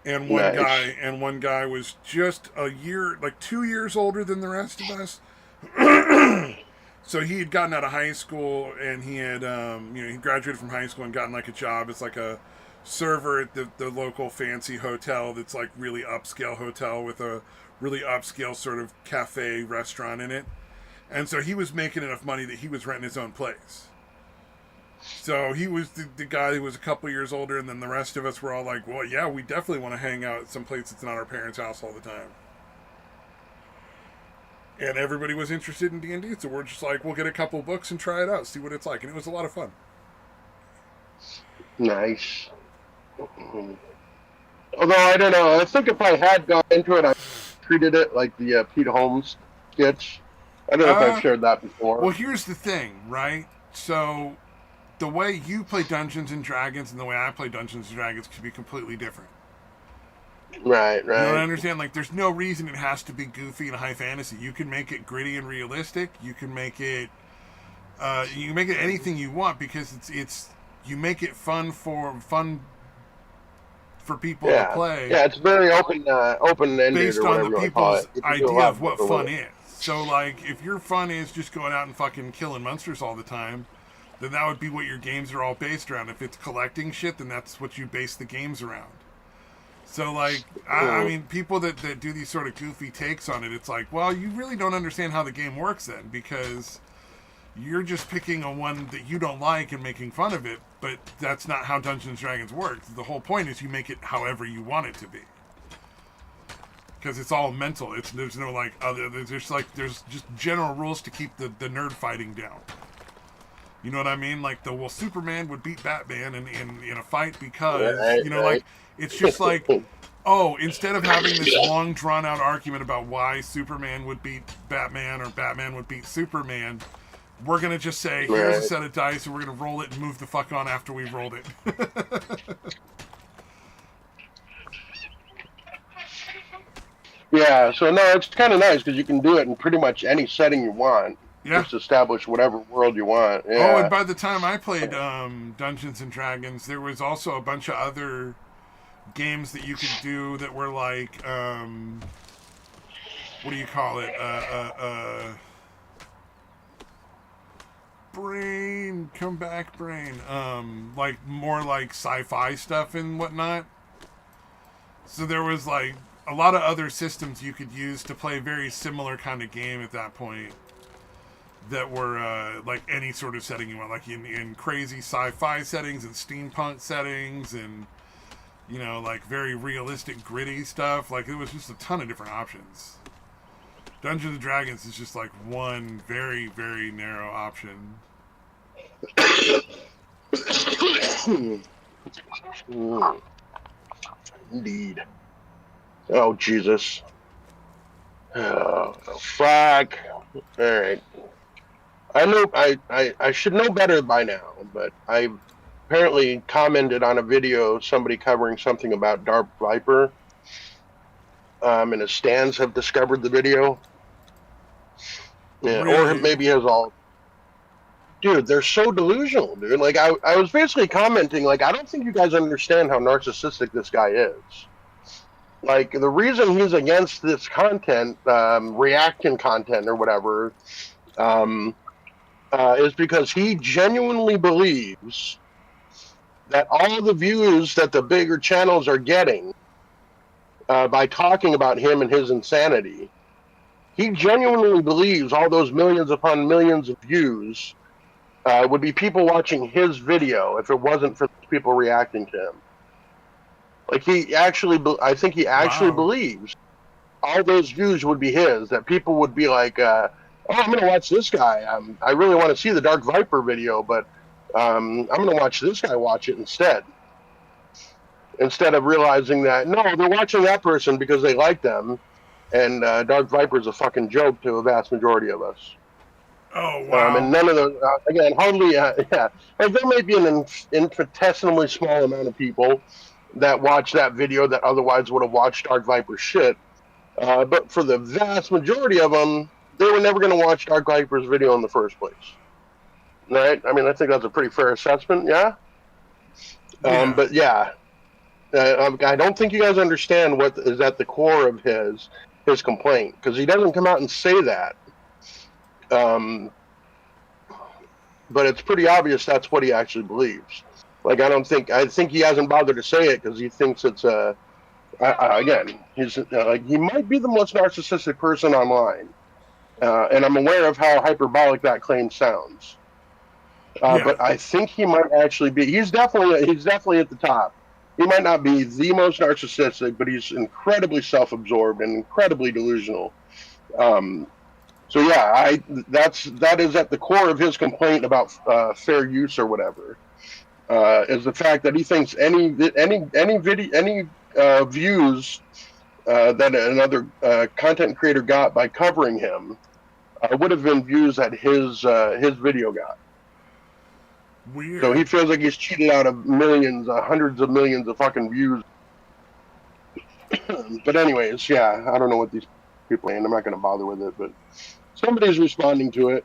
And Nice. one guy was just a year, like 2 years older than the rest of us. So he had gotten out of high school, and he had, he graduated from high school and gotten like a job as like a server at the local fancy hotel that's like really upscale hotel with a really upscale sort of cafe restaurant in it. And so he was making enough money that he was renting his own place. So he was the guy who was a couple years older, and then the rest of us were all like, well, yeah, we definitely want to hang out at some place that's not our parents' house all the time. And everybody was interested in D&D, so we're just like, we'll get a couple books and try it out, see what it's like. And it was a lot of fun. Nice. Although I don't know, I think if I had gone into it, I treated it like the Pete Holmes sketch. I don't know if I've shared that before. Well, here's the thing, right? So the way you play Dungeons and Dragons and the way I play Dungeons and Dragons could be completely different. Right, You know what I right. understand? Like, there's no reason it has to be goofy and high fantasy. You can make it gritty and realistic. You can make it anything you want, because it's you make it fun for people to Yeah, play yeah. It's very open-ended, based or on whatever the you want to call people's it. You can do a idea lot of what with fun it. is. So, like, if your fun is just going out and fucking killing monsters all the time, then that would be what your games are all based around. If it's collecting shit, then that's what you base the games around. So, like, I mean, people that do these sort of goofy takes on it, it's like, well, you really don't understand how the game works then, because You're just picking a one that you don't like and making fun of it, but that's not how Dungeons and Dragons works. The whole point is you make it however you want it to be. Because it's all mental. There's no like other. There's just general rules to keep the nerd fighting down. You know what I mean? Like Superman would beat Batman in a fight because like it's just like, oh, instead of having this long drawn out argument about why Superman would beat Batman or Batman would beat Superman, we're gonna just say here's a set of dice and we're gonna roll it and move the fuck on after we've rolled it. Yeah, so no, it's kind of nice because you can do it in pretty much any setting you want. Yeah. Just establish whatever world you want. Yeah. Oh, and by the time I played Dungeons and Dragons, there was also a bunch of other games that you could do that were like, what do you call it? Brain, come back, brain. Like more like sci-fi stuff and whatnot. So there was like a lot of other systems you could use to play a very similar kind of game at that point that were like any sort of setting you want, like in crazy sci-fi settings and steampunk settings and like very realistic gritty stuff. Like it was just a ton of different options. Dungeons and Dragons is just like one very, very narrow option. Indeed. Oh, Jesus. Oh, fuck. Alright. I know I should know better by now, but I apparently commented on a video, somebody covering something about Dark Viper. And his stands have discovered the video. Yeah, Really? or maybe has all. Dude, they're so delusional, dude. Like, I was basically commenting, like, I don't think you guys understand how narcissistic this guy is. Like, the reason he's against this content, reaction content or whatever, is because he genuinely believes that all the views that the bigger channels are getting by talking about him and his insanity, he genuinely believes all those millions upon millions of views would be people watching his video if it wasn't for people reacting to him. Like, I think he actually believes all those views would be his, that people would be like, oh, I'm going to watch this guy. I really want to see the Dark Viper video, but I'm going to watch this guy watch it instead. Instead of realizing that, no, they're watching that person because they like them, and Dark Viper is a fucking joke to a vast majority of us. Oh, wow. And none of those, again, hardly, yeah. Like, there may be an infinitesimally small amount of people that watch that video that otherwise would have watched Dark Viper shit. But for the vast majority of them, they were never going to watch Dark Viper's video in the first place. Right? I mean, I think that's a pretty fair assessment, yeah? But yeah, I don't think you guys understand what is at the core of his complaint, because he doesn't come out and say that. But it's pretty obvious that's what he actually believes. Like, I think he hasn't bothered to say it because he thinks it's again, he's like, he might be the most narcissistic person online, and I'm aware of how hyperbolic that claim sounds. But I think he might actually be. He's definitely at the top. He might not be the most narcissistic, but he's incredibly self-absorbed and incredibly delusional. So yeah, that is at the core of his complaint about fair use or whatever. Is the fact that he thinks any views that another content creator got by covering him would have been views that his video got. Weird. So he feels like he's cheated out of millions, hundreds of millions of fucking views. But anyways, yeah, I don't know what these people are, and I'm not going to bother with it, but somebody's responding to it.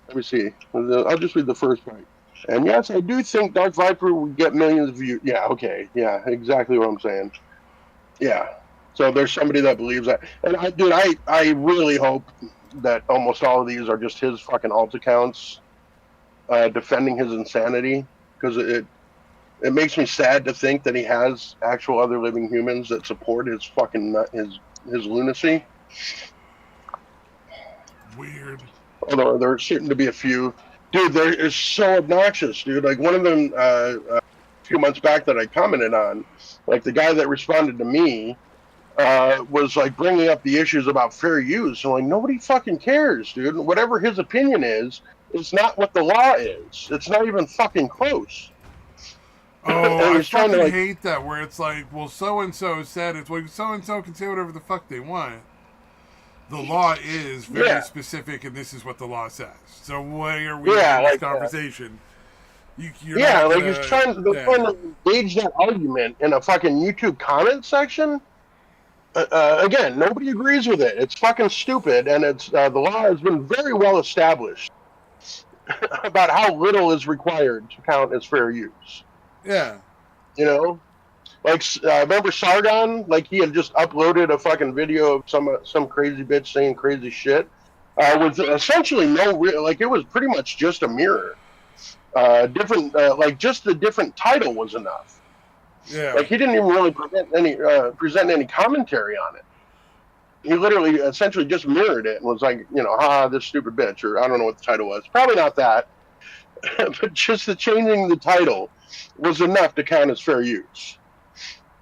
Let me see. I'll just read the first part. And yes, I do think Dark Viper would get millions of views. Yeah, okay. Yeah, exactly what I'm saying. Yeah. So there's somebody that believes that. And I really hope that almost all of these are just his fucking alt accounts defending his insanity, because it makes me sad to think that he has actual other living humans that support his fucking his lunacy. Weird. although there are certain to be a few. Dude, there is so obnoxious, dude. Like one of them, a few months back that I commented on, like the guy that responded to me, was like bringing up the issues about fair use. And like nobody fucking cares, dude. Whatever his opinion is, it's not what the law is. It's not even fucking close. Oh, And I he's trying to fucking like, hate that where it's like, well, so and so said it's like so and so can say whatever the fuck they want. The law is very yeah, specific, and this is what the law says. So why are we yeah, having this like, conversation? You're yeah, not like he's gonna, trying. They're yeah. trying to engage that argument in a fucking YouTube comment section. Again, nobody agrees with it. It's fucking stupid, and it's the law has been very well established about how little is required to count as fair use. Yeah. You know, like remember Sargon? Like he had just uploaded a fucking video of some crazy bitch saying crazy shit, with essentially no real. Like it was pretty much just a mirror. Different, like just the different title was enough. Yeah. Like he didn't even really present any commentary on it. He literally essentially just mirrored it and was like, this stupid bitch, or I don't know what the title was. Probably not that, but just the changing the title was enough to count as fair use.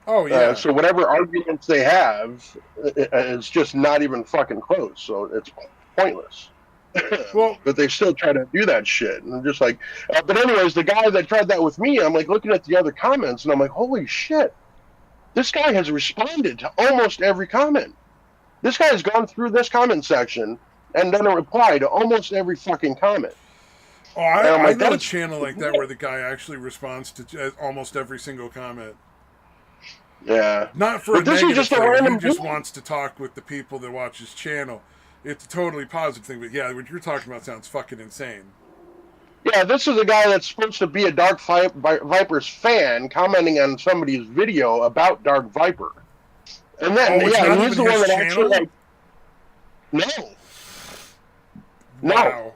Oh yeah. So whatever arguments they have, it's just not even fucking close. So it's pointless. Well, But they still try to do that shit, and I'm just like, but anyways, the guy that tried that with me, I'm like looking at the other comments, and I'm like, holy shit, this guy has responded to almost every comment. This guy has gone through this comment section and done a reply to almost every fucking comment. oh, And I'm I like, know a that's channel like that where the guy actually responds to almost every single comment. yeah. Not for a But this is negative just a thing. He random just dude. wants to talk with the people that watch his channel. It's a totally positive thing, but yeah, what you're talking about sounds fucking insane. Yeah, this is a guy that's supposed to be a Dark Viper's fan commenting on somebody's video about Dark Viper. And then, Oh, it's yeah, and not he's even the one his that actually, channel? like, no, no. Wow.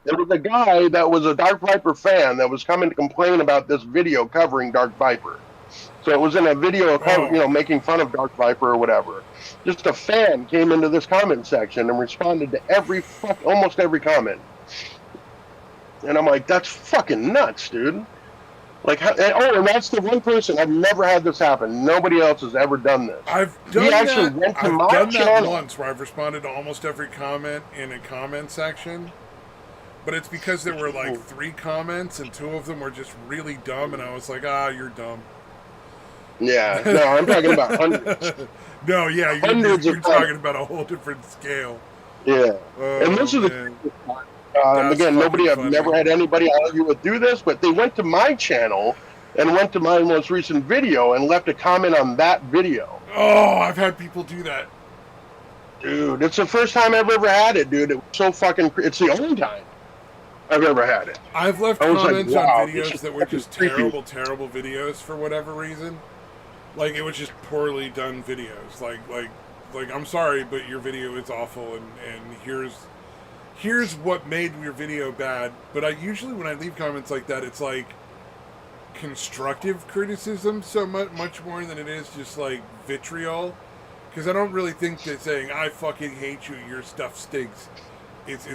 It was a guy that was a Dark Viper fan that was coming to complain about this video covering Dark Viper. So it was in a video, Oh. making fun of Dark Viper or whatever. Just a fan came into this comment section and responded to almost every comment. And I'm like, that's fucking nuts, dude. Like, and that's the one person. I've never had this happen. Nobody else has ever done this. I've He done actually that. went to I've my done that channel. once where I've responded to almost every comment in a comment section. But it's because there were like 3 comments and 2 of them were just really dumb, and I was like, you're dumb. Yeah, no, I'm talking about hundreds. No, yeah, Hundreds you're of talking comments. about a whole different scale. Yeah. And Oh this is man, that's again, fucking I've funny. never had anybody argue with do this, but they went to my channel and went to my most recent video and left a comment on that video. Oh, I've had people do that. Dude, it's the first time I've ever had it, dude. It was so fucking. It's the only time I've ever had it. I've left I was like, comments wow, on this videos is that were fucking just creepy. terrible videos for whatever reason. Like it was just poorly done videos. Like I'm sorry, but your video is awful, and here's what made your video bad. But I usually when I leave comments like that, it's like constructive criticism so much more than it is just like vitriol. Because I don't really think that saying I fucking hate you, your stuff stinks. It's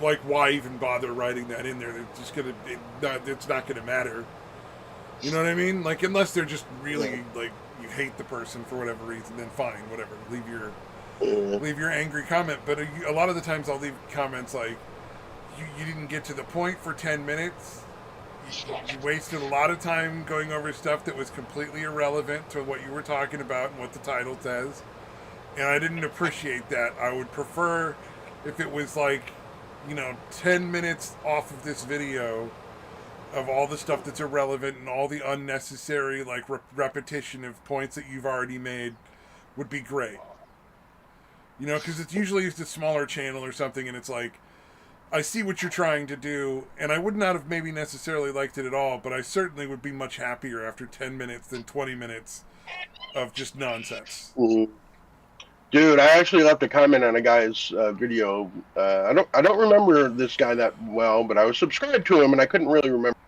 like why even bother writing that in there? It's just it's not gonna matter. You know what I mean? Like unless they're just really like you hate the person for whatever reason, then fine, whatever. Leave your angry comment. But a lot of the times I'll leave comments like you didn't get to the point for 10 minutes. You wasted a lot of time going over stuff that was completely irrelevant to what you were talking about and what the title says. And I didn't appreciate that. I would prefer if it was like, 10 minutes off of this video of all the stuff that's irrelevant and all the unnecessary like repetition of points that you've already made would be great. Because it's usually just a smaller channel or something, and it's like, I see what you're trying to do, and I would not have maybe necessarily liked it at all, but I certainly would be much happier after 10 minutes than 20 minutes of just nonsense. Dude, I actually left a comment on a guy's video. I don't remember this guy that well, but I was subscribed to him, and I couldn't really remember.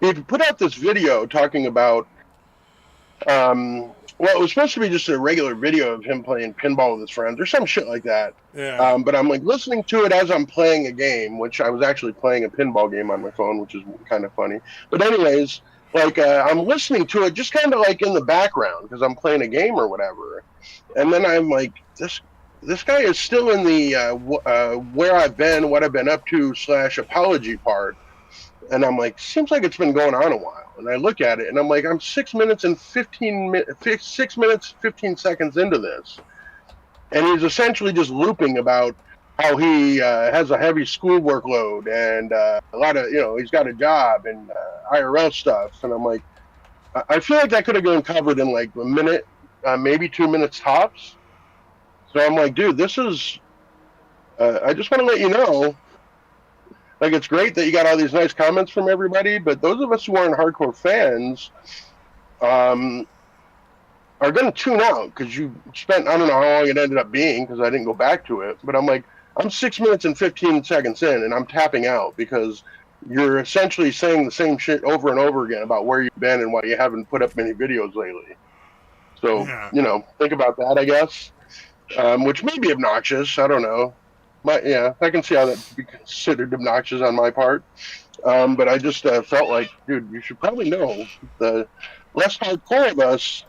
He put out this video talking about Well, it was supposed to be just a regular video of him playing pinball with his friends or some shit like that. Yeah. But I'm like listening to it as I'm playing a game, which I was actually playing a pinball game on my phone, which is kind of funny. But anyways, like I'm listening to it just kind of like in the background because I'm playing a game or whatever. And then I'm like, this guy is still in the where I've been, what I've been up to / apology part. And I'm like, seems like it's been going on a while. And I look at it and I'm like, I'm 6 minutes and 6 minutes, 15 seconds into this. And he's essentially just looping about how he has a heavy school workload and a lot of, he's got a job and IRL stuff. And I'm like, I feel like that could have been covered in like a minute, maybe 2 minutes tops. So I'm like, dude, this is, I just want to let you know, like, it's great that you got all these nice comments from everybody, but those of us who aren't hardcore fans um, are going to tune out because you spent, I don't know how long it ended up being because I didn't go back to it, but I'm like, I'm 6 minutes and 15 seconds in and I'm tapping out because you're essentially saying the same shit over and over again about where you've been and why you haven't put up many videos lately. So, Yeah. Think about that, I guess, which may be obnoxious. I don't know. Yeah, I can see how that be considered obnoxious on my part. But I just felt like, dude, you should probably know the less hardcore of us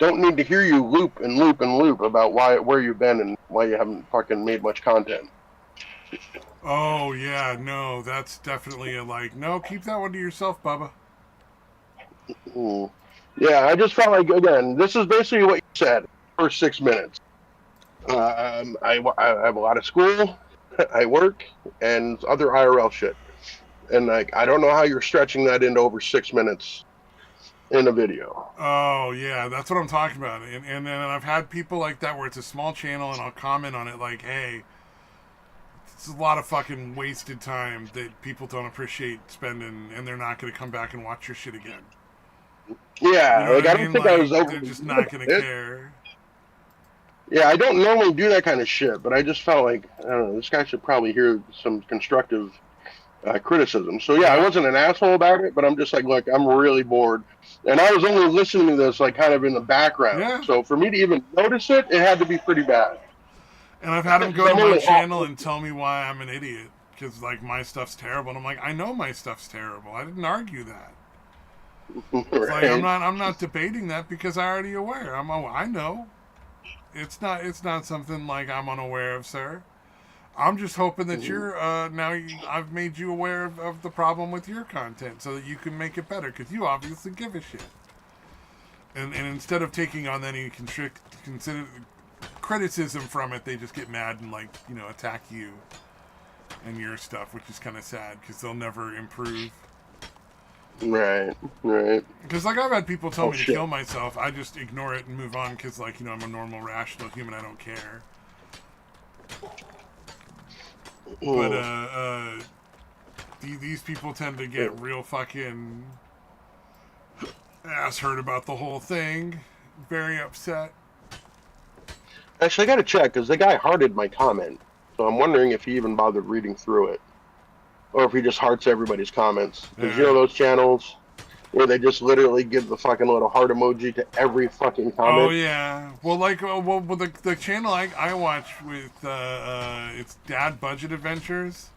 don't need to hear you loop and loop and loop about where you've been and why you haven't fucking made much content. Oh yeah, no, that's definitely a like. No, keep that one to yourself, Bubba. Mm. Yeah, I just felt like, again, this is basically what you said. First 6 minutes. I have a lot of school, I work, and other IRL shit. And like, I don't know how you're stretching that into over 6 minutes in a video. Oh yeah, that's what I'm talking about. And then I've had people like that where it's a small channel and I'll comment on it like, hey, it's a lot of fucking wasted time that people don't appreciate spending, and they're not going to come back and watch your shit again. You Yeah, know what like I I don't mean? think I was Like over they're just not going to it. care. Yeah, I don't normally do that kind of shit, but I just felt like, I don't know, this guy should probably hear some constructive criticism. So yeah, I Yeah, wasn't an asshole about it, but I'm just like, look, I'm really bored, and I was only listening to this like kind of in the background. yeah. So for me to even notice it, it had to be pretty bad And I've had them because go to I'm my only half channel and tell me why I'm an idiot because like my stuff's terrible. And I'm like, I know my stuff's terrible. I didn't argue that. It's like right. I'm not debating that because I already aware. I know. It's not something like I'm unaware of, sir. I'm just hoping that you're I've made you aware of the problem with your content so that you can make it better because you obviously give a shit. And instead of taking on any consider criticism from it, they just get mad and like attack you and your stuff, which is kind of sad because they'll never improve. Right, right. Because like I've had people tell Oh me to shit. kill myself, I just ignore it and move on because like I'm a normal, rational human. I don't care. But these people tend to get real fucking ass hurt about the whole thing. Very upset. Actually, I got to check because the guy hearted my comment, so I'm wondering if he even bothered reading through it, or if he just hearts everybody's comments. Because Yeah. those channels where they just literally give the fucking little heart emoji to every fucking Oh comment. yeah. Well, like the channel I watch with it's Dad Budget Adventures.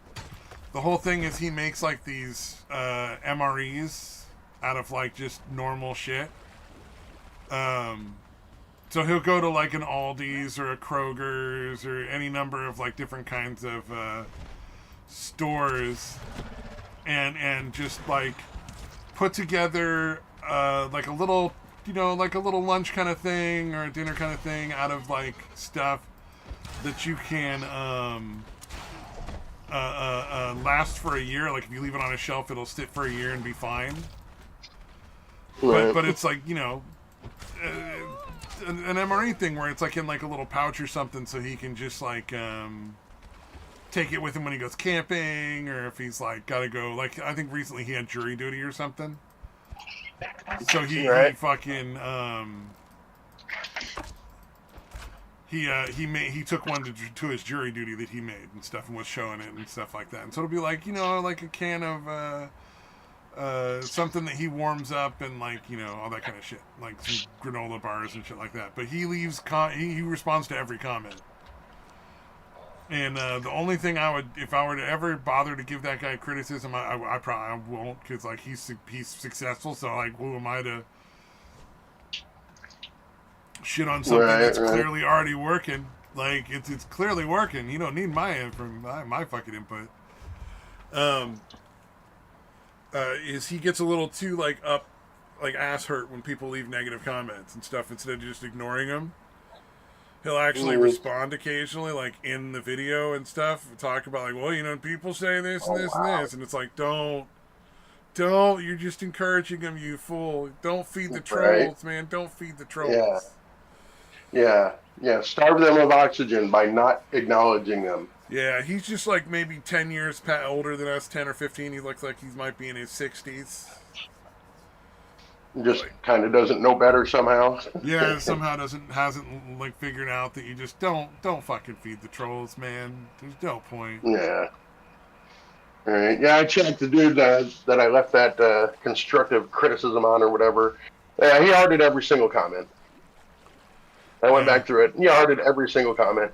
The whole thing is he makes like these MREs out of like just normal shit. So he'll go to like an Aldi's or a Kroger's or any number of like different kinds of stores, and just like put together like a little like a little lunch kind of thing or a dinner kind of thing out of like stuff that you can last for a year. Like if you leave it on a shelf, it'll sit for a year and be fine. Right. But it's like an MRE thing where it's like in like a little pouch or something, so he can just like take it with him when he goes camping, or if he's like gotta go. Like I think recently he had jury duty or something, so he Right. fucking he took one to his jury duty that he made and stuff and was showing it and stuff like that. And so it'll be like like a can of something that he warms up and like all that kind of shit, like some granola bars and shit like that. But he leaves he responds to every comment. And the only thing I would, if I were to ever bother to give that guy criticism, I probably won't, because like he's successful. So like, who am I to shit on something that's clearly already working? Like it's clearly working. You don't need my fucking input. Is he gets a little too like ass hurt when people leave negative comments and stuff instead of just ignoring them. He'll actually respond occasionally, like in the video and stuff. Talk about like, well, people say this and this and this, and it's like, don't. You're just encouraging them, you fool. Don't feed the trolls, man. Don't feed the trolls. Yeah. Starve them of oxygen by not acknowledging them. Yeah, he's just like maybe 10 years older than us, 10 or 15. He looks like he might be in his 60s. Just kind of doesn't know better somehow. Yeah, somehow hasn't like figured out that you just don't fucking feed the trolls, man. There's no point. Yeah. All right. Yeah, I checked the dude that I left that constructive criticism on or whatever. Yeah, he hearted every single comment. I went back through it. He hearted every single comment.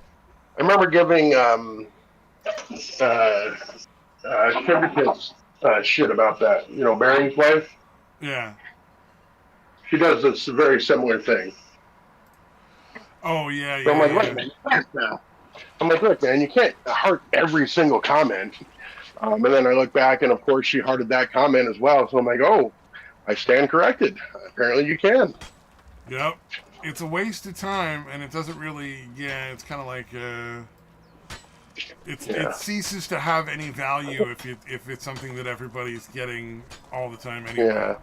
I remember giving Sugar Kids shit about that. Baring's wife. Yeah. She does this very similar thing. Oh, yeah, so I'm like, look, man, look, man, you can't heart every single comment. And then I look back, and of course, she hearted that comment as well. So I'm like, oh, I stand corrected. Apparently, you can. Yep. It's a waste of time, and it doesn't really. Yeah, it's kind of like it ceases to have any value if it's something that everybody's getting all the time anyway. Yeah.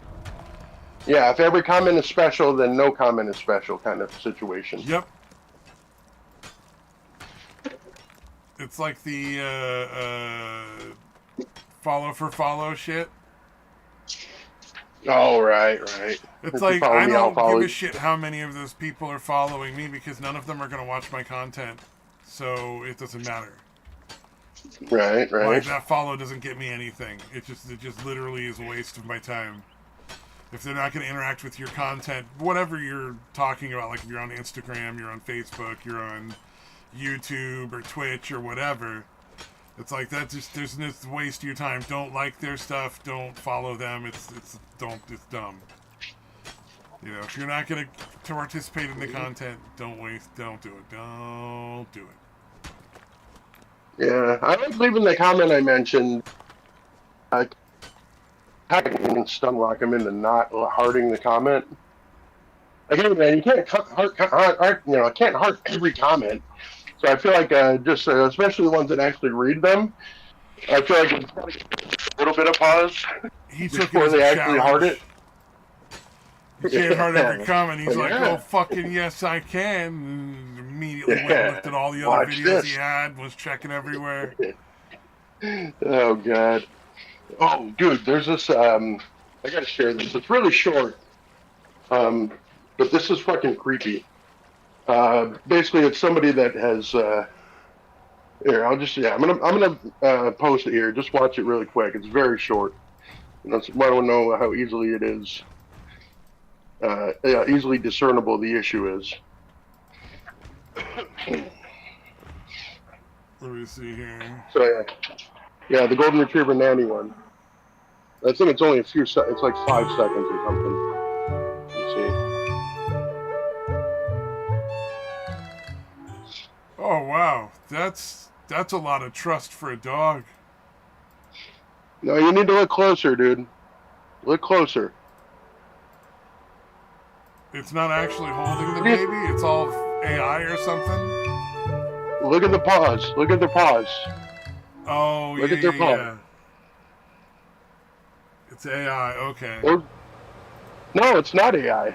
Yeah, if every comment is special, then no comment is special kind of situation. Yep. It's like the follow for follow shit. Oh, right. It's like, I don't give a shit how many of those people are following me because none of them are going to watch my content. So it doesn't matter. Right. Like, that follow doesn't get me anything. It just literally is a waste of my time. If they're not going to interact with your content, whatever you're talking about, like if you're on Instagram, you're on Facebook, you're on YouTube or Twitch or whatever, it's like that. There's no waste of your time. Don't like their stuff. Don't follow them. It's dumb. If you're not going to participate in the content, don't do it. Don't do it. Yeah, I like leaving the comment I mentioned. I can stun lock him into not hearting the comment. Again, man, you can't I can't heart every comment. So I feel like especially the ones that actually read them, I feel like it's got to get a little bit of pause before they actually heart it. You can't heart every comment. He's like, oh, fucking yes, I can. And immediately went and looked at all the other videos he had, was checking everywhere. Oh, God. Oh, dude, there's this, I gotta share this. It's really short, but this is fucking creepy. Basically, it's somebody that has, here, I'm gonna post it here. Just watch it really quick. It's very short. I don't know how easily it is, easily discernible the issue is. Let me see here. So, yeah, the Golden Retriever Nanny one. I think it's only it's like 5 seconds or something. Let's see. Oh, wow. That's a lot of trust for a dog. No, you need to look closer, dude. Look closer. It's not actually holding the baby? It's all AI or something? Look at the paws. Look at the paws. Oh, Look at their paw. Yeah. It's AI, okay. No, it's not AI.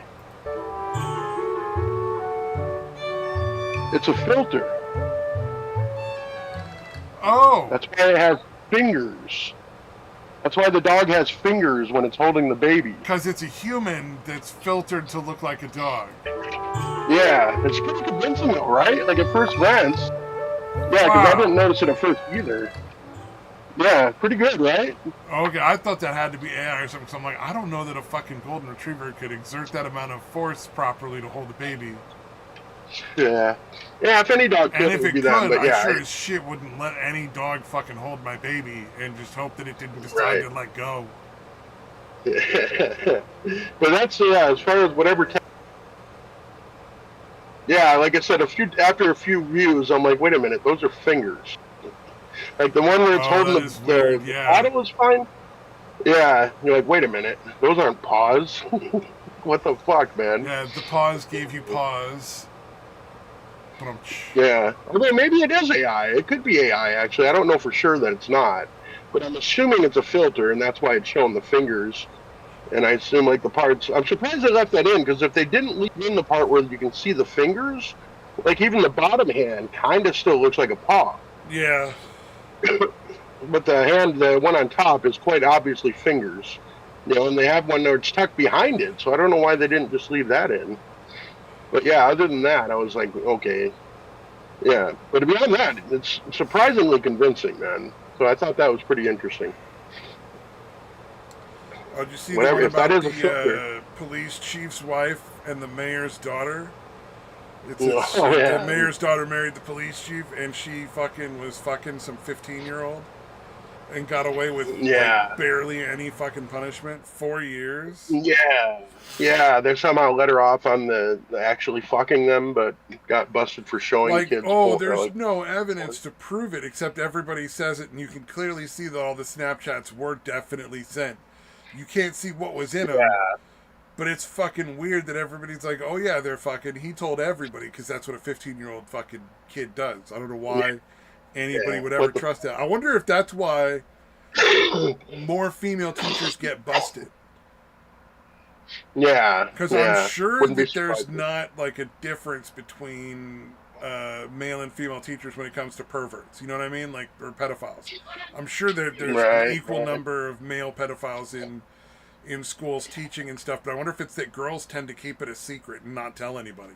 It's a filter. Oh! That's why it has fingers. That's why the dog has fingers when it's holding the baby. Because it's a human that's filtered to look like a dog. Yeah, it's pretty convincing though, right? Like at first glance. Yeah, because I didn't notice it at first either. Yeah, pretty good, right? Okay, I thought that had to be AI or something. So I'm like, I don't know that a fucking golden retriever could exert that amount of force properly to hold a baby. Yeah. Yeah, if any dog And could, it if would be it them. could, But I yeah, sure as shit wouldn't let any dog fucking hold my baby and just hope that it didn't decide right. to let go. But that's yeah. As far as whatever. Yeah, like I said, after a few views, I'm like, wait a minute, those are fingers. Like the one where it's Oh, holding that the is weird. the Yeah. bottle is fine. Yeah, you're like, wait a minute, those aren't paws. What the fuck, man? Yeah, the pause gave you pause. But Yeah, although maybe it is AI. It could be AI actually. I don't know for sure that it's not, but I'm assuming it's a filter, and that's why it's showing the fingers. And I assume like the parts. I'm surprised they left that in because if they didn't leave in the part where you can see the fingers, like even the bottom hand kind of still looks like a paw. yeah. But the one on top, is quite obviously fingers. And they have one where it's tucked behind it, so I don't know why they didn't just leave that in. But yeah, other than that, I was like, okay, yeah. But beyond that, it's surprisingly convincing, man. So I thought that was pretty interesting. Oh, did you see the Whatever, one if that about is a filter. the police chief's wife and the mayor's daughter? It says Oh the yeah, mayor's daughter married the police chief, and she fucking was fucking some 15-year-old and got away with like yeah, barely any fucking punishment. 4 years. yeah, yeah. They somehow let her off on the actually fucking them, but got busted for showing Like, kids oh, or there's like. no evidence to prove it except everybody says it, and you can clearly see that all the Snapchats were definitely sent. You can't see what was in them, Yeah, but it's fucking weird that everybody's like, oh yeah, they're fucking. He told everybody because that's what a 15-year-old fucking kid does. I don't know yeah, why anybody yeah. would ever What the trust that. I wonder if that's why more female teachers get busted. Yeah, Because I'm yeah. sure Wouldn't be that there's surprised. not like a difference between male and female teachers when it comes to perverts. You know what I mean? Like, or pedophiles. I'm sure there's an Right, equal right. number of male pedophiles in schools teaching and stuff. But I wonder if it's that girls tend to keep it a secret and not tell anybody.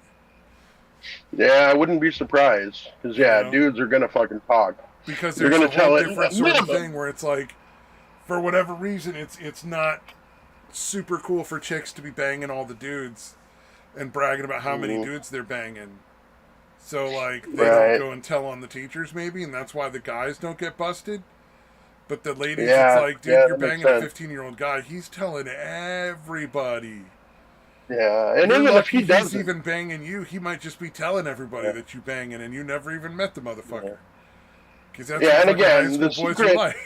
Yeah, I wouldn't be surprised. Because, You yeah, know? dudes are going to fucking talk. Because They're there's going a to whole tell it different sort of thing minimum. where it's like, for whatever reason, it's not super cool for chicks to be banging all the dudes and bragging about how many Mm, dudes they're banging. So like they don't right. go and tell on the teachers maybe, and that's why the guys don't get busted. But the ladies, it's Yeah, like, dude, yeah, you're that makes banging a sense. 15-year-old guy. He's telling everybody. Yeah, and You're even if lucky he he's doesn't. even banging you. He might just be telling everybody Yeah, that you banging, and you never even met the yeah. motherfucker. Because that's what Yeah, and fucking high again, school the boys are secret. like.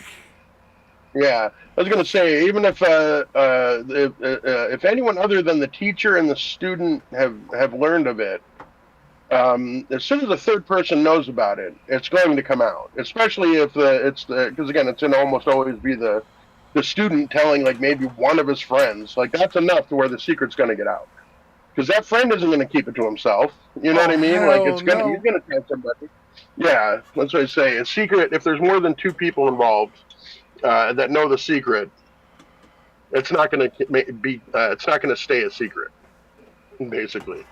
Yeah, I was going to say, even if anyone other than the teacher and the student have learned of it, as soon as the third person knows about it, it's going to come out. Especially if it's the because again, it's going to almost always be the student telling like maybe one of his friends. Like that's enough to where the secret's going to get out. Because that friend isn't going to keep it to himself. You know what Oh I mean? Like hell he's no. gonna tell somebody. Yeah, that's what I say. A secret. If there's more than two people involved that know the secret, it's not going to be. It's not going to stay a secret. Basically,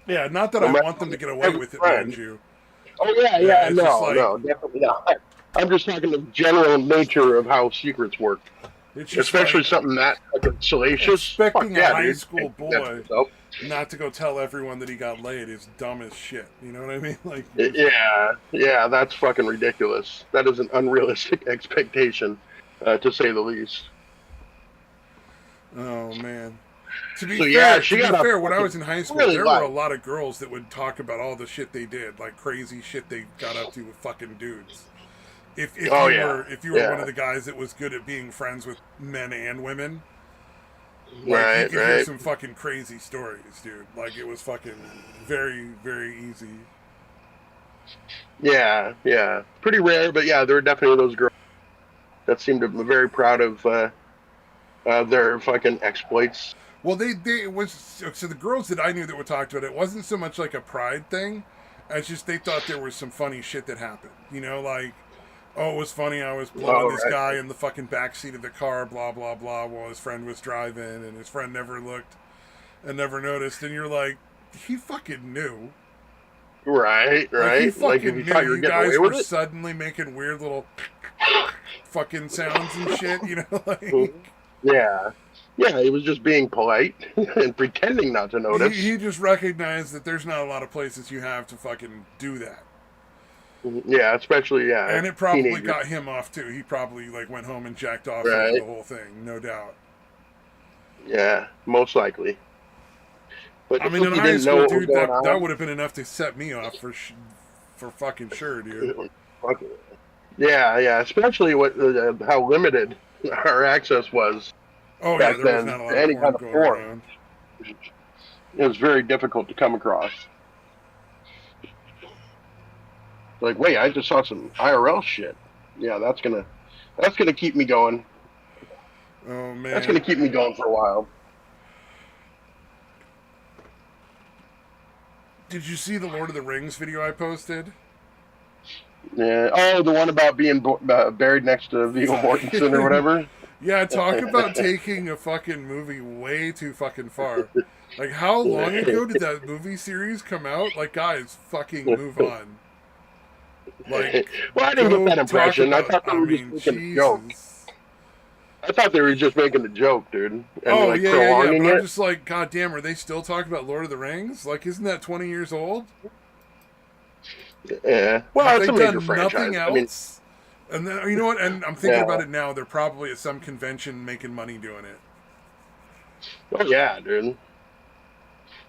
Yeah, not that no I matter want them to get away every with it, mind friend. you. Oh yeah, Yeah, yeah. it's just No, like no, definitely not. I'm just talking the general nature of how secrets work, it's just especially like something that fucking salacious. Fuck expecting a yeah, high dude. school Can't keep that to boy yourself. not to go tell everyone that he got laid is dumb as shit. You know what I mean? Like, just Yeah, yeah, that's fucking ridiculous. That is an unrealistic expectation, to say the least. oh man. So yeah, she To be got a fair, when I was fucking in high school, really there were a light. lot of girls that would talk about all the shit they did, like crazy shit they got up to with fucking dudes. Oh yeah, If you were one yeah, of the guys that was good at being friends with men and women, like you right, could hear right. some fucking crazy stories, dude. Like it was fucking very easy. Yeah, yeah. Pretty rare, but yeah, there are definitely those girls that seem to be very proud of their fucking exploits. Well, they it was so the girls that I knew that were talked about it wasn't so much like a pride thing, as just they thought there was some funny shit that happened. You know, like oh, it was funny. I was blowing Oh this right. guy in the fucking backseat of the car, blah blah blah, while his friend was driving, and his friend never looked and never noticed. And you're like, he fucking knew. Right, Like he right. Like if fucking you knew thought you were you getting away guys were with it. suddenly making weird little fucking sounds and shit, you know, Mhm. like Yeah. Yeah, he was just being polite and pretending not to notice. he just recognized that there's not a lot of places you have to fucking do that. Yeah, especially And it probably teenagers. got him off too. He probably like went home and jacked off over the Right. whole thing, no doubt. Yeah, most likely. But I mean, if in he high didn't know school, what was dude, going that on, would have been enough to set me off for fucking sure, dude. fuck it. Yeah, yeah. Especially what how limited our access was Oh yeah, back there was then not a lot to of any porn kind of going porn. around. It was very difficult to come across. Like, wait, I just saw some IRL shit. Yeah, that's gonna keep me going. Oh That's gonna man, keep me going for a while. did you see the Lord of the Rings video I posted? Yeah. Oh, the one about being buried next to Viggo Mortensen or Fucking whatever. yeah, talk about taking a fucking movie way too fucking far. Like, how long ago did that movie series come out? Like, guys, fucking move on. Like, Well, I didn't get go that talk impression. I about. thought they I were just mean, making a joke. Jesus. I thought they were just making a joke, dude, and Oh like yeah, yeah, yeah. But prolonging I'm it. just like, god damn, are they still talking about Lord of the Rings? Like, isn't that 20 years old? Yeah. Have Well, it's they a major done nothing franchise. I mean, else? And then you know what? And I'm thinking about yeah. it now. They're probably at some convention making money doing it. Oh yeah, dude.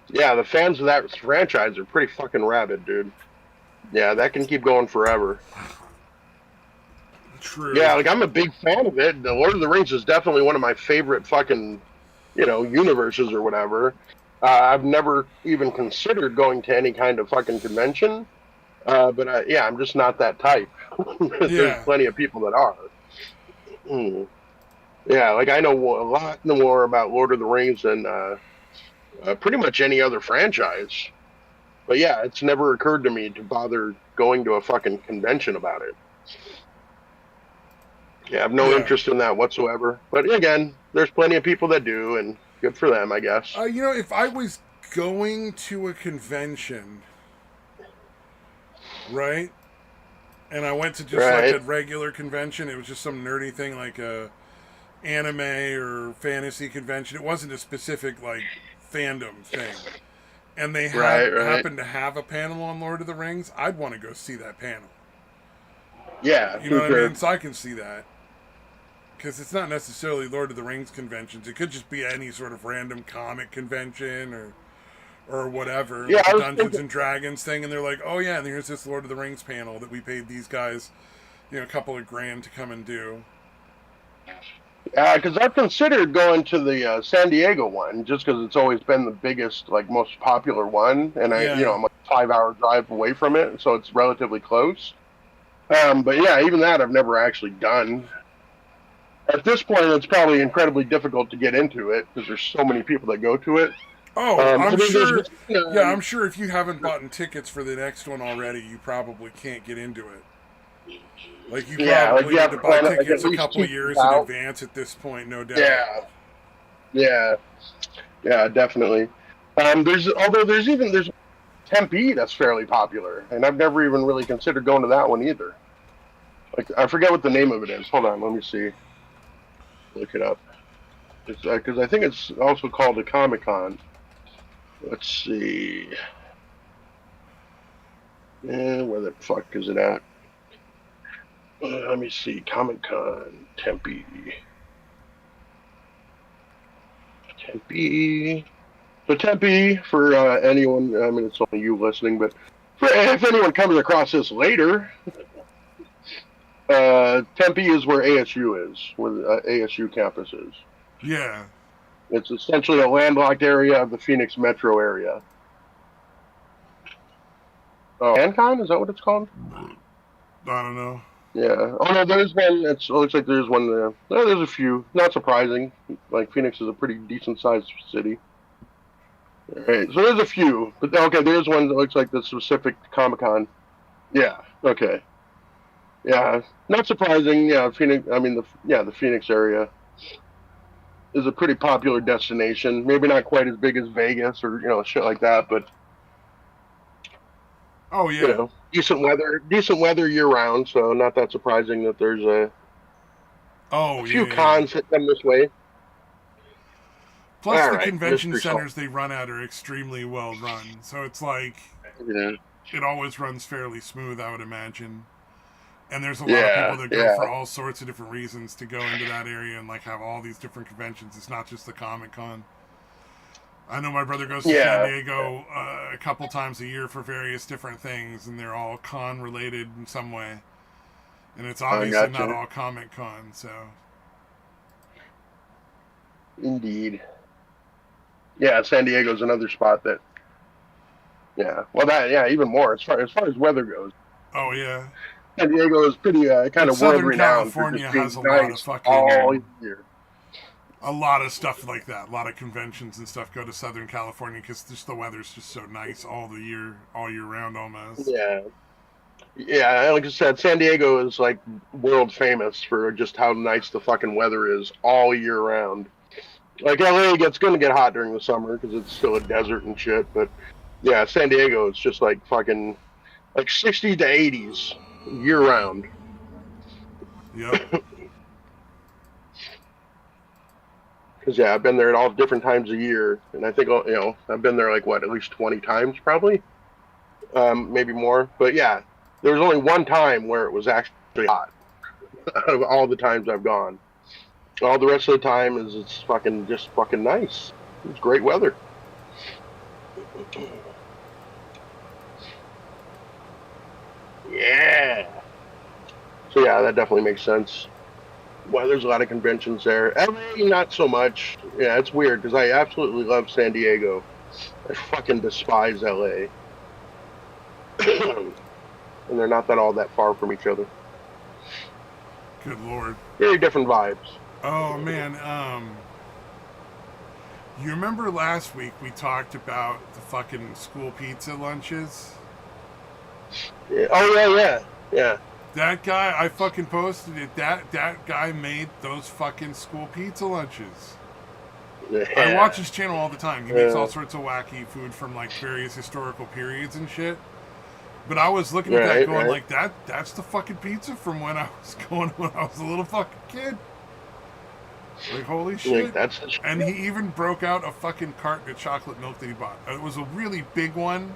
Yeah, the fans of that franchise are pretty fucking rabid, dude. Yeah, that can keep going forever. True. Yeah, like I'm a big fan of it. The Lord of the Rings is definitely one of my favorite fucking, universes or whatever. I've never even considered going to any kind of fucking convention. But yeah, I'm just not that type. There's Yeah. plenty of people that are. Mm. Yeah, like I know a lot more about Lord of the Rings than pretty much any other franchise. But yeah, it's never occurred to me to bother going to a fucking convention about it. Yeah, I have no Yeah. interest in that whatsoever. But again, there's plenty of people that do, and good for them, I guess. You know, if I was going to a convention, right, and I went to just like a Right, regular convention, it was just some nerdy thing like a anime or fantasy convention. It wasn't a specific like fandom thing. And they right, right. happened to have a panel on Lord of the Rings, I'd want to go see that panel. Yeah, You know for what I mean? sure. So I can see that. Because it's not necessarily Lord of the Rings conventions. It could just be any sort of random comic convention or whatever, Yeah, like a I was Dungeons thinking. and Dragons thing, and they're like, oh yeah, and here's this Lord of the Rings panel that we paid these guys, a couple of grand to come and do. Because I've considered going to the San Diego one, just because it's always been the biggest, like most popular one, and Yeah. I'm like a 5 hour drive away from it, so it's relatively close. But yeah, even that I've never actually done. At this point, it's probably incredibly difficult to get into it because there's so many people that go to it. Oh, I I'm mean, there's sure. one, Yeah, I'm sure if you haven't bought tickets for the next one already, you probably can't get into it. Like you yeah, like probably you need have to to buy plan it like tickets at a least couple 2 months years in out. advance at this point, no doubt. Yeah, yeah, yeah, definitely. There's Tempe that's fairly popular, and I've never even really considered going to that one either. Like I forget what the name of it is. Hold on, let me see. Look it up. It's because I think it's also called a Comic Con. Let's see. Where the fuck is it at? Let me see. Comic Con Tempe. Tempe. So Tempe, for anyone, I mean, it's only you listening, but if anyone comes across this later, Tempe is where ASU is, where the ASU campus is. Yeah. It's essentially a landlocked area of the Phoenix metro area. Oh, CanCon, is that what it's called? I don't know. Yeah. Oh no, there's one. It looks like there's one there. No, there's a few. Not surprising. Like Phoenix is a pretty decent sized city. All right, so there's a few, but okay, there's one that looks like the specific Comic Con. Yeah. Okay. Yeah. Not surprising. Yeah. Phoenix. I mean, the Phoenix area is a pretty popular destination. Maybe not quite as big as Vegas or shit like that, but Oh You yeah. know, decent weather year round. So not that surprising that there's a Oh few yeah. cons that come this way. Plus All the right, convention mystery solved. centers they run at are extremely well run, so it's like Yeah, it always runs fairly smooth, I would imagine. And there's a lot of people yeah, that go for yeah. all sorts of different reasons to go into that area and like have all these different conventions. It's not just the Comic Con. I know my brother goes to San Yeah, Diego a couple times a year for various different things, and they're all con related in some way. And it's I obviously not gotcha. all Comic Con, so Indeed. Yeah, San Diego's another spot that. Yeah, well, that yeah, even more as far as weather goes. oh yeah. San Diego is pretty kind But of world Southern renowned for just California has being nice all year. a lot of stuff like that. A lot of conventions and stuff go to Southern California because just the weather's just so nice all year round almost. Yeah, yeah. Like I said, San Diego is like world famous for just how nice the fucking weather is all year round. Like LA gonna get hot during the summer because it's still a desert and shit. But yeah, San Diego it's just like fucking like 60 to 80s year round. Yep. Because yeah, I've been there at all different times of year, and I think I've been there like what at least 20 times probably, maybe more. But yeah, there was only one time where it was actually hot out of all the times I've gone. All the rest of the time is it's fucking just fucking nice. It's great weather. Yeah. So yeah, that definitely makes sense. Well, there's a lot of conventions there. LA, not so much. Yeah, it's weird because I absolutely love San Diego. I fucking despise LA. And they're not that all that far from each other. Good lord. Very different vibes. Oh man. You remember last week we talked about the fucking school pizza lunches? Yeah. Oh yeah, yeah, yeah. That guy, I fucking posted it. That guy made those fucking school pizza lunches. I watch Yeah. his channel all the time. He makes all sorts of wacky food from like various historical periods and shit. But I was looking at that Right, going right. like that's the fucking pizza from when I was going when I was a little fucking kid. Like holy Like shit. that's the And he even broke out a fucking carton of chocolate milk that he bought. It was a really big one,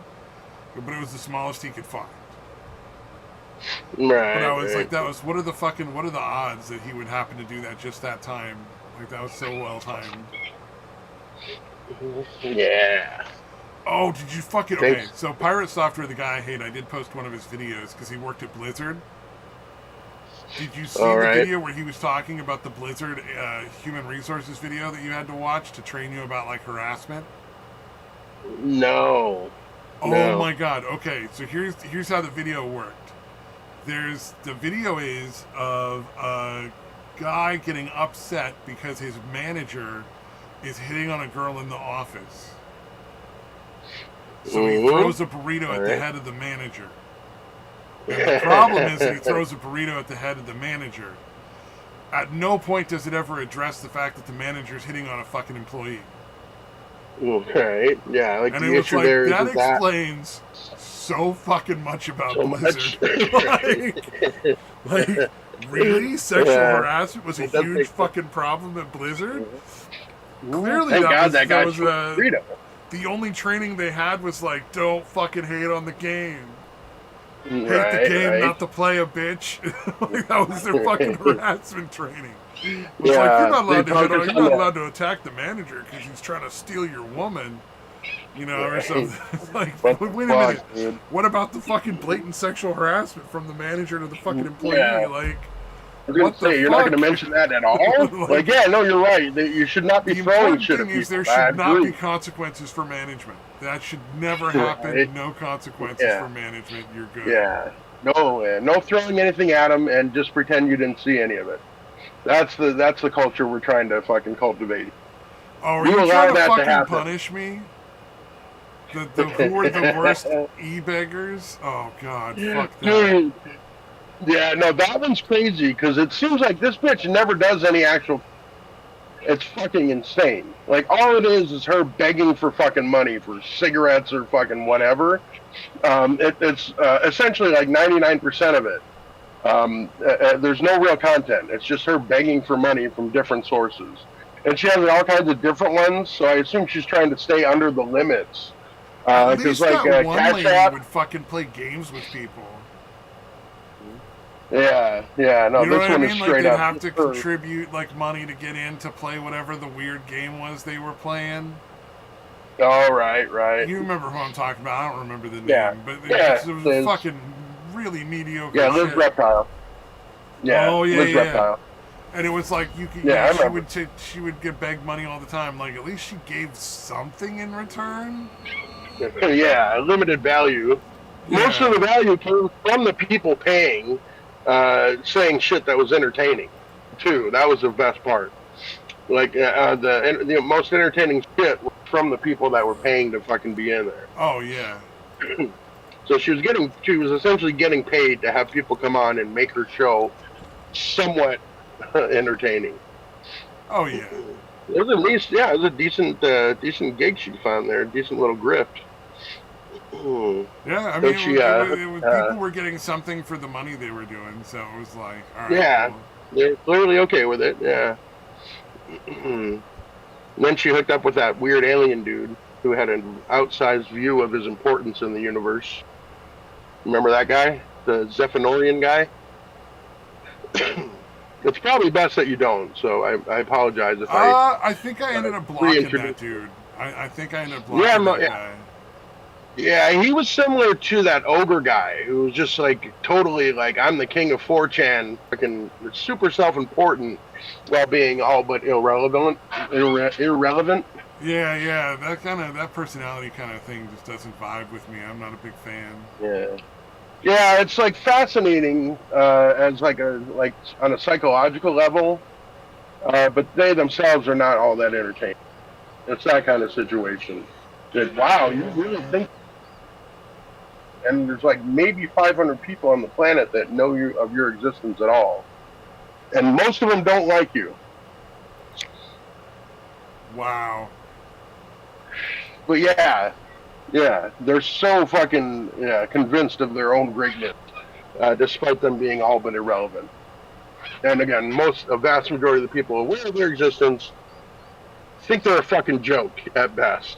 but it was the smallest he could find. But right, I was like, right. that was what are the odds that he would happen to do that just that time? Like that was so well timed. Yeah. Oh, did you fucking okay? Thanks. So Pirate Software, the guy I hate, I did post one of his videos because he worked at Blizzard. Did you see All the right. video where he was talking about the Blizzard human resources video that you had to watch to train you about like harassment? No. Oh No. my god. Okay, so here's how the video worked. There's the video is of a guy getting upset because his manager is hitting on a girl in the office. So he Mm-hmm. throws a burrito All at the right. head of the manager. And the problem is that he throws a burrito at the head of the manager. At no point does it ever address the fact that the manager is hitting on a fucking employee. Right. Yeah. Like And it the was issue like, there that isn't that explains so fucking much about so Blizzard. much. like, really? Sexual Yeah. harassment was a It does huge make sense. fucking problem at Blizzard? Mhm. Clearly Thank God that that guy was took burrito. the only training they had was like, don't fucking hate on the game. Hate the Right. game, Right. not the player, bitch. Like, that was their fucking harassment training. It was like Yeah. They you're focus on not that. allowed to attack the manager because he's trying to steal your woman, or Right. something. It's like, What the wait a fuck, minute. dude? What about the fucking blatant sexual harassment from the manager to the fucking employee? Yeah. Like, I was gonna what the say you're not fuck? gonna mention that at all. Like, Yeah, no, you're right. You should not be the throwing important shit thing at is people. there I should not be agree. consequences for management. That should never happen. Right. No consequences Yeah. for management. You're good. Yeah. No, no throwing anything at them, and just pretend you didn't see any of it. That's the culture we're trying to fucking cultivate. Oh, are You you allow trying to that to fucking happen. punish me? Who are the worst e-beggars? Oh, God, fuck that. Dude. Yeah, no, that one's crazy because it seems like this bitch never does any actual. It's fucking insane. Like, all it is her begging for fucking money for cigarettes or fucking whatever. It's essentially like 99% of it. There's no real content. It's just her begging for money from different sources. And she has all kinds of different ones, so I assume she's trying to stay under the limits. At Because, least that one Cash lady App, would fucking play games with people. yeah, no, You know this what I one is mean? Like straight they'd up. have to Her. contribute like money to get in to play whatever the weird game was they were playing. Oh, right. You remember who I'm talking about? I don't remember the Yeah, name, but yeah, it was Liz. fucking really mediocre Yeah, Liz shit. Reptile. Yeah, Oh yeah, Liz yeah. Reptile. And it was like you could, Yeah, I she remember. would she would get beg money all the time. Like at least she gave something in return. Yeah, limited value. Most of Yeah. the value came from the people paying, saying shit that was entertaining, too. That was the best part. Like, the most entertaining shit was from the people that were paying to fucking be in there. Oh yeah. So she was essentially getting paid to have people come on and make her show somewhat entertaining. Oh yeah. It was at least, yeah, it was a decent gig she found there, a decent little grift. Yeah, I So mean, she, it was people were getting something for the money they were doing, so it was like, all right, yeah, cool. they're clearly okay with it. Yeah. And then she hooked up with that weird alien dude who had an outsized view of his importance in the universe. Remember that guy, the Zephanorian guy? It's probably best that you don't. So I apologize if I think I ended up blocking that reintroduce. dude. I think I ended up Yeah, blocking that yeah, guy. yeah. He was similar to that ogre guy who was just like totally like I'm the king of 4chan, fucking super self-important while being all but irrelevant. Yeah, that personality kind of thing just doesn't vibe with me. I'm not a big fan. Yeah. Yeah, it's like fascinating as like on a psychological level, but they themselves are not all that entertaining. It's that kind of situation. That wow, you really think? And there's like maybe 500 people on the planet that know you of your existence at all, and most of them don't like you. Wow. But yeah, they're so fucking convinced of their own greatness, despite them being all but irrelevant. And again, a vast majority of the people aware of their existence think they're a fucking joke at best.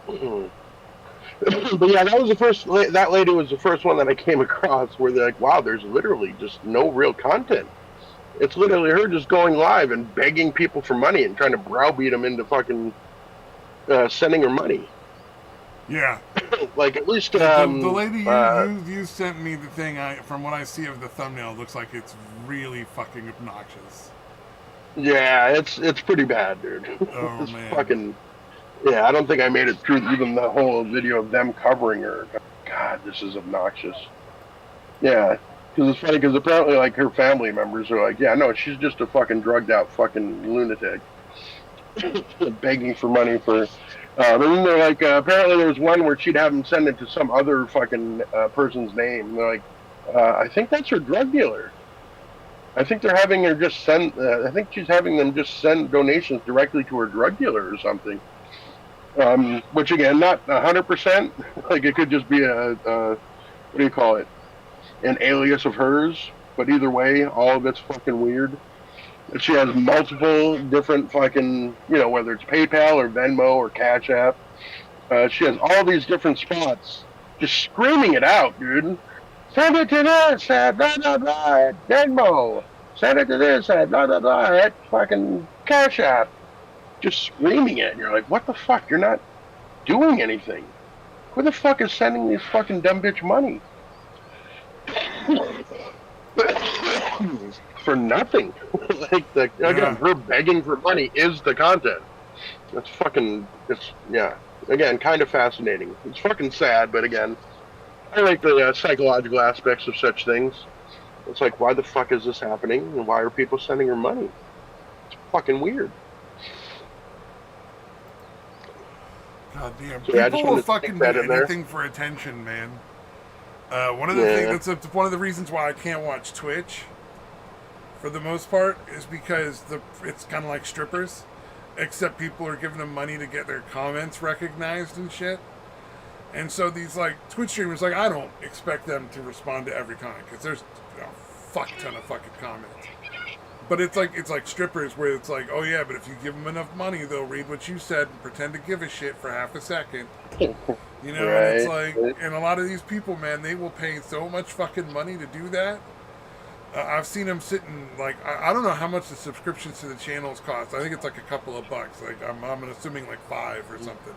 But yeah, that lady was the first one that I came across where they're like, wow, there's literally just no real content. It's literally her just going live and begging people for money and trying to browbeat them into fucking sending her money. Yeah. Like at least The lady you sent me the thing. From what I see of the thumbnail, it looks like it's really fucking obnoxious. yeah, it's pretty bad, dude. Oh It's man. fucking yeah. I don't think I made it through even the whole video of them covering her. God, this is obnoxious. Yeah, because it's funny because apparently like her family members are like, yeah, no, she's just a fucking drugged out fucking lunatic, begging for money for. And then they're like, apparently there was one where she'd have them send it to some other fucking person's name. And they're like, I think that's her drug dealer. I think they're having her just send. I think she's having them just send donations directly to her drug dealer or something. Which again, not 100%. Like it could just be what do you call it? An alias of hers. But either way, all of it's fucking weird. She has multiple different fucking, whether it's PayPal or Venmo or Cash App. She has all these different spots, just screaming it out, dude. Send it to this at blah blah blah at Venmo. Send it to this at blah blah blah at fucking Cash App. Just screaming it. And you're like, what the fuck? You're not doing anything. Who the fuck is sending these fucking dumb bitch money? For nothing. Again, her begging for money is the content. Yeah. Again, kind of fascinating. It's fucking sad, but again, I like the psychological aspects of such things. It's like, why the fuck is this happening? And why are people sending her money? It's fucking weird. God damn. So, yeah, People will fucking do anything for attention, man. One of the things that's one of the reasons why I can't watch Twitch. for the most part, is because it's kind of like strippers, except people are giving them money to get their comments recognized and shit. And so these like Twitch streamers, like I don't expect them to respond to every comment because there's a fuck ton of fucking comments. But it's like strippers where it's like, oh yeah, but if you give them enough money, they'll read what you said and pretend to give a shit for half a second. You know, Right. and it's like, and a lot of these people, man, they will pay so much fucking money to do that. I've seen them sitting like I don't know how much the subscriptions to the channels cost. I think it's like a couple of bucks. Like I'm assuming like $5 or something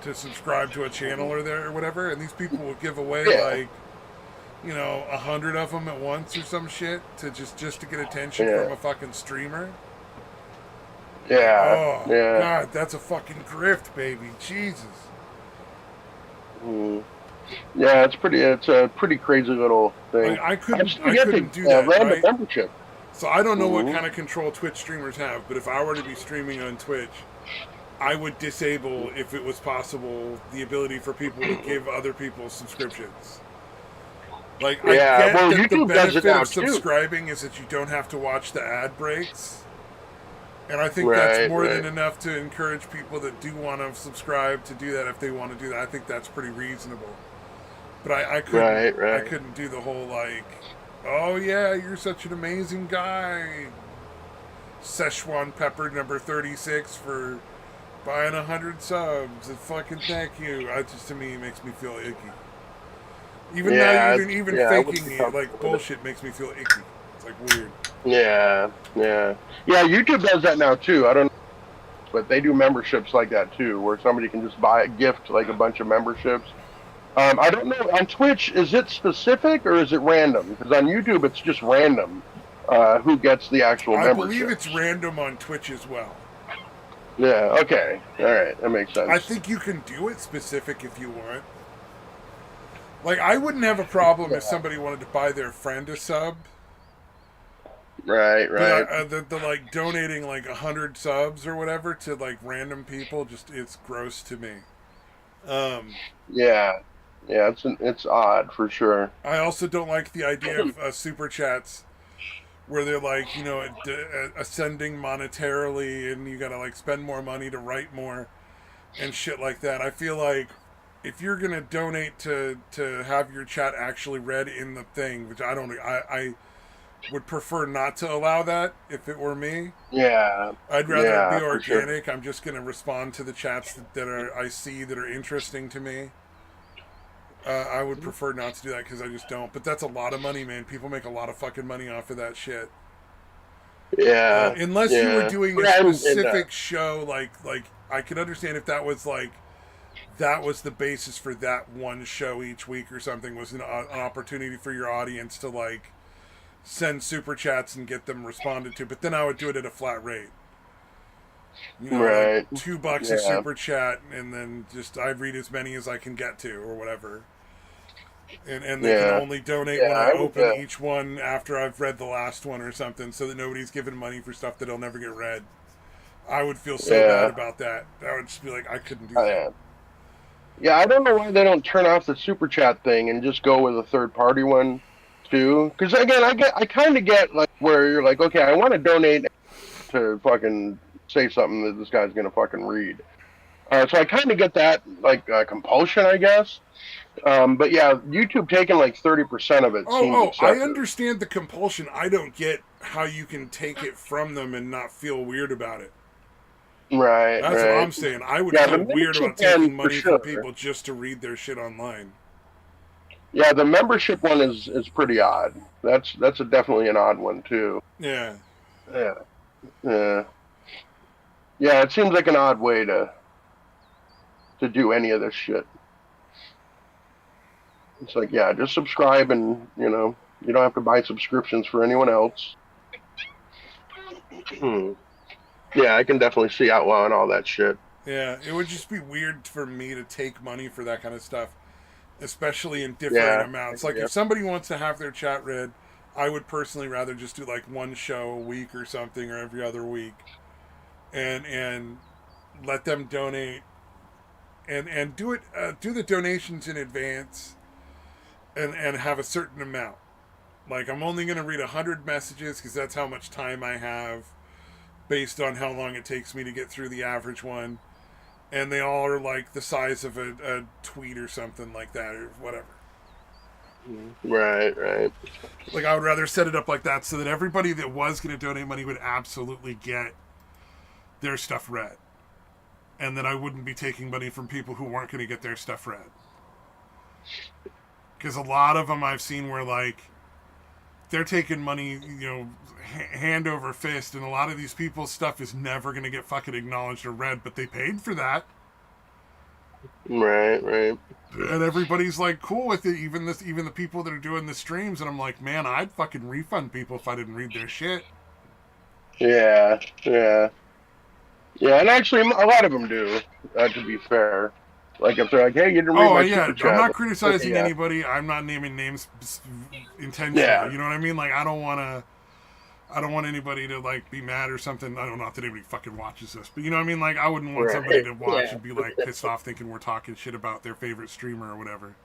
to subscribe to a channel or whatever. And these people will give away like 100 of them at once or some shit to just to get attention from a fucking streamer. Yeah. Oh God, that's a fucking grift, baby. Jesus. Yeah, it's a pretty crazy little thing. Like, I couldn't do that. Random Right? membership. So I don't know what kind of control Twitch streamers have, but if I were to be streaming on Twitch, I would disable, if it was possible, the ability for people to give other people subscriptions. Like, I get that the benefit of subscribing is that you don't have to watch the ad breaks. And I think that's more than enough to encourage people that do want to subscribe to do that if they want to do that. I think that's pretty reasonable. But I couldn't do the whole like, oh yeah, you're such an amazing guy, Szechuan Pepper number 36 for buying 100 subs and fucking thank you. To me, it makes me feel icky. Even faking it like bullshit makes me feel icky. It's like weird. Yeah. YouTube does that now too. I don't know, but they do memberships like that too, where somebody can just gift like a bunch of memberships. I don't know. On Twitch, is it specific or is it random? Because on YouTube, it's just random who gets the actual membership. I believe it's random on Twitch as well. Yeah, okay. All right. That makes sense. I think you can do it specific if you want. Like, I wouldn't have a problem if somebody wanted to buy their friend a sub. Right. But the like donating like 100 subs or whatever to like random people, it's gross to me. Yeah, it's odd for sure. I also don't like the idea of super chats where they're like, ascending monetarily and you gotta like spend more money to write more and shit like that. I feel like if you're gonna donate to have your chat actually read in the thing, which I would prefer not to allow that if it were me. Yeah. I'd rather it be organic. Sure. I'm just going to respond to the chats I see that are interesting to me. I would prefer not to do that because I just don't. But that's a lot of money, man. People make a lot of fucking money off of that shit. Yeah. Unless you were doing a specific show, like I could understand if that was the basis for that one show each week or something, was an opportunity for your audience to like send super chats and get them responded to, but then I would do it at a flat rate. Like $2 a super chat, and then just I'd read as many as I can get to or whatever. And they can only donate when I open each one after I've read the last one or something, so that nobody's giving money for stuff that'll never get read. I would feel so bad about that. I would just be like, I couldn't do that. Yeah, I don't know why they don't turn off the super chat thing and just go with a third party one. Too, because again, I kind of get like where you're like, okay, I want to donate to fucking say something that this guy's gonna fucking read. So I kind of get that like compulsion, I guess. But yeah, YouTube taking like 30% of it. I understand the compulsion. I don't get how you can take it from them and not feel weird about it. Right. That's what I'm saying. I would feel weird about taking money from people just to read their shit online. Yeah, the membership one is pretty odd. That's definitely an odd one too. Yeah. Yeah, it seems like an odd way to do any of this shit. It's like, just subscribe and, you don't have to buy subscriptions for anyone else. Yeah, I can definitely see outlawing all that shit. Yeah, it would just be weird for me to take money for that kind of stuff. Especially in different amounts. Like, if somebody wants to have their chat read, I would personally rather just do, like, one show a week or something, or every other week. And let them donate. And do the donations in advance. And have a certain amount. Like, I'm only going to read 100 messages because that's how much time I have based on how long it takes me to get through the average one. And they all are like the size of a tweet or something like that or whatever. Right, right. Like, I would rather set it up like that so that everybody that was going to donate money would absolutely get their stuff read. And then I wouldn't be taking money from people who weren't going to get their stuff read. Because a lot of them I've seen where, like, they're taking money, you know, hand over fist, and a lot of these people's stuff is never going to get fucking acknowledged or read, but they paid for that. Right, right. And everybody's like cool with it, even the people that are doing the streams, and I'm like, man, I'd fucking refund people if I didn't read their shit. Yeah, yeah. Yeah, and actually, a lot of them do, to be fair. Like, if they're like, hey, you didn't read Oh, my yeah, super chat. I'm not criticizing yeah. anybody. I'm not naming names intentionally. Yeah. You know what I mean? Like, I don't want anybody to, like, be mad or something. I don't know if anybody fucking watches this. But, you know what I mean? Like, I wouldn't want somebody to watch and be, like, pissed off thinking we're talking shit about their favorite streamer or whatever.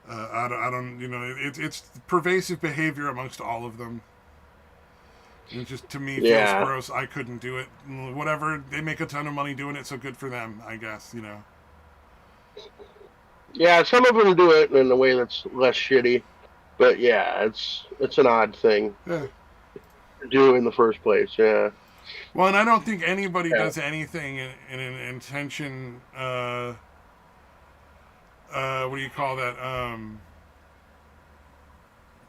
I don't, you know, it's pervasive behavior amongst all of them. It just, to me, feels gross. I couldn't do it. Whatever. They make a ton of money doing it, so good for them, I guess, you know. Yeah, some of them do it in a way that's less shitty. But, yeah, it's an odd thing to do in the first place, yeah. Well, and I don't think anybody does anything in an intention, what do you call that,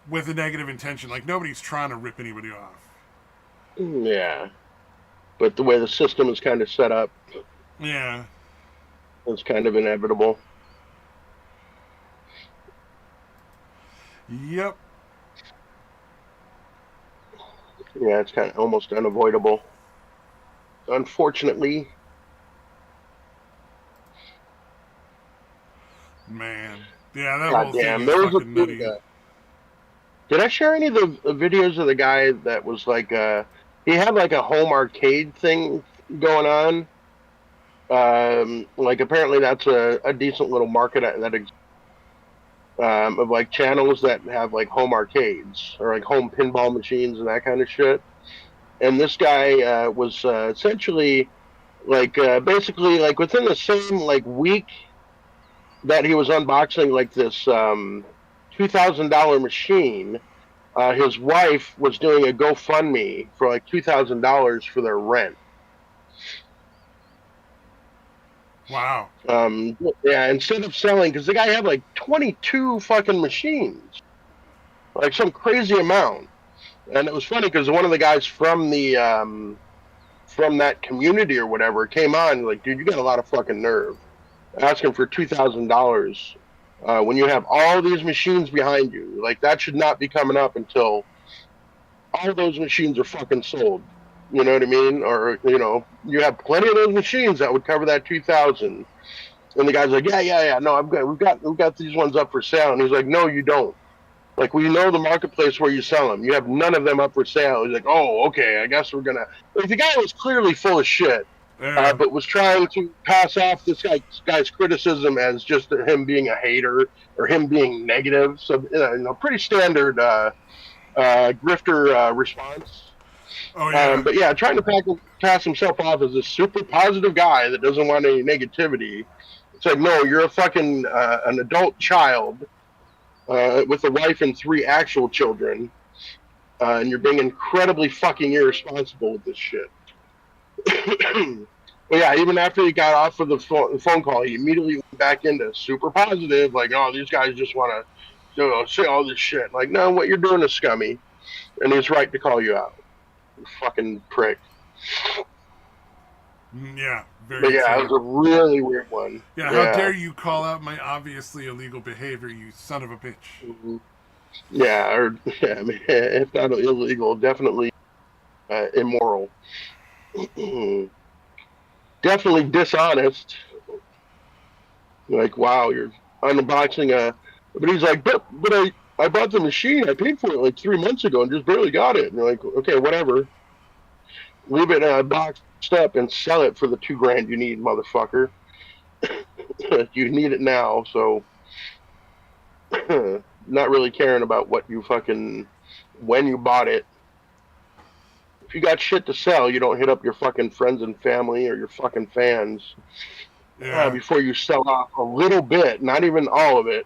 with a negative intention. Like, nobody's trying to rip anybody off. Yeah. But the way the system is kind of set up, yeah, it's kind of inevitable. Yep. Yeah, it's kind of almost unavoidable. Unfortunately. Man. Yeah, that whole thing is fucking nutty. Did I share any of the videos of the guy that was like, he had like a home arcade thing going on? Like apparently that's a decent little market that of like channels that have like home arcades or like home pinball machines and that kind of shit. And this guy was essentially like basically like within the same like week that he was unboxing like this $2,000 machine, his wife was doing a GoFundMe for like $2,000 for their rent. Wow. Yeah, instead of selling, because the guy had like 22 fucking machines, like some crazy amount. And it was funny because one of the guys from the from that community or whatever came on like, dude, you got a lot of fucking nerve asking for $2,000 when you have all these machines behind you. Like that should not be coming up until all those machines are fucking sold. You know what I mean? Or you know, you have plenty of those machines that would cover that 2,000. And the guy's like, yeah. No, I've got we've got these ones up for sale. And he's like, no, you don't. Like we know the marketplace where you sell them. You have none of them up for sale. He's like, oh, okay. I guess we're gonna. Like the guy was clearly full of shit. But was trying to pass off this guy's criticism as just him being a hater or him being negative. So, you know, pretty standard grifter response. Oh, yeah. But yeah, trying to pass himself off as a super positive guy that doesn't want any negativity. It's like, no, you're a fucking an adult child with a wife and 3 actual children, and you're being incredibly fucking irresponsible with this shit. Well, yeah, even after he got off of the phone call, he immediately went back into super positive, like, oh, these guys just want to say all this shit. Like, no, what you're doing is scummy, and he's right to call you out. You fucking prick. Yeah, very But yeah, true. it was a really weird one. Yeah, how dare you call out my obviously illegal behavior, you son of a bitch. Mm-hmm. Yeah, or I mean, if not illegal, definitely immoral. Definitely dishonest. Like, wow, you're unboxing a. But he's like, but I bought the machine. I paid for it like 3 months ago and just barely got it. And you're like, okay, whatever. Leave it boxed up and sell it for the $2,000 you need, motherfucker. You need it now, so. not really caring about when you bought it. If you got shit to sell, you don't hit up your fucking friends and family or your fucking fans Yeah. before you sell off a little bit, not even all of it,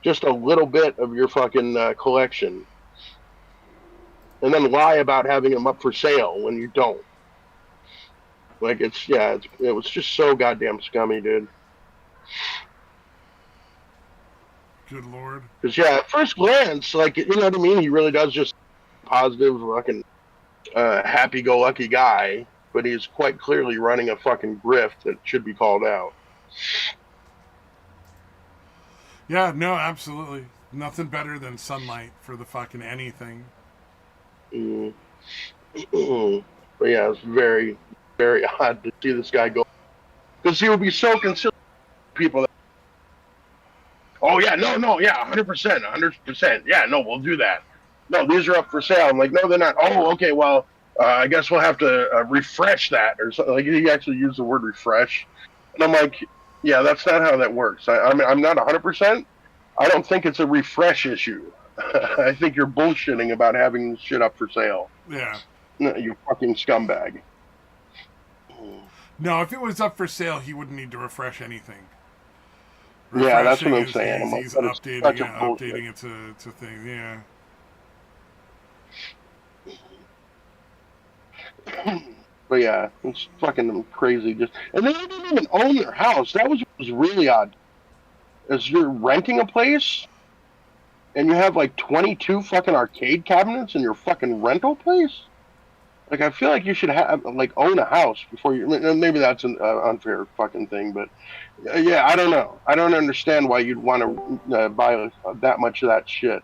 just a little bit of your fucking collection, and then lie about having them up for sale when you don't. Like it was just so goddamn scummy, dude. Good lord. Because at first glance, like you know what I mean, he really does just positive, fucking happy-go-lucky guy, but he's quite clearly running a fucking grift that should be called out. Yeah, no, absolutely. Nothing better than sunlight for the fucking anything. Mm. But yeah, it's very, very odd to see this guy go because he would be so considerate of people. Oh yeah, no, yeah, 100%, 100%. Yeah, no, we'll do that. No, these are up for sale. I'm like, no, they're not. Oh, okay, well, I guess we'll have to refresh that or something. Like he actually used the word refresh, and I'm like, yeah, that's not how that works. I'm not 100%. I don't think it's a refresh issue. I think you're bullshitting about having shit up for sale. Yeah. You fucking scumbag. No, if it was up for sale, he wouldn't need to refresh anything. Yeah, that's what I'm Refreshing saying. is he's But it's such a bullshit. updating it to things. Yeah. But yeah, it's fucking crazy. And they didn't even own their house. That was really odd. Is you're renting a place and you have like 22 fucking arcade cabinets in your fucking rental place? Like, I feel like you should have own a house before you. Maybe that's an unfair fucking thing, but yeah, I don't know. I don't understand why you'd want to buy that much of that shit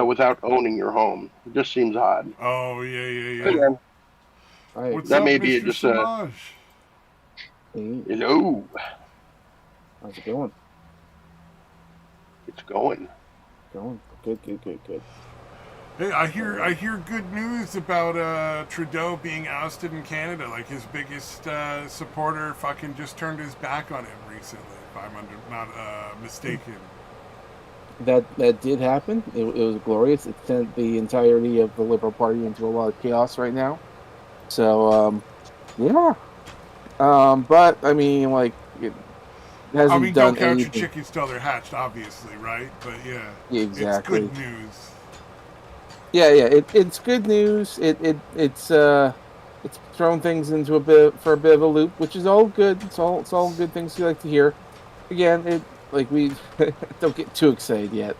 without owning your home. It just seems odd. Oh yeah. What's that up, may be Mr. just Samaj? Hello. How's it going? It's going. Good. Hey, I hear good news about Trudeau being ousted in Canada. Like his biggest supporter fucking just turned his back on him recently, if I'm not mistaken. That did happen. It was glorious. It sent the entirety of the Liberal Party into a lot of chaos right now. So, yeah. But I mean, like, it hasn't done don't count anything. your chickens till they're hatched, obviously, right? But yeah, exactly. It's good news. Yeah. It's good news. It's thrown things into a bit of a loop, which is all good. It's all good things you like to hear. Again, we don't get too excited yet.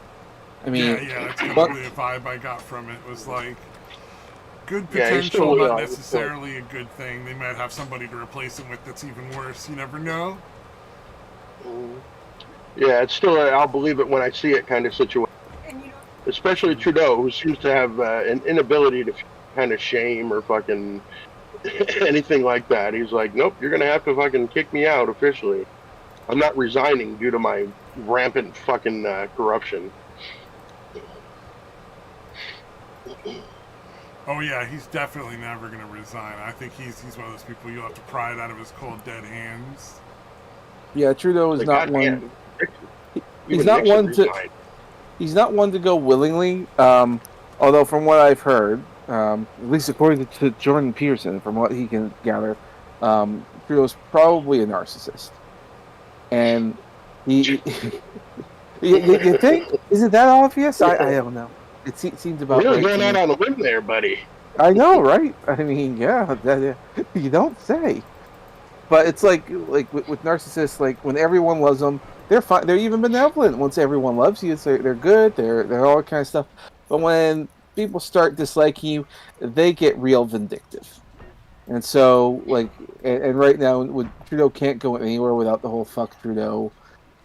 I mean, that's completely the vibe I got from it. Was like good potential, not necessarily a good thing. They might have somebody to replace him with that's even worse. You never know. Yeah, it's still I'll believe it when I see it kind of situation. Especially Trudeau, who seems to have an inability to kind of shame or fucking anything like that. He's like, nope, you're going to have to fucking kick me out officially. I'm not resigning due to my rampant fucking corruption. Oh yeah, he's definitely never going to resign. I think he's one of those people you'll have to pry it out of his cold dead hands. Yeah, Trudeau is not one. He's not one to. Resigned. He's not one to go willingly. Although, from what I've heard, at least according to Jordan Peterson, from what he can gather, Trudeau's probably a narcissist. And you think? Is it that obvious? I don't know. It seems about really right going out on a limb there, buddy. I know, right? I mean, yeah, you don't say. But it's like with narcissists, like when everyone loves them, they're fine. They're even benevolent once everyone loves you. They're good. They're all that kind of stuff. But when people start disliking you, they get real vindictive. And so, and right now, Trudeau can't go anywhere without the whole "fuck Trudeau"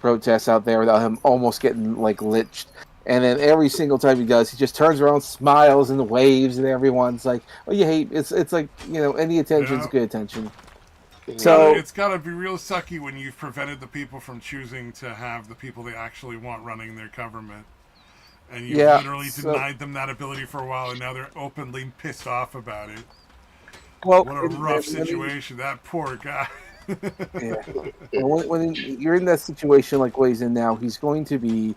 protests out there, without him almost getting lynched. And then every single time he does, he just turns around, smiles, and waves, and everyone's like, "Oh, you hate?" It's like any attention's good attention. So it's gotta be real sucky when you've prevented the people from choosing to have the people they actually want running their government, and you literally denied them that ability for a while, and now they're openly pissed off about it. Well, what a rough situation. That poor guy. Yeah. When you're in that situation like what he's in now, he's going to be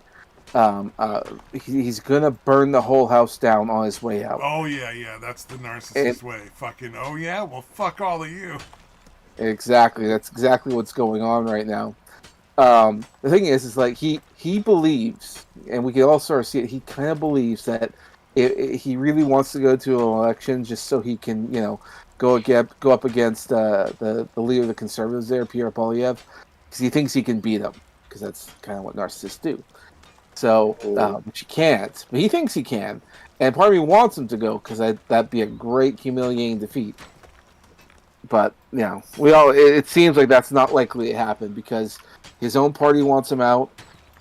He's gonna burn the whole house down on his way out. Oh yeah, that's the And narcissist way. Fucking oh yeah, well fuck all of you. exactly, that's exactly what's going on right now. The thing is like he believes, and we can all sort of see it. He kind of believes that he really wants to go to an election just so he can, go up against the leader of the conservatives there, Pierre Polyev, because he thinks he can beat him, because that's kind of what narcissists do. So, which he can't, but he thinks he can, and part of me wants him to go because that'd be a great humiliating defeat. But it seems like that's not likely to happen because his own party wants him out,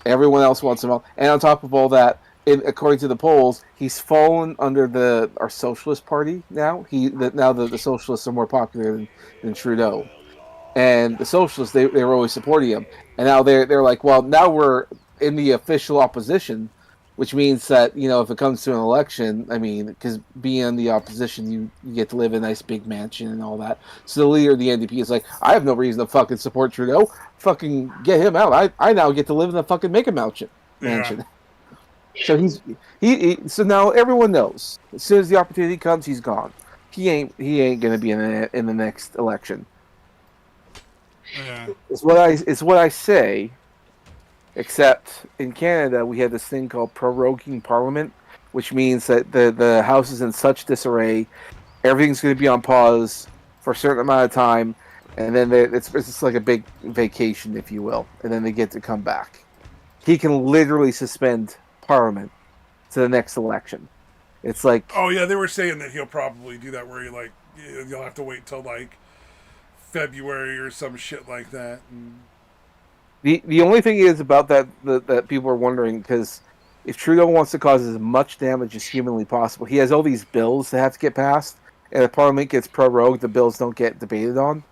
everyone else wants him out, and on top of all that, according to the polls, he's fallen under our socialist party now. The socialists are more popular than Trudeau, and the socialists they were always supporting him, and now they're like, well, now we're in the official opposition, which means that if it comes to an election, I mean, because being in the opposition, you get to live in a nice big mansion and all that. So the leader of the NDP is like, I have no reason to fucking support Trudeau. Fucking get him out. I now get to live in the fucking make a mansion. Yeah. So so now everyone knows. As soon as the opportunity comes, he's gone. He ain't gonna be in the next election. Yeah. It's what I say. Except in Canada, we have this thing called proroguing Parliament, which means that the House is in such disarray, everything's going to be on pause for a certain amount of time, and then it's just like a big vacation, if you will, and then they get to come back. He can literally suspend Parliament to the next election. It's like, oh yeah, they were saying that he'll probably do that where you'll have to wait till like February or some shit like that. And the only thing is about that people are wondering, because if Trudeau wants to cause as much damage as humanly possible, he has all these bills that have to get passed, and if Parliament gets prorogued, the bills don't get debated on.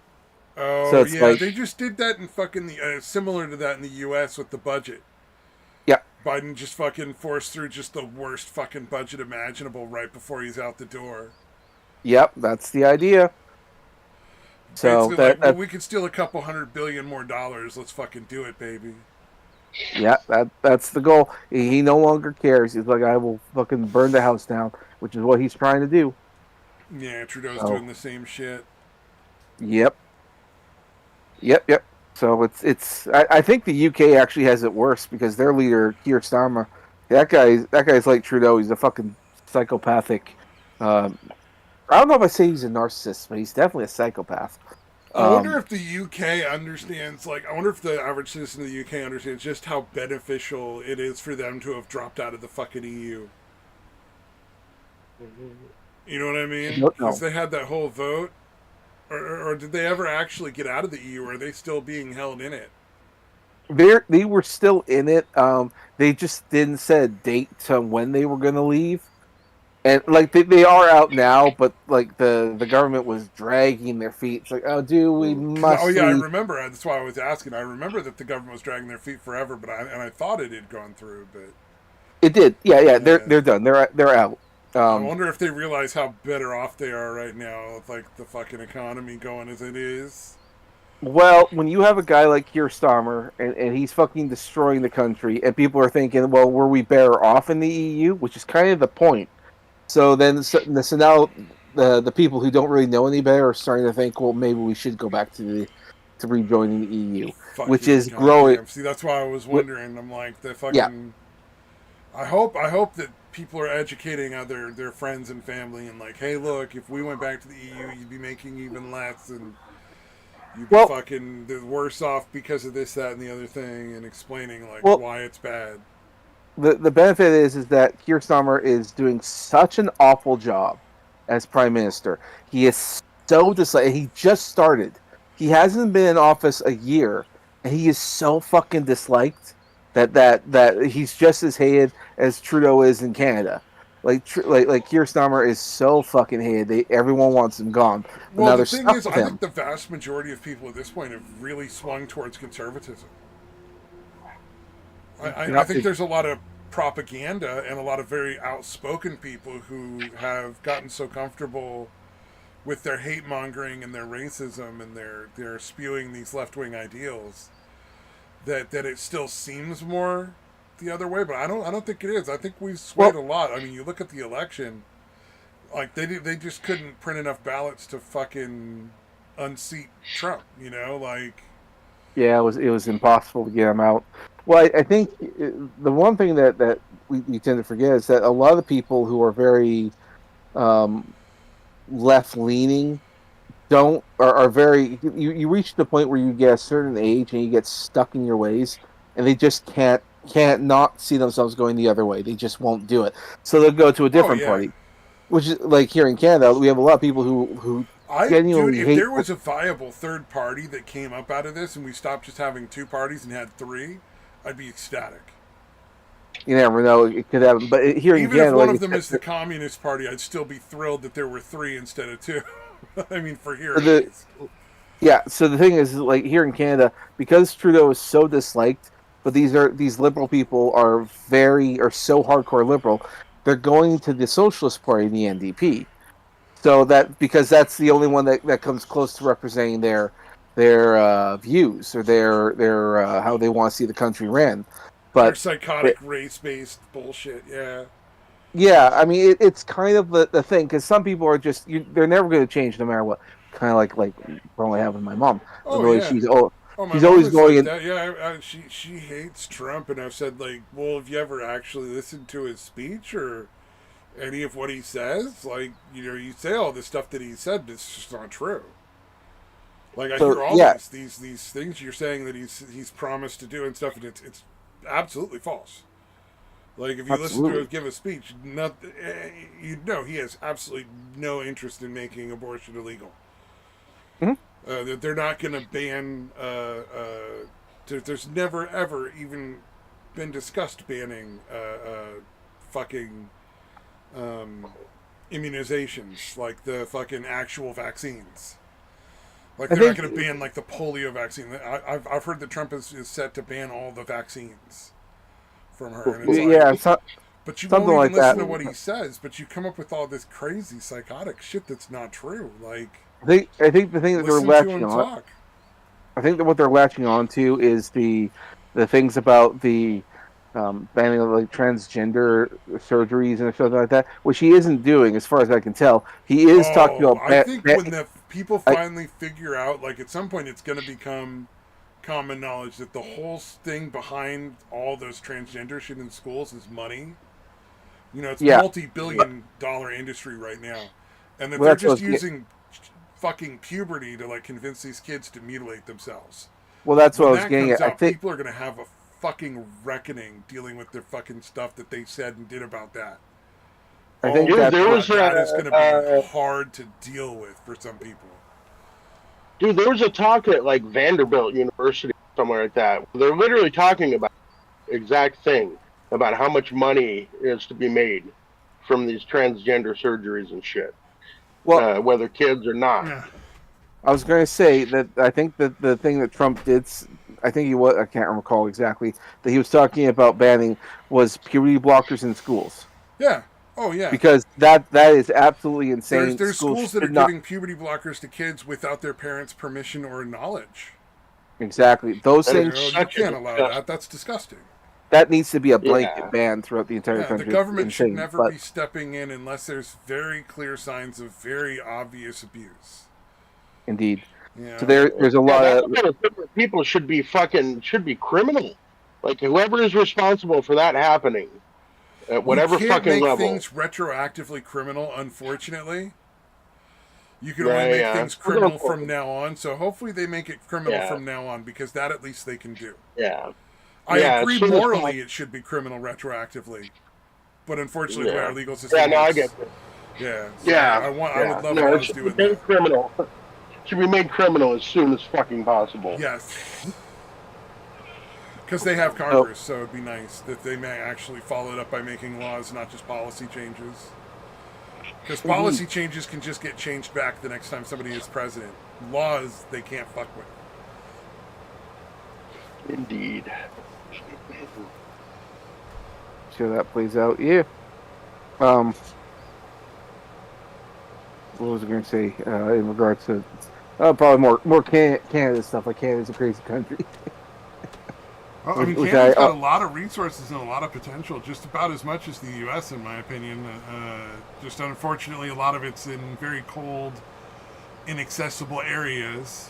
Oh So it's yeah, like, they just did that in fucking similar to that in the U.S. with the budget. yeah, Biden just fucking forced through just the worst fucking budget imaginable right before he's out the door. yep, that's the idea. So basically, well, we could steal a couple $100 billion more. Let's fucking do it, baby. Yeah, that's the goal. He no longer cares. He's like, I will fucking burn the house down, which is what he's trying to do. Yeah, Trudeau's doing the same shit. Yep. So I think the UK actually has it worse because their leader, Keir Starmer, that guy's like Trudeau. He's a fucking psychopathic. I don't know if I say he's a narcissist, but he's definitely a psychopath. I wonder if the UK understands, I wonder if the average citizen of the UK understands just how beneficial it is for them to have dropped out of the fucking EU. You know what I mean? Because they had that whole vote. Or did they ever actually get out of the EU, or are they still being held in it? They were still in it. They just didn't set a date to when they were going to leave. And they are out now, but the government was dragging their feet. It's like, oh, dude, we must. Oh yeah, I remember. That's why I was asking. I remember that the government was dragging their feet forever, but I thought it had gone through, but it did. Yeah. They're done. They're out. I wonder if they realize how better off they are right now with the fucking economy going as it is. Well, when you have a guy like Keir Starmer and he's fucking destroying the country, and people are thinking, well, were we better off in the EU? Which is kind of the point. So now the people who don't really know any better are starting to think, well, maybe we should go back to rejoining the EU, which is growing. Damn. See, that's why I was wondering. I'm like, the fucking. Yeah. I hope that people are educating their friends and family and hey, look, if we went back to the EU, you'd be making even less, and you'd be fucking worse off because of this, that, and the other thing, and explaining why it's bad. The benefit is that Keir Starmer is doing such an awful job as Prime Minister. He is so disliked. He just started. He hasn't been in office a year, and he is so fucking disliked that he's just as hated as Trudeau is in Canada. Like Keir Starmer is so fucking hated. Everyone wants him gone. But well, the thing is, I think the vast majority of people at this point have really swung towards conservatism. I think there's a lot of propaganda and a lot of very outspoken people who have gotten so comfortable with their hate mongering and their racism and their spewing these left wing ideals that it still seems more the other way, but I don't think it is. I think we've swayed a lot. I mean, you look at the election, like they just couldn't print enough ballots to fucking unseat Trump. You know, like Yeah, it was impossible to get him out. Well, I think the one thing that we tend to forget is that a lot of the people who are very left leaning are very you reach the point where you get a certain age and you get stuck in your ways, and they just can't not see themselves going the other way. They just won't do it, so they'll go to a oh different yeah. party. Which is like here in Canada, we have a lot of people who Dude, genuinely if hate. there was a viable third party that came up out of this and we stopped just having two parties and had three, I'd be ecstatic. You never know; it could happen. But here in Even if Canada, one like of them is the Communist Party, I'd still be thrilled that there were three instead of two. I mean, for here at least. yeah. So the thing is, like here in Canada, because Trudeau is so disliked, but these liberal people are so hardcore liberal, they're going to the Socialist Party, the NDP. So that because that's the only one that comes close to representing their views or their how they want to see the country ran. Their But psychotic race-based bullshit, yeah. yeah, I mean it's kind of the thing because some people are just they're never going to change no matter what. Kind of like what I have with my mom. The Oh way yeah. Oh, my she's mom always is going like in. that. Yeah, she hates Trump, and I've said like, well, have you ever actually listened to his speech or any of what he says? Like, you know, you say all the stuff that he said, but it's just not true. Like I So hear all yeah, these things you're saying that he's promised to do and stuff, and it's absolutely false. Like if you listen to absolutely. him give a speech, not you know he has absolutely no interest in making abortion illegal. Mhm. They're not going to ban. There's never ever even been discussed banning fucking um, immunizations like the fucking actual vaccines. Like I they're not think going to ban like the polio vaccine. I've heard that Trump is set to ban all the vaccines from her, and it's like, yeah, but you something won't even like that. listen to what he says. But you come up with all this crazy psychotic shit that's not true. Like I think the thing that they're listen to latching him on. talk. I think that what they're latching on to is the things about the banning of like transgender surgeries and stuff like that, which he isn't doing, as far as I can tell. He is talking Oh, about I think when the people I, finally figure out, like at some point, it's going to become common knowledge that the whole thing behind all those transgender shit in schools is money. You know, it's yeah, multi-billion-dollar industry right now, and that well, they're that's what I just was getting. using fucking puberty to like convince these kids to mutilate themselves. Well, that's what When I was that getting comes at. I out, think people are going to have a fucking reckoning dealing with their fucking stuff that they said and did about that. I Oh think my Dude, that's there what. was god, that is going to be a hard to deal with for some people. dude, there was a talk at like Vanderbilt University, somewhere like that. They're literally talking about the exact thing about how much money is to be made from these transgender surgeries and shit, Well, whether kids or not. Yeah. I was going to say that I think that the thing that Trump did, I think he was, I can't recall exactly, that he was talking about banning was puberty blockers in schools. Yeah. Oh yeah. Because that is absolutely insane. There's Schools schools that are should not. giving puberty blockers to kids without their parents' permission or knowledge. Exactly. Those That You is things, know, you such a can't allow disgusting. that. That's disgusting. that needs to be a blanket Yeah, ban throughout the entire Yeah, the country. It's government should insane. never But be stepping in unless there's very clear signs of very obvious abuse. indeed. You So know? there's a yeah. lot That of. kind of thing where people should be criminal. Like whoever is responsible for that happening at You whatever can't fucking make level. things retroactively criminal, unfortunately. You can only Yeah, make yeah. things criminal from now on, so hopefully they make it criminal Yeah, from now on, because that at least they can do. yeah, I yeah. As agree soon as morally possible. it should be criminal retroactively, but unfortunately the way our Yeah, legal yeah. system No, I get works, it. yeah. So Yeah, I would yeah. love No, it laws should doing be made that. criminal. Should be made criminal as soon as fucking possible. Yes. Because they have Oh, Congress, so it'd be nice that they may actually follow it up by making laws, not just policy changes. Because indeed. policy changes can just get changed back the next time somebody is president. Laws, they can't fuck with. Indeed. See how that plays out. Yeah. What was I going to say in regards to probably more Canada stuff? Like Canada's a crazy country. Well, I mean, which Canada's got a lot of resources and a lot of potential, just about as much as the U.S., in my opinion. Just unfortunately, a lot of it's in very cold, inaccessible areas.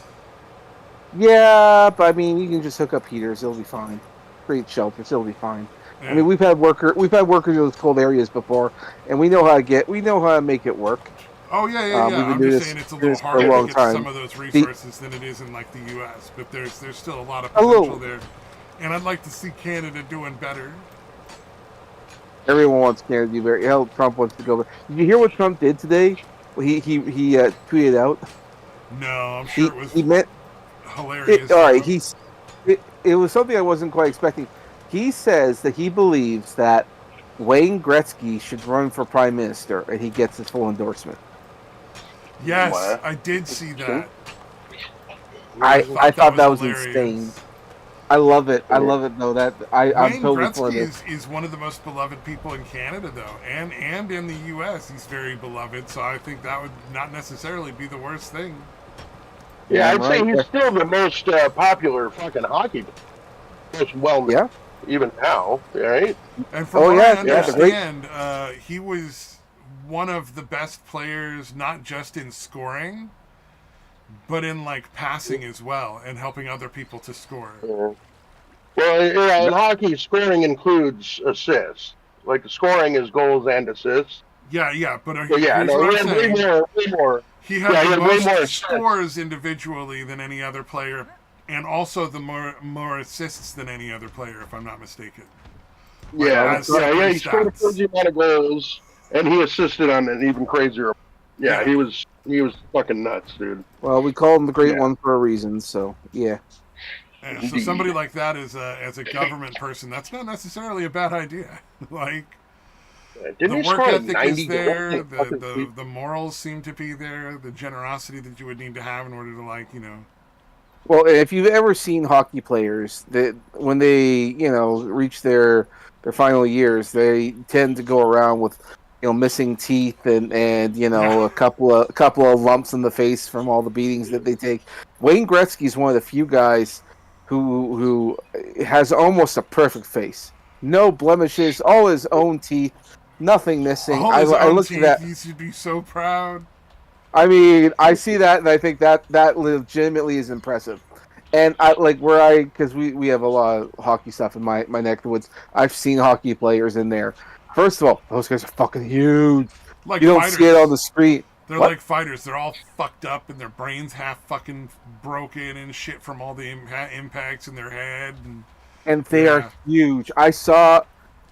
yeah, but I mean, you can just hook up heaters; it'll be fine. Create shelters; it'll be fine. I Yeah. mean, we've had workers in those cold areas before, and we know how to make it work. Oh yeah, yeah, We've yeah. been I'm just saying it's a doing little this for a harder to long get to time. some of those The resources than it is in like the U.S., but there's still a lot of a potential little there, and I'd like to see Canada doing better. Everyone wants Canada to do better. Hell, Trump wants to go. Did you hear what Trump did today? He tweeted out. No, I'm sure it was He meant it. hilarious All right, though. it was something I wasn't quite expecting. He says that he believes that Wayne Gretzky should run for prime minister, and he gets his full endorsement. Yes, Wow. I did see Interesting. that. I I thought that thought was that was insane. hilarious. I love it. I Yeah. love it though. I'm Wayne totally for Gretzky this. is one of the most beloved people in Canada, though, and in the U.S. He's very beloved. So I think that would not necessarily be the worst thing. Yeah, Damn I'd say right. he's still the most popular fucking hockey, most well known, Yeah. even now, right? And from Oh what I yeah. Yeah. The great. understand, he was one of the best players, not just in scoring, but in like passing as well, and helping other people to score. Yeah. Well, yeah, in hockey, scoring includes assists. Like scoring is goals and assists. Yeah, yeah. But So yeah, here's no, what he I'm had way saying: more, way more. he had Yeah, the he had way most more assists. scores individually than any other player, and also the more assists than any other player, if I'm not mistaken. Like Yeah, as yeah, separate he scored a stats. crazy amount of goals, and he assisted on an even crazier. Yeah, Yeah. he was fucking nuts, dude. Well, we call him the Great Yeah, One for a reason. So yeah. Yeah, so indeed. somebody like that as a government person, that's not necessarily a bad idea. Like Didn't the he work score like ethic is 90 goals in there, a fucking season? the morals seem to be there, the generosity that you would need to have in order to Well, if you've ever seen hockey players, that when they reach their final years, they tend to go around with missing teeth and yeah. a couple of lumps in the face from all the beatings that they take. Wayne Gretzky is one of the few guys who has almost a perfect face, no blemishes, all his own teeth, nothing missing. All his I own looked at teeth, that. he should be so proud. I mean, I see that, and I think that legitimately is impressive. And I like because we have a lot of hockey stuff in my neck of the woods. I've seen hockey players in there. First of all, those guys are fucking huge. Like You don't see it on fighters. the street. They're What? like fighters. They're all fucked up and their brains half fucking broken and shit from all the impacts in their head. And And they are yeah. huge. I saw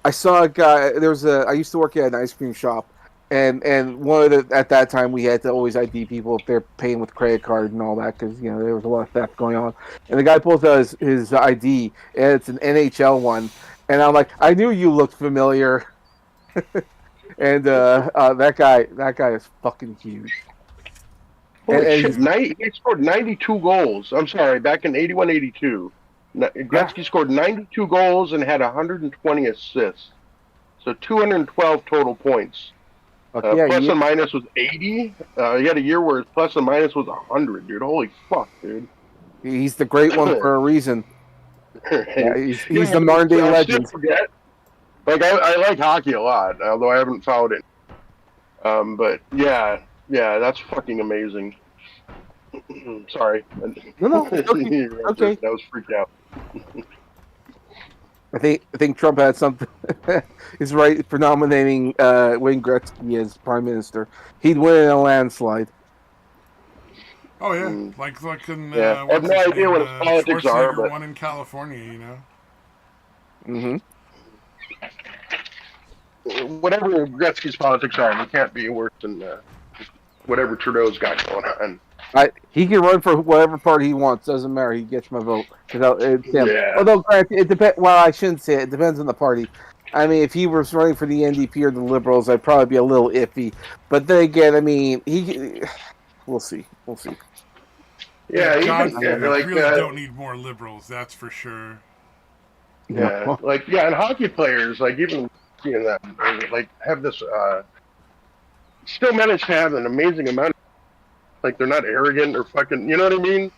a guy. I used to work at an ice cream shop, and one of the at that time we had to always ID people if they're paying with credit card and all that because there was a lot of theft going on. And the guy pulls out his ID and it's an NHL one, and I'm like, I knew you looked familiar. And that guy is fucking huge. Holy And shit, he's he scored 92 goals. I'm sorry, back in 81, 82. yeah, Gretzky scored 92 goals and had 120 assists. So 212 total points. fuck yeah, Plus and minus was 80. He had a year where his plus and minus was 100, dude. Holy fuck, dude. he's the great one for a reason. Yeah, he's Yeah, the modern day I still legend. forget. Like I like hockey a lot, although I haven't followed it. But yeah, that's fucking amazing. Sorry. No, it's okay. Okay. I was freaked out. I think Trump had something. Is right for nominating Wayne Gretzky as prime minister. He'd win in a landslide. Oh yeah, Mm. like in Yeah, I have what's no his idea name? what his politics are, Schwarzenegger but won in California. Mm-hmm. whatever Gretzky's politics are, they can't be worse than whatever Trudeau's got going on. He can run for whatever party he wants. Doesn't matter. He gets my vote. It's him. Yeah. Although, granted, it depends. Well, I shouldn't say it. It depends on the party. I mean, if he was running for the NDP or the Liberals, I'd probably be a little iffy. But then again, I mean, we'll see. We'll see. Yeah, God, even we like really don't need more liberals. That's for sure. yeah, No. like and hockey players like even that like have this still manage to have an amazing amount. Like they're not arrogant or fucking. You know what I mean?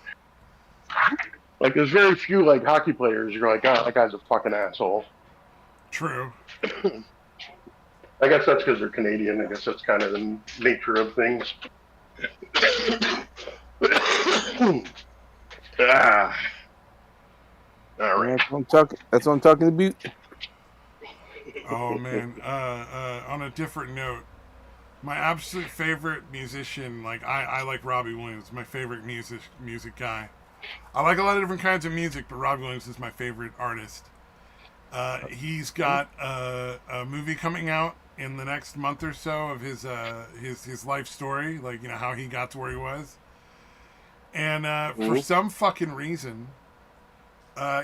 Like, there's very few, like, hockey players you're like, oh, that guy's a fucking asshole. True. I guess that's because they're Canadian. I guess that's kind of the nature of things. Ah. All right. That's what I'm talking about. Oh man. On a different note, my absolute favorite musician, like I like Robbie Williams, my favorite music guy. I like a lot of different kinds of music, but Robbie Williams is my favorite artist. He's got a movie coming out in the next month or so of his life story, like, you know, how he got to where he was. And for some fucking reason,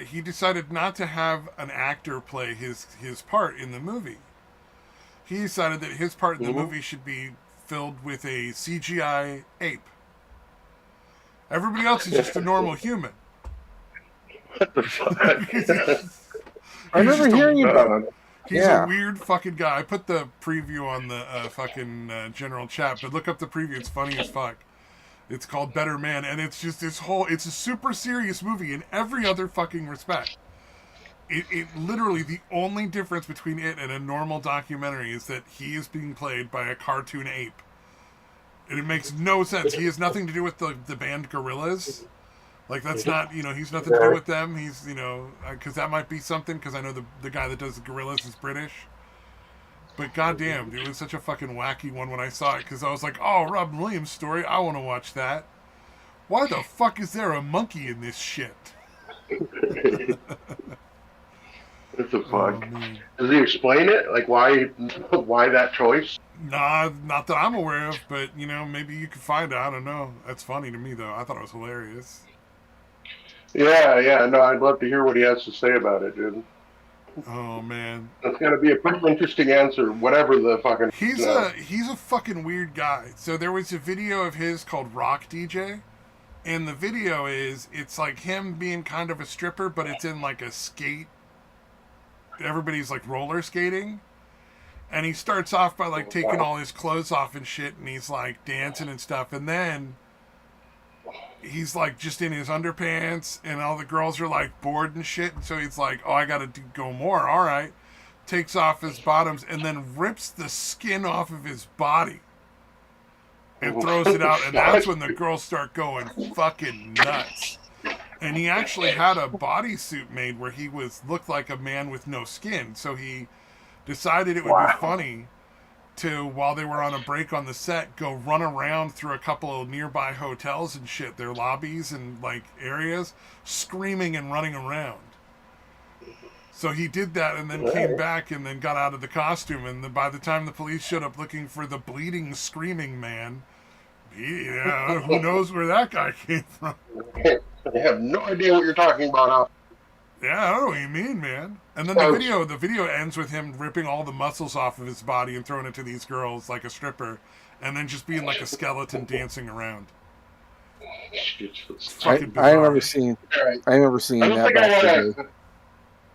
he decided not to have an actor play his part in the movie. He decided that his part in the movie should be filled with a CGI ape. Everybody else is just a normal human. What the fuck? I remember hearing about it. He's a weird fucking guy. I put the preview on the fucking general chat, but look up the preview. It's funny as fuck. It's called Better Man, and it's just it's a super serious movie in every other fucking respect. It literally, the only difference between it and a normal documentary is that he is being played by a cartoon ape. And it makes no sense. He has nothing to do with the band Gorillaz. Like, that's not, you know, he's nothing to do with them. He's, you know, because that might be something, because I know the guy that does the Gorillaz is British. But goddamn, it was such a fucking wacky one when I saw it, because I was like, oh, Robin Williams story, I want to watch that. Why the fuck is there a monkey in this shit? What the fuck? Does he explain it? Like, why that choice? Nah, not that I'm aware of, but, you know, maybe you could find it. I don't know. That's funny to me, though. I thought it was hilarious. Yeah, no, I'd love to hear what he has to say about it, dude. Oh, man. That's gotta be a pretty interesting answer, whatever the fucking... He's a fucking weird guy. So there was a video of his called Rock DJ, and the video it's like him being kind of a stripper, but it's in like a skate. Everybody's like roller skating. And he starts off by like taking all his clothes off and shit, and he's like dancing and stuff, and then he's like just in his underpants, and all the girls are like bored and shit, and so he's like, oh, I gotta go more, alright. Takes off his bottoms and then rips the skin off of his body and throws it out, and that's when the girls start going fucking nuts. And he actually had a bodysuit made where he looked like a man with no skin, so he decided it would be funny to, while they were on a break on the set, go run around through a couple of nearby hotels and shit, their lobbies and like areas, screaming and running around. So he did that and then came back and then got out of the costume, and by the time the police showed up looking for the bleeding, screaming man, who knows where that guy came from. I have no idea what you're talking about. Yeah, I don't know what you mean, man. And then the video ends with him ripping all the muscles off of his body and throwing it to these girls like a stripper, and then just being like a skeleton dancing around. I remember seeing that.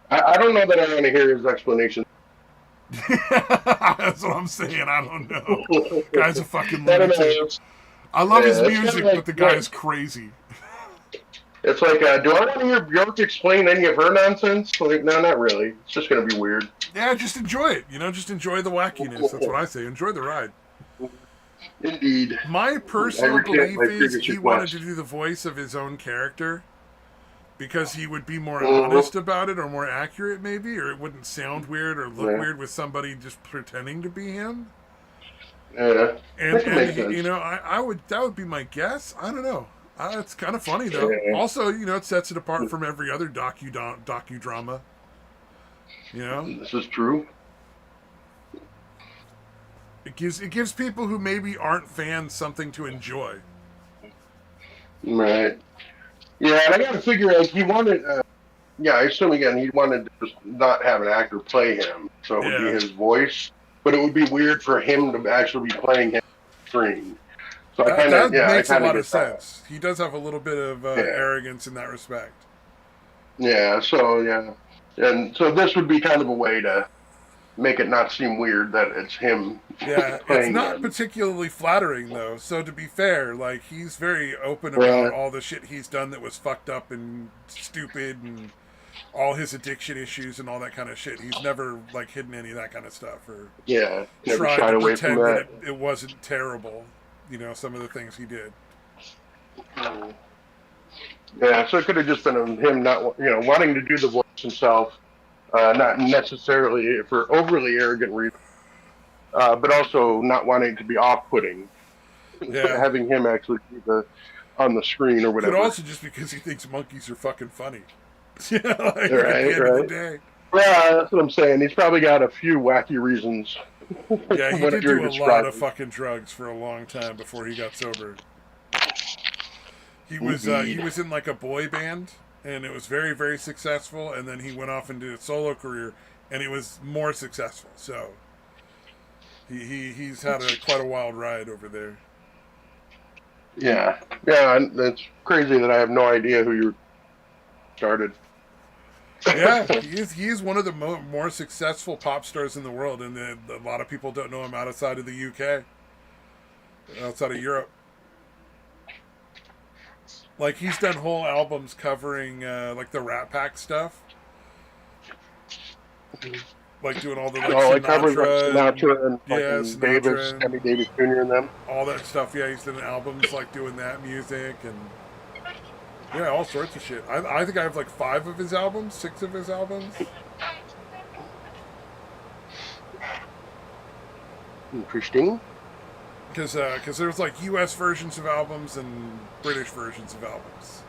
I don't know that I want to hear his explanation. That's what I'm saying. I don't know. Guy's a fucking lunatic. I love his music, but the guy is crazy. It's like, do I want to hear Bjork explain any of her nonsense? Like, no, not really. It's just going to be weird. Yeah, just enjoy it. You know, just enjoy the wackiness. That's what I say. Enjoy the ride. Indeed. My personal belief is he wanted to do the voice of his own character because he would be more honest about it, or more accurate maybe, or it wouldn't sound weird or look weird with somebody just pretending to be him. Yeah. And you know, that would be my guess. I don't know. It's kind of funny though. Yeah. Also, you know, it sets it apart from every other docudrama. You know, this is true. It gives people who maybe aren't fans something to enjoy. Right. Yeah, and I got to figure out he wanted. I assume again he wanted to just not have an actor play him, so it would be his voice. But it would be weird for him to actually be playing him on screen. So that makes a lot of sense. He does have a little bit of arrogance in that respect. Yeah, and so this would be kind of a way to make it not seem weird that it's him Yeah, it's playing not them. particularly flattering though. So to be fair, like he's very open Yeah, about all the shit he's done that was fucked up and stupid and all his addiction issues and all that kind of shit. He's never like hidden any of that kind of stuff or yeah, never tried shied to away from pretend that that. it wasn't terrible. You know, some of the things he did. Yeah, so it could have just been him not, wanting to do the voice himself, not necessarily for overly arrogant reasons, but also not wanting to be off-putting, Yeah. having him actually be the on the screen or Could whatever. also just because he thinks monkeys are fucking funny. Yeah, like at the Right, end of the right. day. Yeah, that's what I'm saying. He's probably got a few wacky reasons. Yeah, he What did you're do a lot of describing. fucking drugs for a long time before he got sober. He Indeed. was in like a boy band, and it was very very successful. And then he went off and did a solo career, and it was more successful. So he's had quite a wild ride over there. Yeah, yeah. And it's crazy that I have no idea who you started. Yeah, he is one of the more successful pop stars in the world, and a lot of people don't know him outside of the UK, outside of Europe. Like he's done whole albums covering like the Rat Pack stuff, like doing all the like Oh, it covers like Sinatra, and, Sinatra and yeah, fucking Davis, Sinatra Sammy and Davis Jr. and them. all that stuff. Yeah, he's done albums like doing that music and yeah, all sorts of shit. I think I have like 5 of his albums, 6 of his albums. Interesting. Because there's like U.S. versions of albums and British versions of albums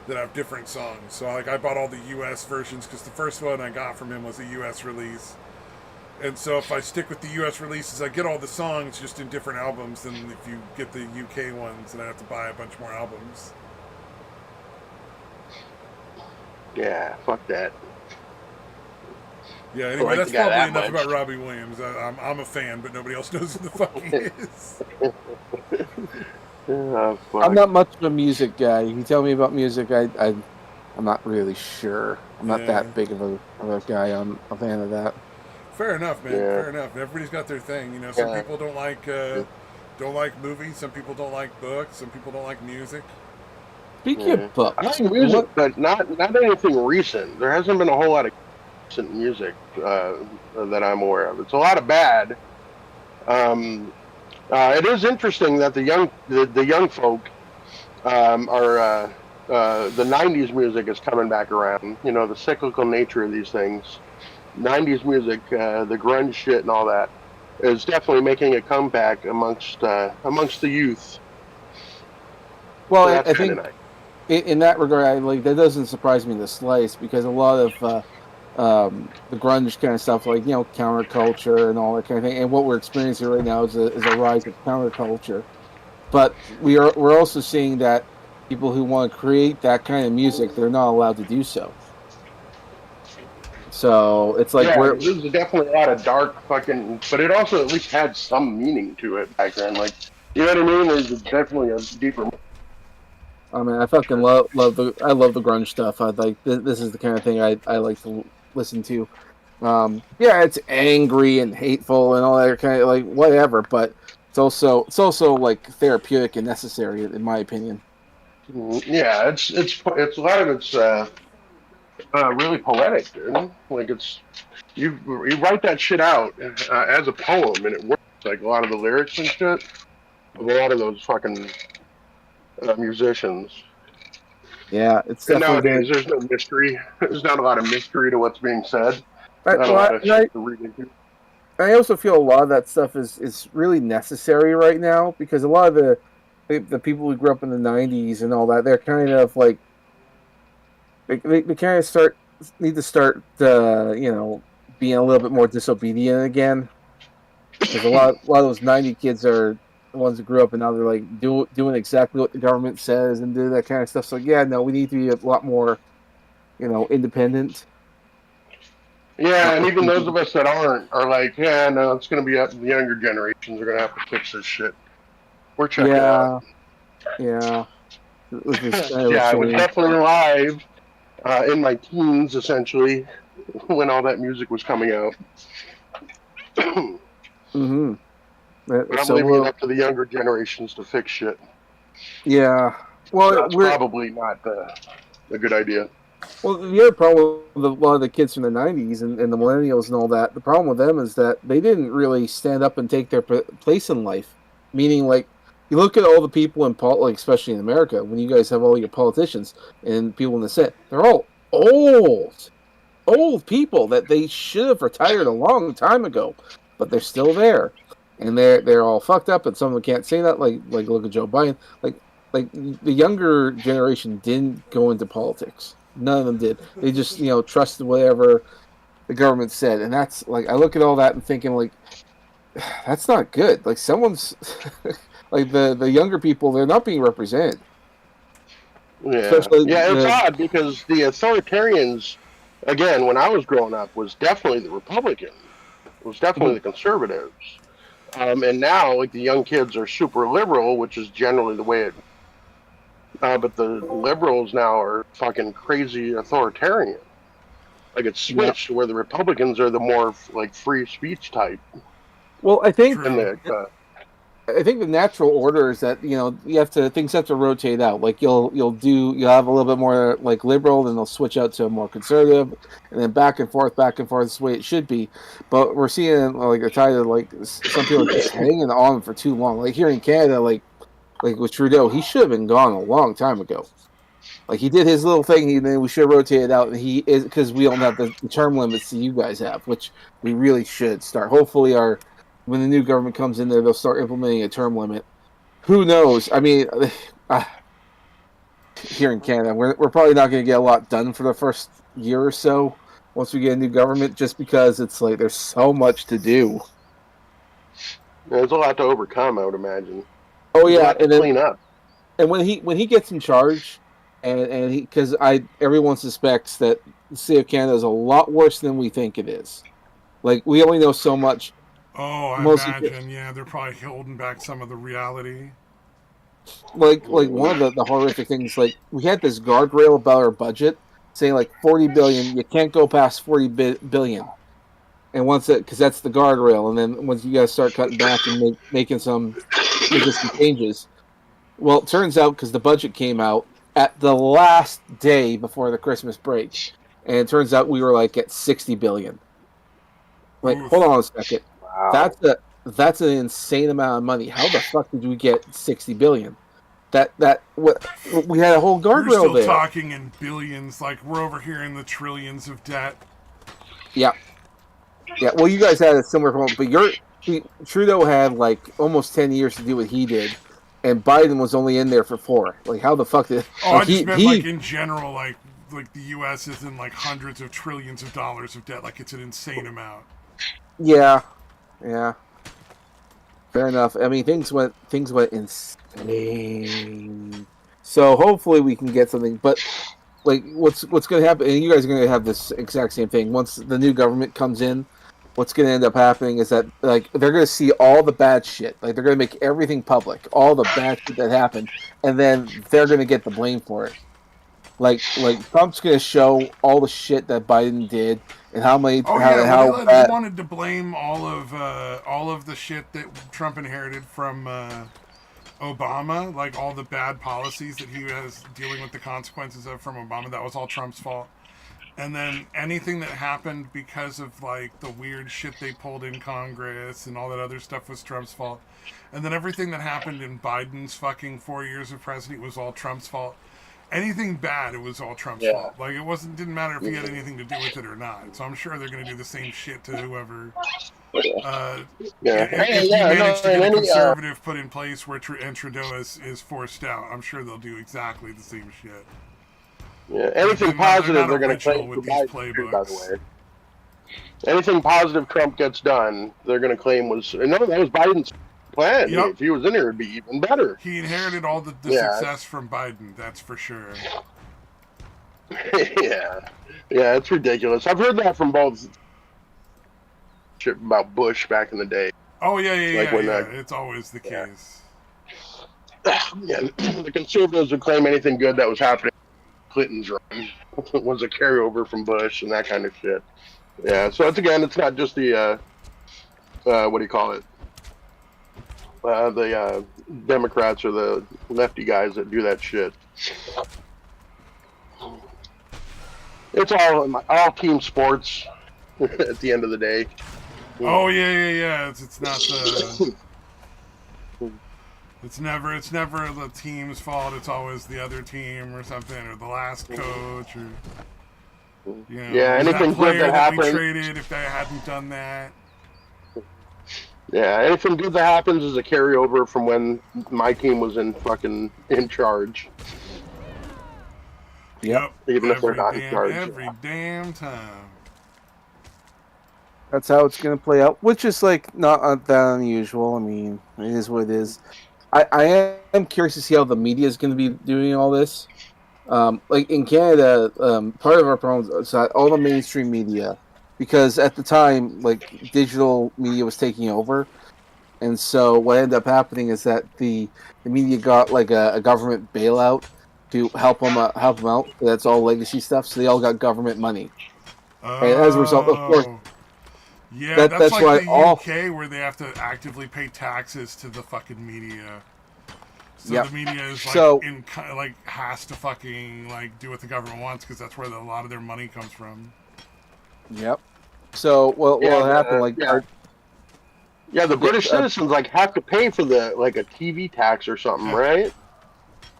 that have different songs. So like I bought all the U.S. versions because the first one I got from him was a U.S. release. And so if I stick with the U.S. releases, I get all the songs just in different albums than if you get the U.K. ones, and I have to buy a bunch more albums. Yeah, fuck that. Yeah. I Anyway, like that's the guy probably that enough much. about Robbie Williams. I'm a fan, but nobody else knows who the fuck he is. Oh, I'm fuck. not much of a music guy. You tell me about music, I'm not really sure. I'm not Yeah. that big of a guy. I'm a fan of that. Fair enough, man. Yeah. Fair enough. Everybody's got their thing. You know, some Yeah. people don't like movies. Some people don't like books. Some people don't like music. Speaking Yeah. of books, I like music, what? but not anything recent. There hasn't been a whole lot of recent music that I'm aware of. It's a lot of bad. It is interesting that the young folk are the '90s music is coming back around. You know, the cyclical nature of these things. '90s music, the grunge shit and all that, is definitely making a comeback amongst the youth. Well, So that's I kind of think nice. in that regard, like that doesn't surprise me the slightest because a lot of the grunge kind of stuff, like counterculture and all that kind of thing, and what we're experiencing right now is a rise of counterculture. But we're also seeing that people who want to create that kind of music, they're not allowed to do so. So it's like Yeah, we're there's definitely a lot of dark fucking, but it also at least had some meaning to it back then. Like, you know what I mean? There's definitely a deeper. I mean, I fucking love I love the grunge stuff. I like this is the kind of thing I like to listen to. Yeah, it's angry and hateful and all that kind of like whatever, but it's also like therapeutic and necessary in my opinion. Yeah, it's a lot of it's really poetic, dude. Like you write that shit out as a poem, and it works. Like a lot of the lyrics and shit of a lot of those fucking musicians. Yeah, it's And definitely nowadays, very. there's no mystery. There's not a lot of mystery to what's being said. Not a lot of And shit to read into. I also feel a lot of that stuff is really necessary right now because a lot of the people who grew up in the '90s and all that, they're kind of like they kind of need to start being a little bit more disobedient again because a lot of those '90 kids are the ones that grew up and now they're like doing exactly what the government says and do that kind of stuff. So yeah, no, we need to be a lot more independent. Yeah, and even those of us that aren't are like, yeah, no, it's going to be up. The younger generations are going to have to fix this shit. We're checking out. Yeah, yeah, which is kind of a Yeah, I was shame. definitely alive in my teens, essentially, when all that music was coming out. Mm-hmm. But I'm So leaving it up to the younger generations to fix shit. yeah. Well, That's probably not a good idea. well, the other problem with a lot of the kids from the '90s and the millennials and all that, the problem with them is that they didn't really stand up and take their place in life. Meaning, like, you look at all the people in like, especially in America, when you guys have all your politicians and people in the Senate, they're all old people that they should have retired a long time ago, but they're still there, and they're all fucked up, and some of them can't say that. Like look at Joe Biden. Like the younger generation didn't go into politics. None of them did. They just trusted whatever the government said, and that's like I look at all that and thinking like that's not good. Like someone's like the younger people, they're not being represented, Yeah, especially yeah, it's the odd because the authoritarians, again, when I was growing up, was definitely the Republican, was definitely the conservatives, and now like the young kids are super liberal, which is generally the way it. But the liberals now are fucking crazy authoritarian. Like it's yeah. switched to where the Republicans are the more like free speech type, Well, I think and True. I think the natural order is that you have to things have to rotate out. Like you'll have a little bit more like liberal, then they'll switch out to a more conservative, and then back and forth, back and forth. This way it should be. But we're seeing like a tide of like some people are just hanging on for too long. Like here in Canada, like with Trudeau, he should have been gone a long time ago. Like he did his little thing, and then we should have rotated out. And he is because we don't have the term limits that you guys have, which we really should start. Hopefully, when the new government comes in there, they'll start implementing a term limit. Who knows? I mean, uh, here in Canada, we're probably not going to get a lot done for the first year or so once we get a new government, just because it's like there's so much to do. there's a lot to overcome, I would imagine. Oh There's a yeah, lot to clean up. and when he gets in charge, and he because I everyone suspects that the state of Canada is a lot worse than we think it is. Like we only know so much, Oh, I mostly imagine. Yeah, they're probably holding back some of the reality. like one of the horrific things. Like we had this guardrail about our budget saying like 40 billion, you can't go past 40 billion. And once it because that's the guardrail, and then once you guys start cutting back and making some changes. Well, it turns out because the budget came out at the last day before the Christmas break, and it turns out we were like at 60 billion. Like, hold Oof. on a second. Wow. That's an insane amount of money. How the fuck did we get 60 billion? What we had a whole You're guardrail still there. talking in billions, like we're over here in the trillions of debt. Yeah, yeah. Well, you guys had a similar problem, but Trudeau had like almost 10 years to do what he did, and Biden was only in there for 4. Like, how the fuck did Oh, like I just meant like in general, like the U.S. is in like hundreds of trillions of dollars of debt. Like it's an insane amount. Yeah, yeah. Fair enough. I mean, things went insane. So hopefully we can get something. But like, what's going to happen? And you guys are going to have this exact same thing once the new government comes in. What's going to end up happening is that like they're going to see all the bad shit. Like they're going to make everything public, all the bad shit that happened, and then they're going to get the blame for it. Like Trump's going to show all the shit that Biden did and how many Oh yeah, how well, they bad. wanted to blame all of the shit that Trump inherited from Obama, like all the bad policies that he was dealing with the consequences of from Obama. That was all Trump's fault. And then anything that happened because of like the weird shit they pulled in Congress and all that other stuff was Trump's fault. And then everything that happened in Biden's fucking 4 years of president was all Trump's fault. Anything bad, it was all Trump's fault. Like didn't matter if he had anything to do with it or not. So I'm sure they're going to do the same shit to whoever. If you manage to get a conservative put in place where Trudeau is forced out, I'm sure they'll do exactly the same shit. Yeah, anything positive they're going to claim with for these Biden, playbooks. by the way. Anything positive Trump gets done, they're going to claim was no, that was Biden's plan. Yep. If he was in here, it'd be even better. He inherited all the success from Biden. That's for sure. yeah, it's ridiculous. I've heard that from both. Shit about Bush back in the day. Oh yeah. It's always the case. Yeah, the conservatives would claim anything good that was happening in Clinton's run was a carryover from Bush and that kind of shit. Yeah, so it's not just the what do you call it? The Democrats or the lefty guys that do that shit. It's all team sports at the end of the day. Oh yeah. It's not the. It's never the team's fault. It's always the other team or something, or the last coach, or yeah, anything that player good that that we happens. traded if they hadn't done that. Yeah, anything good that happens is a carryover from when my team was in charge. Yep. Even if they're not in charge. Every damn time. That's how it's going to play out, which is like not that unusual. I mean, it is what it is. I am curious to see how the media is going to be doing all this. Like in Canada, part of our problem is that all the mainstream media, because at the time, like digital media was taking over, and so what ended up happening is that the media got like a government bailout to help them out. That's all legacy stuff, so they all got government money, and as a result, of course. Yeah, that's like why the UK where they have to actively pay taxes to the fucking media. So the media is like has to fucking like do what the government wants because that's where a lot of their money comes from. Yep. So what happened? The British citizens like have to pay for the like a TV tax or something, right?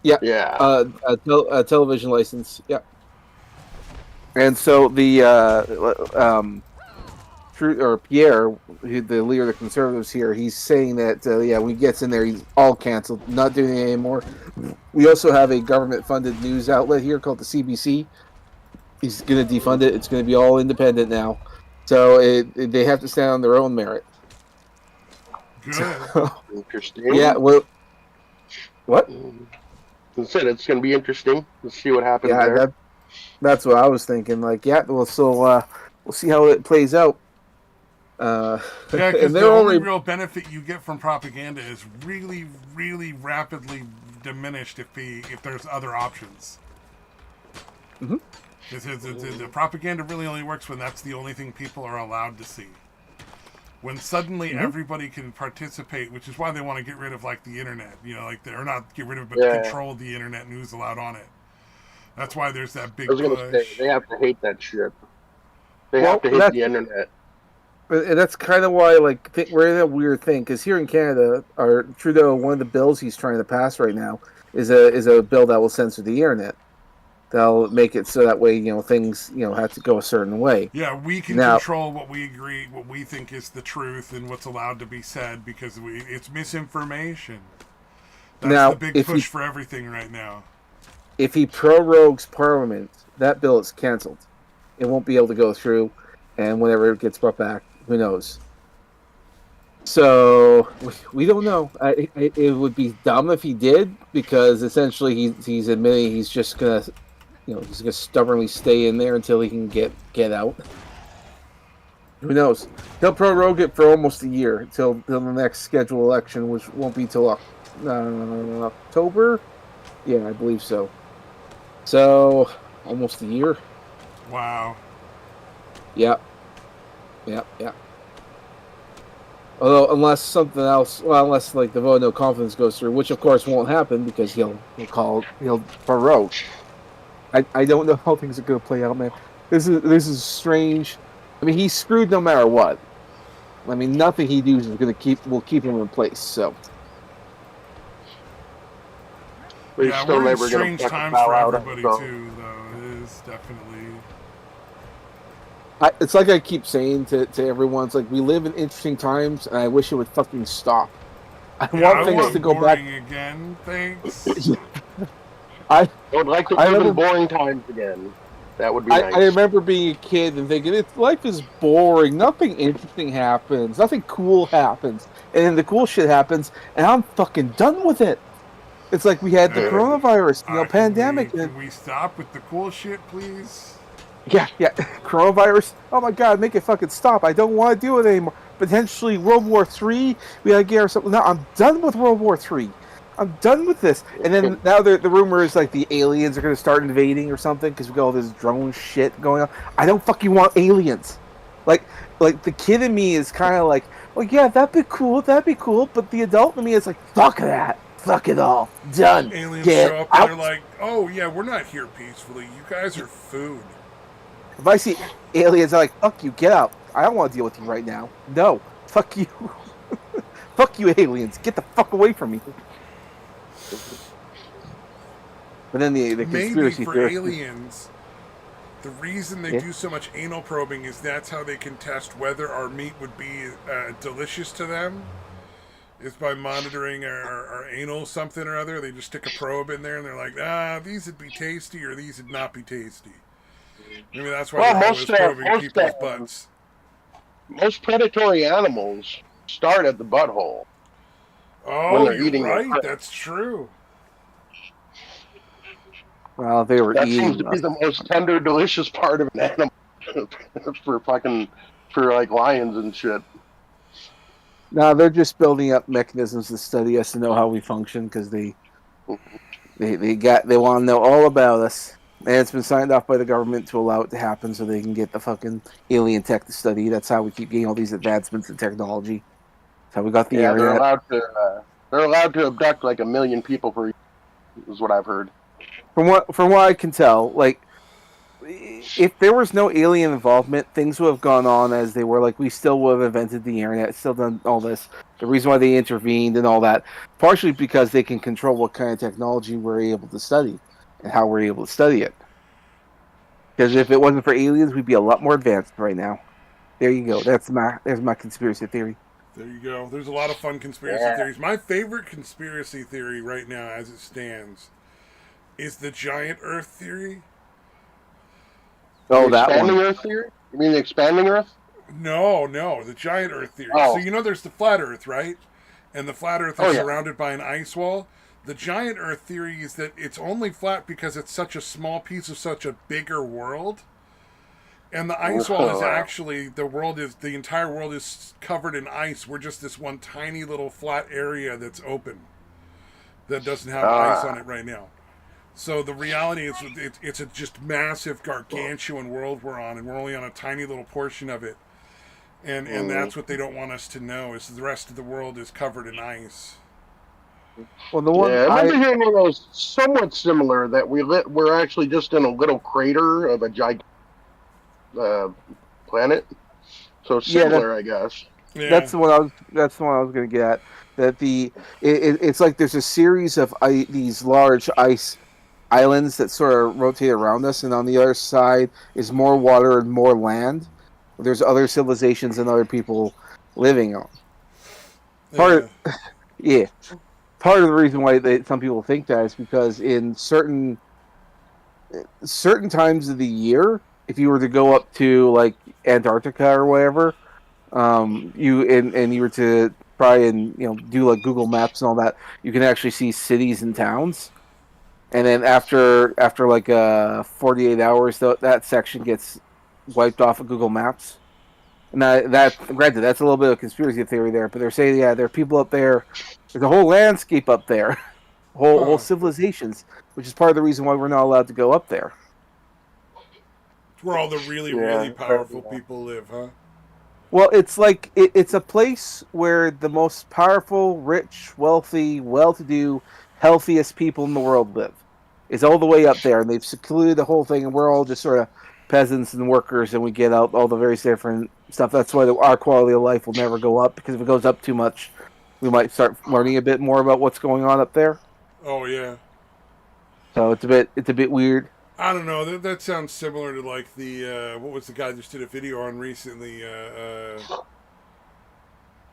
Yeah. Yeah. A television license. Yeah. And so the Pierre, the leader of the Conservatives here, he's saying that when he gets in there, he's all canceled, not doing it anymore. We also have a government-funded news outlet here called the CBC. He's going to defund it. It's going to be all independent now, so they have to stand on their own merit. Good. So, interesting. Yeah. Well, what? I said it's going to be interesting. Let's see what happens there. That's what I was thinking. Like, we'll see how it plays out. Because the only real benefit you get from propaganda is really, really rapidly diminished if there's other options. Mm-hmm. The propaganda really only works when that's the only thing people are allowed to see. When suddenly everybody can participate, which is why they want to get rid of like the internet, or not get rid of it, but control the internet news allowed on it. That's why there's that big push. They have to hate that shit. They have to hate the internet. And that's kind of why, we're in a weird thing. Because here in Canada, Trudeau, one of the bills he's trying to pass right now is a bill that will censor the internet. They'll make it so that way, things, have to go a certain way. Yeah, we can control what we think is the truth and what's allowed to be said because it's misinformation. That's the big push for everything right now. If he prorogues Parliament, that bill is cancelled. It won't be able to go through, and whenever it gets brought back, who knows? So we don't know. It would be dumb if he did, because essentially he's admitting he's just gonna, he's gonna stubbornly stay in there until he can get out. Who knows? He'll prorogue it for almost a year till the next scheduled election, which won't be till October. Yeah, I believe so. So almost a year. Wow. Yeah. Although, unless the vote of no confidence goes through, which of course won't happen because he'll prorogue. I don't know how things are going to play out, man. This is strange. I mean, he's screwed no matter what. I mean, nothing he does will keep him in place. So. But yeah, we're in strange times for everybody too, though. It is definitely. It's like I keep saying to everyone, it's like we live in interesting times, and I wish it would fucking stop. I want things to go back again. Thanks. I would like to live in boring times again. That would be nice. I remember being a kid and thinking, life is boring. Nothing interesting happens. Nothing cool happens. And then the cool shit happens, and I'm fucking done with it. It's like we had the coronavirus, pandemic. Can we stop with the cool shit, please? Yeah, coronavirus. Oh my God, make it fucking stop! I don't want to do it anymore. Potentially World War III. We gotta get ourselves. No, I'm done with World War III. I'm done with this. And then now the rumor is like the aliens are gonna start invading or something because we got all this drone shit going on. I don't fucking want aliens. Like the kid in me is kind of like, well, yeah, that'd be cool. That'd be cool. But the adult in me is like, fuck that. Fuck it all. Done. Aliens Get show up and they're out. like, "Oh yeah, we're not here peacefully. You guys are food." If I see aliens, I'm like, fuck you. Get out. I don't want to deal with you right now. No. Fuck you. Fuck you, aliens. Get the fuck away from me. But then the Maybe conspiracy for theory. aliens, the reason they Yeah. do so much anal probing is that's how they can test whether our meat would be delicious to them. Is by monitoring our anal something or other. They just stick a probe in there and they're like, these would be tasty or these would not be tasty. Maybe that's why Well, they're always probing people's butts. most predatory animals start at the butthole. Oh, when they're you're eating their right. prey. That's true. Well, they were That seems eating to be us. the most tender, delicious part of an animal for like lions and shit. No, they're just building up mechanisms to study us to know how we function because they want to know all about us, and it's been signed off by the government to allow it to happen so they can get the fucking alien tech to study. That's how we keep getting all these advancements in technology. That's how we got the Yeah, internet. they're allowed to abduct like 1 million people per year, is what I've heard. From what I can tell, like if there was no alien involvement, things would have gone on as they were. Like we still would have invented the internet, still done all this. The reason why they intervened and all that, partially because they can control what kind of technology we're able to study and how we're able to study it. Because if it wasn't for aliens, we'd be a lot more advanced right now. There you go. There's my conspiracy theory. There you go. There's a lot of fun conspiracy Yeah. theories. My favorite conspiracy theory right now, as it stands, is the giant Earth theory. Oh, The that expanding one. Earth theory? You mean the expanding Earth? No, the giant Earth theory. Oh. So you know there's the flat Earth, right? And the flat Earth is Oh, yeah. surrounded by an ice wall. The giant Earth theory is that it's only flat because it's such a small piece of such a bigger world. And the ice wall is actually the entire world is covered in ice. We're just this one tiny little flat area that's open that doesn't have ice on it right now. So the reality is it's a just massive gargantuan world we're on, and we're only on a tiny little portion of it. And that's what they don't want us to know is the rest of the world is covered in ice. Well, the one Yeah, I remember hearing one of those somewhat similar that we're actually just in a little crater of a giant planet. So similar, I guess. Yeah. That's the one I was going to get at. That it's like there's a series of these large ice islands that sort of rotate around us, and on the other side is more water and more land. There's other civilizations and other people living on. Part of the reason why some people think that is because in certain times of the year, if you were to go up to like Antarctica or whatever, you were to try and do like Google Maps and all that, you can actually see cities and towns. And then after like 48 hours, that section gets wiped off of Google Maps. And that granted, that's a little bit of conspiracy theory there, but they're saying there are people up there. There's a whole landscape up there, whole civilizations, which is part of the reason why we're not allowed to go up there. It's where all the really powerful people live, huh? Well, it's like it's a place where the most powerful, rich, wealthy, well-to-do, healthiest people in the world live. It's all the way up there, and they've secluded the whole thing, and we're all just sort of peasants and workers, and we get out all the various different stuff. That's why our quality of life will never go up, because if it goes up too much, we might start learning a bit more about what's going on up there. Oh yeah. So it's a bit weird. I don't know. That sounds similar to like the what was the guy just did a video on recently?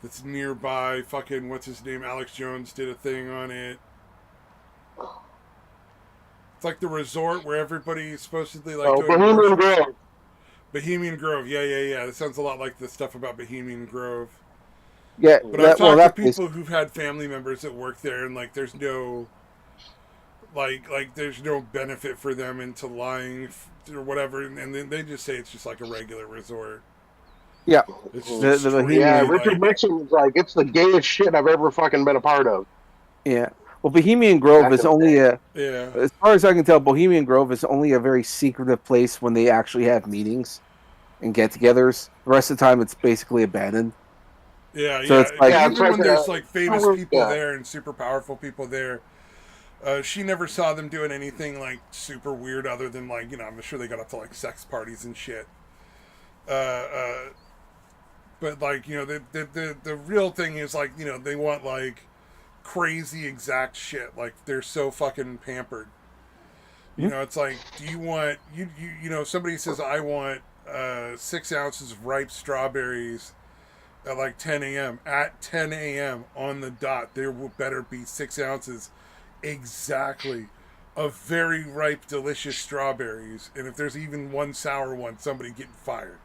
That's nearby. Fucking what's his name? Alex Jones did a thing on it. It's like the resort where everybody's supposedly like doing Bohemian Grove. Bohemian Grove. Yeah. That sounds a lot like the stuff about Bohemian Grove. Yeah, But I've talked to people who've had family members that work there, and like there's no there's no benefit for them into lying or whatever, and then they just say it's just like a regular resort. Yeah, Richard Nixon was like, it's the gayest shit I've ever fucking been a part of. Yeah. Well, Bohemian Grove is only as far as I can tell, Bohemian Grove is only a very secretive place when they actually have meetings and get-togethers. The rest of the time, it's basically abandoned. Yeah, So yeah. it's like, Yeah, And it's even like when there's like famous people yeah. there and super powerful people there, she never saw them doing anything like super weird other than like, I'm sure they got up to like sex parties and shit. Uh, uh, but like, the real thing is like, they want like crazy exact shit. Like they're so fucking pampered. It's like, do you want somebody says I want 6 ounces of ripe strawberries at like 10 a.m. At 10 a.m. on the dot, there will better be 6 ounces exactly of very ripe, delicious strawberries. And if there's even one sour one, somebody getting fired.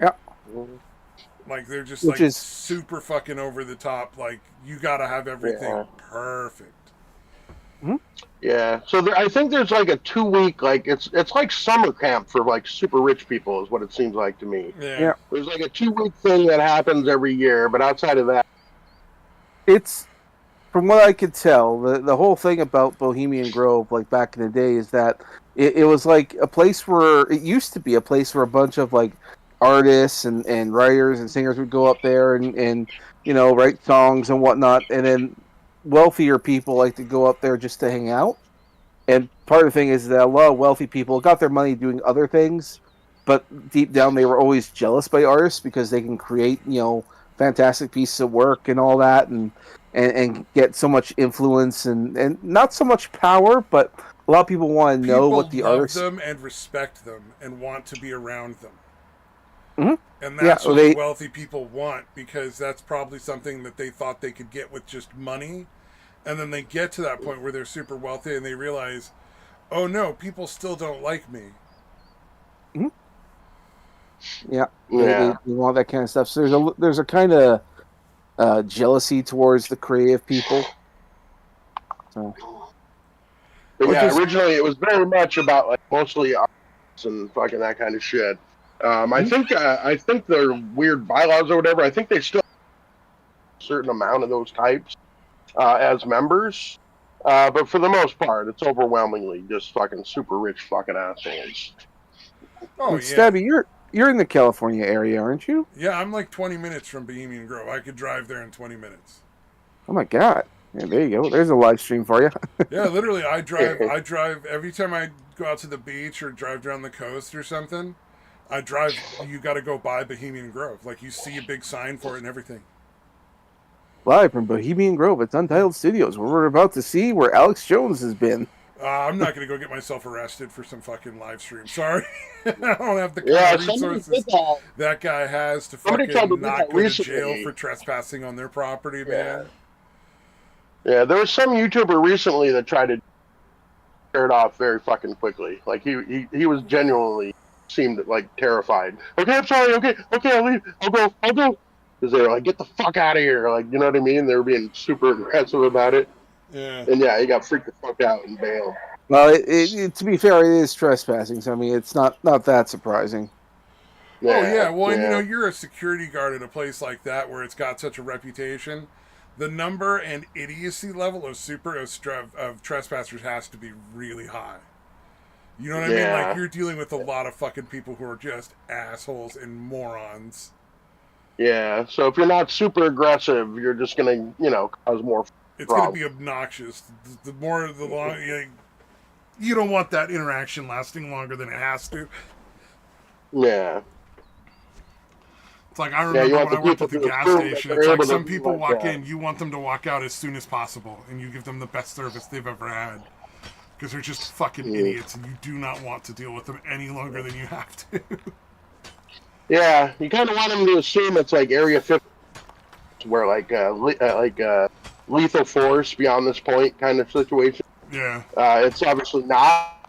yeah, Like they're just which like is super fucking over the top. Like you gotta have everything Yeah. perfect. mhm, Yeah. So I think there's like a 2 week, like it's like summer camp for like super rich people is what it seems like to me. Yeah. yeah. There's like a 2 week thing that happens every year, but outside of that, It's from what I could tell, the whole thing about Bohemian Grove, like back in the day, is that it was like a place where it used to be a place where a bunch of like artists and writers and singers would go up there and write songs and whatnot, and then wealthier people like to go up there just to hang out. And part of the thing is that a lot of wealthy people got their money doing other things, but deep down they were always jealous by artists because they can create, fantastic pieces of work and all that, and get so much influence and not so much power, but a lot of people want to know People what the love artist. them and respect them and want to be around them. Mhm. And Yeah, that's what the they. wealthy people want because that's probably something that they thought they could get with just money. And then they get to that point where they're super wealthy and they realize, oh no, people still don't like me. Mhm. Yeah, they yeah. want that kind of stuff. So there's a kind of jealousy towards the creative people. So But which yeah, is. originally it was very much about like mostly arts and fucking that kind of shit. Mhm. I think their weird bylaws or whatever. I think they still have a certain amount of those types as members, but for the most part, it's overwhelmingly just fucking super rich fucking assholes. Oh And yeah. Stabby, you're in the California area, aren't you? Yeah, I'm like 20 minutes from Bohemian Grove. I could drive there in 20 minutes. Oh my god. Yeah, there you go. There's a live stream for you. Yeah, literally I drive every time I go out to the beach or drive down the coast or something. I drive you got to go by Bohemian Grove. Like you see a big sign for it and everything. Live from Bohemian Grove, it's Untitled Studios, where we're about to see where Alex Jones has been. I'm not going to go get myself arrested for some fucking live stream. Sorry. I don't have the kind Yeah, of resources that guy has to somebody tried to fucking do that not go to jail for recently. trespassing on their property, Yeah, man. yeah. There was some YouTuber recently that tried to tear it off very fucking quickly. Like he was genuinely seemed like terrified. Okay, I'm sorry. Okay, okay, I'll leave. I'll go. Because they were like, get the fuck out of here. Like, you know what I mean? They were being super aggressive about it. Yeah. And yeah, he got freaked the fuck out and bailed. Well, to be fair, it is trespassing, so I mean, it's not that surprising. Oh Yeah, yeah, well, and yeah, you're a security guard at a place like that where it's got such a reputation. The number and idiocy level of trespassers has to be really high. You know what I mean? Like yeah, you're dealing with a lot of fucking people who are just assholes and morons. yeah. So if you're not super aggressive, you're just gonna, cause more It's going to problems. be obnoxious. The more the long you don't want that interaction lasting longer than it has to. Yeah, It's like I yeah. You remember want when the I worked people at the to gas assume that station. It's they're like able to some be people like walk that. in, you want them to walk out as soon as possible, and you give them the best service they've ever had because they're just fucking Mm. idiots, and you do not want to deal with them any longer than you have to. Yeah, you kind of want them to assume it's like Area 50, where lethal force beyond this point kind of situation. Yeah. It's obviously not,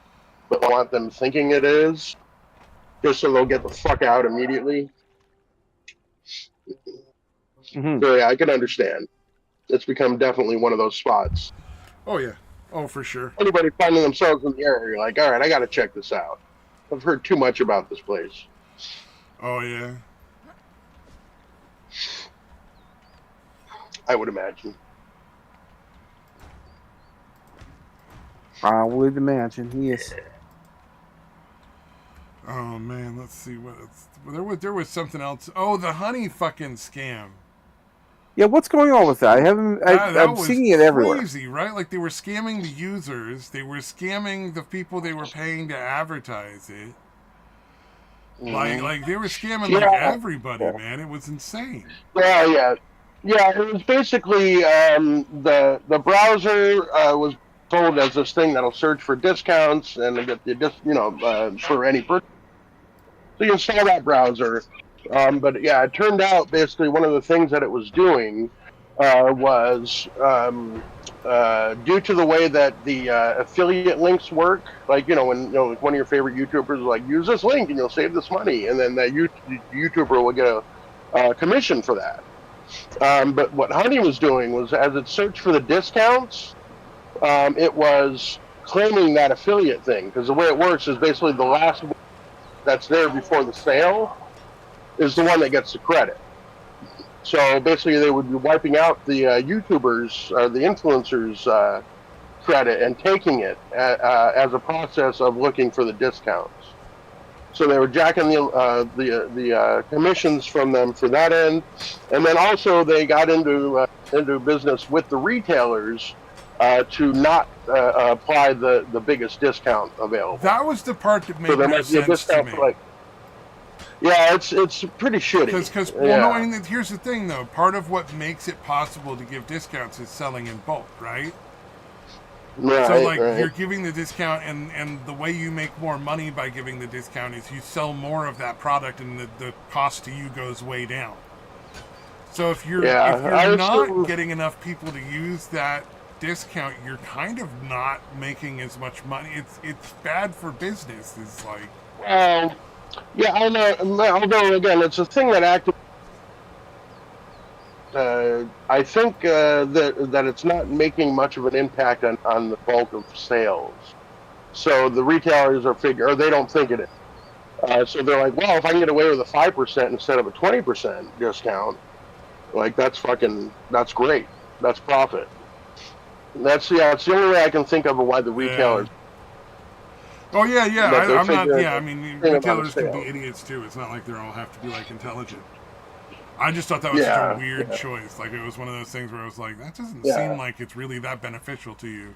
but I want them thinking it is, just so they'll get the fuck out immediately. Hmm. So yeah, I can understand. It's become definitely one of those spots. Oh yeah. Oh for sure. Anybody finding themselves in the area, you're like, all right, I got to check this out. I've heard too much about this place. Oh yeah. I would imagine. I would imagine, yes. Oh man, let's see what it's, there was something else. Oh, the honey fucking scam. Yeah, what's going on with that? I haven't. That I'm was seeing it everywhere. crazy, right? Like they were scamming the users, they were scamming the people they were paying to advertise it. Mhm. Like they were scamming like Yeah, everybody, man. It was insane. yeah. It was basically the browser was sold as this thing that'll search for discounts and get the for any purchase. So you install that browser. But yeah, it turned out basically one of the things that it was doing was due to the way that the affiliate links work. Like when like one of your favorite YouTubers is like, use this link and you'll save this money, and then that YouTuber will get a commission for that. But what Honey was doing was, as it searched for the discounts, it was claiming that affiliate thing, because the way it works is basically the last that's there before the sale is the one that gets the credit. So basically, they would be wiping out the YouTubers, the influencers' credit and taking it as a process of looking for the discounts. So they were jacking the commissions from them for that end, and then also they got into business with the retailers to not apply the biggest discount available. That was the part that So made there no might be a sense to discount me. for like, yeah, it's pretty shitty. Because well, no, Yeah. I mean, here's the thing though. Part of what makes it possible to give discounts is selling in bulk, right? So Right, like right. you're giving the discount, and the way you make more money by giving the discount is you sell more of that product, and the cost to you goes way down. So if Yeah, I you're not assume. getting enough people to use that discount, you're kind of not making as much money. It's bad for business. It's like Um, yeah, I know. Although again, it's a thing that actively. I think that it's not making much of an impact on the bulk of sales. So the retailers or they don't think it is. So they're like, well, if I can get away with a 5% instead of a 20% discount, like that's great. That's profit. It's the only way I can think of why the yeah. retailers Oh yeah, yeah. that they're I'm not. figuring Yeah, I mean, thing about a retailers can be sale. idiots too. It's not like they all have to be like intelligent. I just thought that was such a Yeah, weird choice. Like it was one of those things where I was like, that doesn't seem yeah, like it's really that beneficial to you.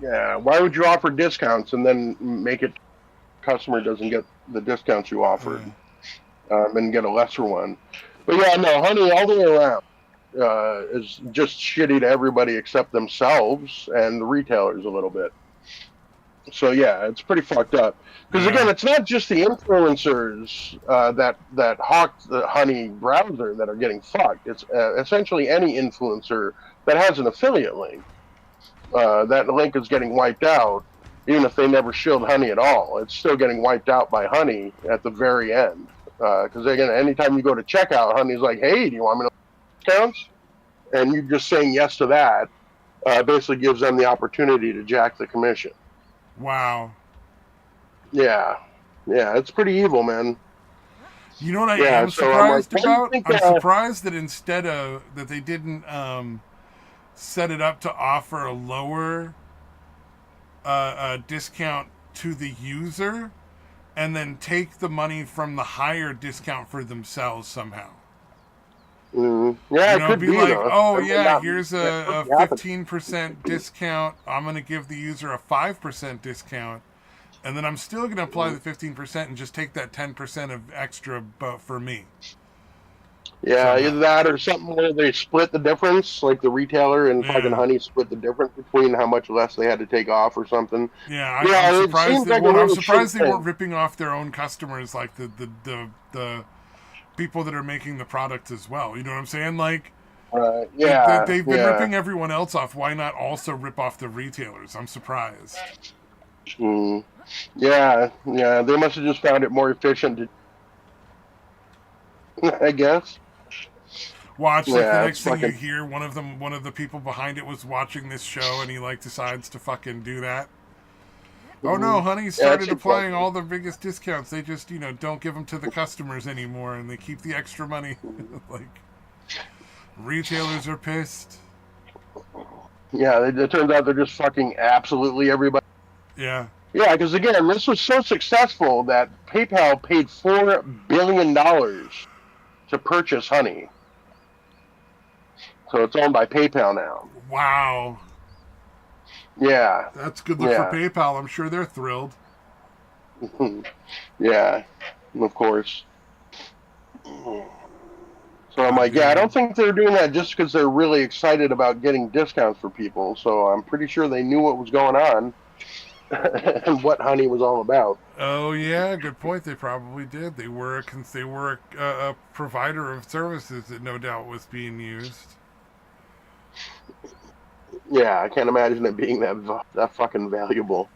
yeah. Why would you offer discounts and then make it customer doesn't get the discounts you offered Uh, and get a lesser one? But yeah, no, Honey all the way around is just shitty to everybody except themselves and the retailers a little bit. So yeah, it's pretty fucked up. Because again, yeah. it's not just the influencers that hawk the Honey browser that are getting fucked. It's essentially any influencer that has an affiliate link. That link is getting wiped out, even if they never shilled Honey at all. It's still getting wiped out by Honey at the very end. Because again, anytime you go to checkout, Honey's like, "Hey, do you want me to discounts?" And you just saying yes to that basically gives them the opportunity to jack the commission. Wow. Yeah, yeah, it's pretty evil, man. You know what I Yeah, am so I'm like, surprised what do you about? think? I'm surprised that instead of that they didn't set it up to offer a lower discount to the user, and then take the money from the higher discount for themselves somehow. Yeah, You it know, could be be like, though. oh That might yeah, not here's that could a be happening. 15% discount. I'm gonna give the user a 5% discount, and then I'm still gonna apply the 15% and just take that 10% of extra for me Yeah, somehow. either that or something where they split the difference, like the retailer and fucking Yeah. Honey split the difference between how much less they had to take off or something. Yeah, I'm Yeah, it surprised seems that. like a Well, I'm really shitty surprised they weren't thing. ripping off their own customers, like the people that are making the product as well. You know what I'm saying? Like Yeah, they've been yeah. ripping everyone else off. Why not also rip off the retailers? I'm surprised. Mm. Yeah. They must have just found it more efficient to, I guess. Watch, like the Yeah, it's next thing you fucking. hear, one of the people behind it was watching this show, and he like decides to fucking do that. Oh no, Mhm. honey Yeah, it started seems applying like. all the biggest discounts. They just, don't give them to the customers anymore, and they keep the extra money. Like, retailers are pissed. Yeah, it turns out they're just fucking absolutely everybody. Yeah. Yeah, because again, this was so successful that PayPal paid $4 billion to purchase honey. So it's owned by PayPal now. Wow. Yeah, That's good look for yeah, PayPal. I'm sure they're thrilled. yeah, of course. So I'm God like, yeah, I damn. don't think they're doing that just because they're really excited about getting discounts for people. So I'm pretty sure they knew what was going on and what honey was all about. Oh yeah, good point. They probably did. They were a provider of services that no doubt was being used. Yeah, I can't imagine it being that fucking valuable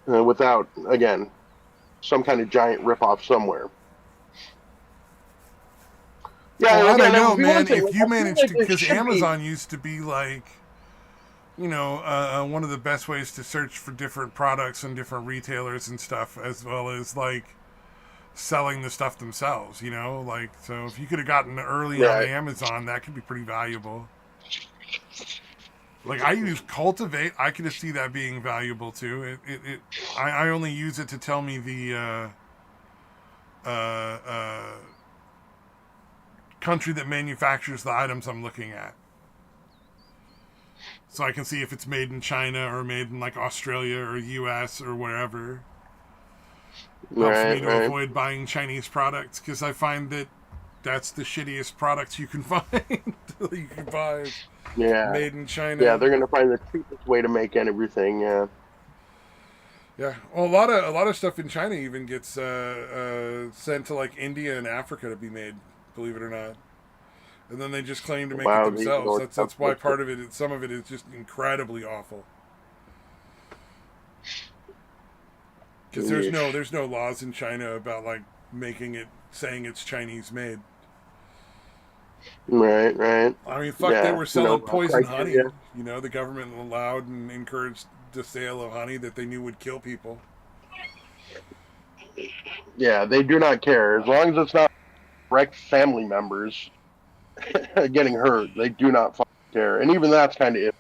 without, again, some kind of giant ripoff somewhere. Yeah, Well, and I don't again, that know, would be one man. thing. If Like, you I feel manage like to, there because should be. Amazon used to be like, one of the best ways to search for different products and different retailers and stuff, as well as like selling the stuff themselves. Like so, if you could have gotten early on Right. Amazon, that could be pretty valuable. Like I use Cultivate, I could see that being valuable too. I only use it to tell me the uh, uh, country that manufactures the items I'm looking at, so I can see if it's made in China or made in like Australia or U.S. or wherever. Helps me Right, to right. avoid buying Chinese products because I find that that's the shittiest products you can find. You can buy Yeah. made in Yeah, China. they're gonna find the cheapest way to make everything. Yeah. Yeah, well, a lot of stuff in China even gets sent to like India and Africa to be made. Believe it or not, and then they just claim to make it Wow, they even themselves. order That's stuff why like that. part of it, some of it is just incredibly awful. Because Yeesh. there's no laws in China about like making it saying it's Chinese made. Right, right. I mean, fuck, they Yeah, were no selling poison criteria. honey. The government allowed and encouraged the sale of honey that they knew would kill people. Yeah, they do not care as long as it's not direct family members getting hurt. They do not fucking care, and even that's kind of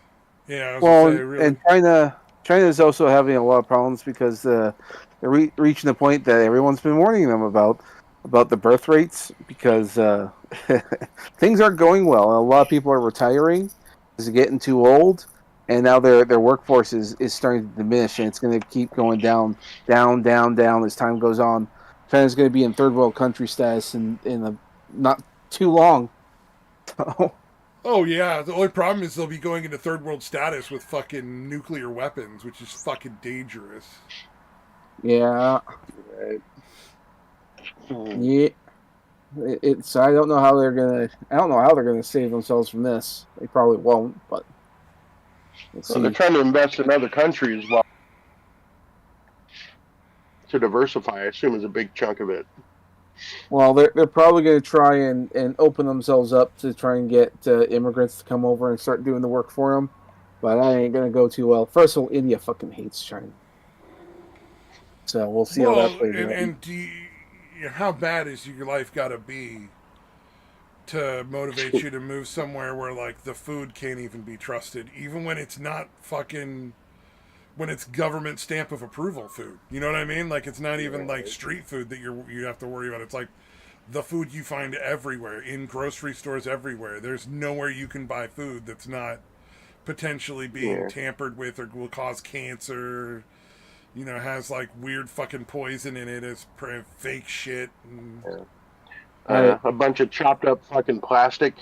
Yeah, I was gonna Well, say, and really. China is also having a lot of problems because they're reaching the point that everyone's been warning them about the birth rates because things aren't going well. A lot of people are retiring because they're getting too old, and now their workforce is starting to diminish, and it's going to keep going down, down, down, down as time goes on. China's going to be in third world country status in a not too long. So, Oh yeah, the only problem is they'll be going into third world status with fucking nuclear weapons, which is fucking dangerous. yeah, right. yeah. It's I don't know how they're gonna I don't know how they're gonna save themselves from this. They probably won't, but we'll Well, they're see. trying to invest in other countries while to diversify. I assume is a big chunk of it. Well, they're probably gonna try and open themselves up to try and get immigrants to come over and start doing the work for them, but that ain't gonna go too well. First of all, India fucking hates China, so we'll see how that Well, plays and out. and how bad is your life got to be to motivate you to move somewhere where like the food can't even be trusted, even when it's not fucking when it's government stamp of approval food. You know what I mean? Like it's not even like Right. street food that you have to worry about. It's like the food you find everywhere in grocery stores everywhere. There's nowhere you can buy food that's not potentially being Yeah. tampered with or will cause cancer. Has like weird fucking poison in it. It's fake shit. And, Yeah. I A bunch of chopped up fucking plastic,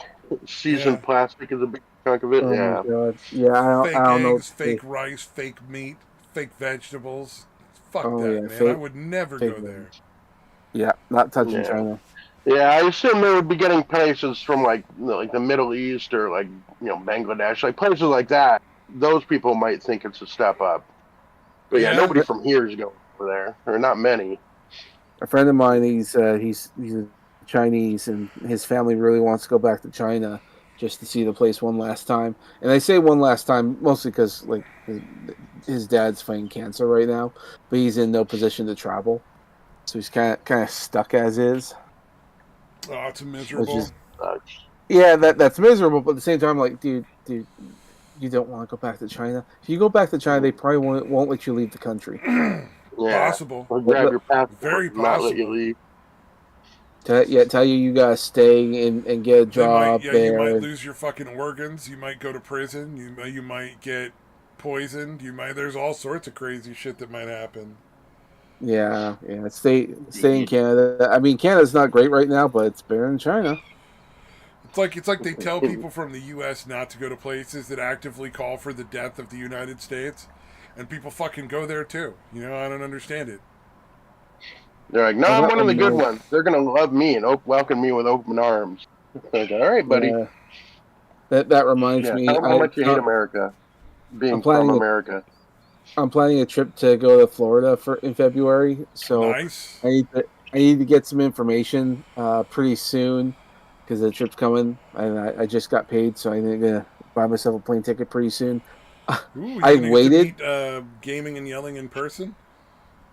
yeah, seasoned plastic is a big chunk of it. oh my Yeah. god, yeah, I fake don't know. eggs, fake rice, fake meat, fake vegetables. Fuck Oh that, yeah, man. I fake would never fake go there. news. Yeah, not touching Yeah. China. Yeah, I assume they would be getting places from like the Middle East or like Bangladesh, like places like that. Those people might think it's a step up, but yeah, Yeah. nobody from here is going over there, or not many. A friend of mine, he's a Chinese, and his family really wants to go back to China just to see the place one last time. And I say one last time mostly because like his dad's fighting cancer right now, but he's in no position to travel, so he's kind of stuck as is, Oh, it's which miserable. is yeah, that's miserable. But at the same time, like dude, you don't want to go back to China. If you go back to China, they probably won't let you leave the country. Yeah. Possible. Or grab your passport Very and not let you possible. leave. Tell you gotta stay and get a They might, job yeah, you might there. lose your fucking organs. You might go to prison. You might get poisoned. There's all sorts of crazy shit that might happen. Yeah. Stay in Canada. I mean, Canada's not great right now, but it's better than China. It's like they tell people from the U.S. not to go to places that actively call for the death of the United States, and people fucking go there too. I don't understand it. They're like, no, I'm one of the good ones. They're gonna love me and welcome me with open arms. Like, all right, buddy. Yeah, that reminds Yeah, me. tell them how much you hate America, I'm being from planning a America. I'm planning a trip to go to Florida in February, so Nice. I need to get some information pretty soon because the trip's coming, and I just got paid, so I'm gonna buy myself a plane ticket pretty soon. Ooh, I you're gonna get to waited. meet gaming and yelling in person.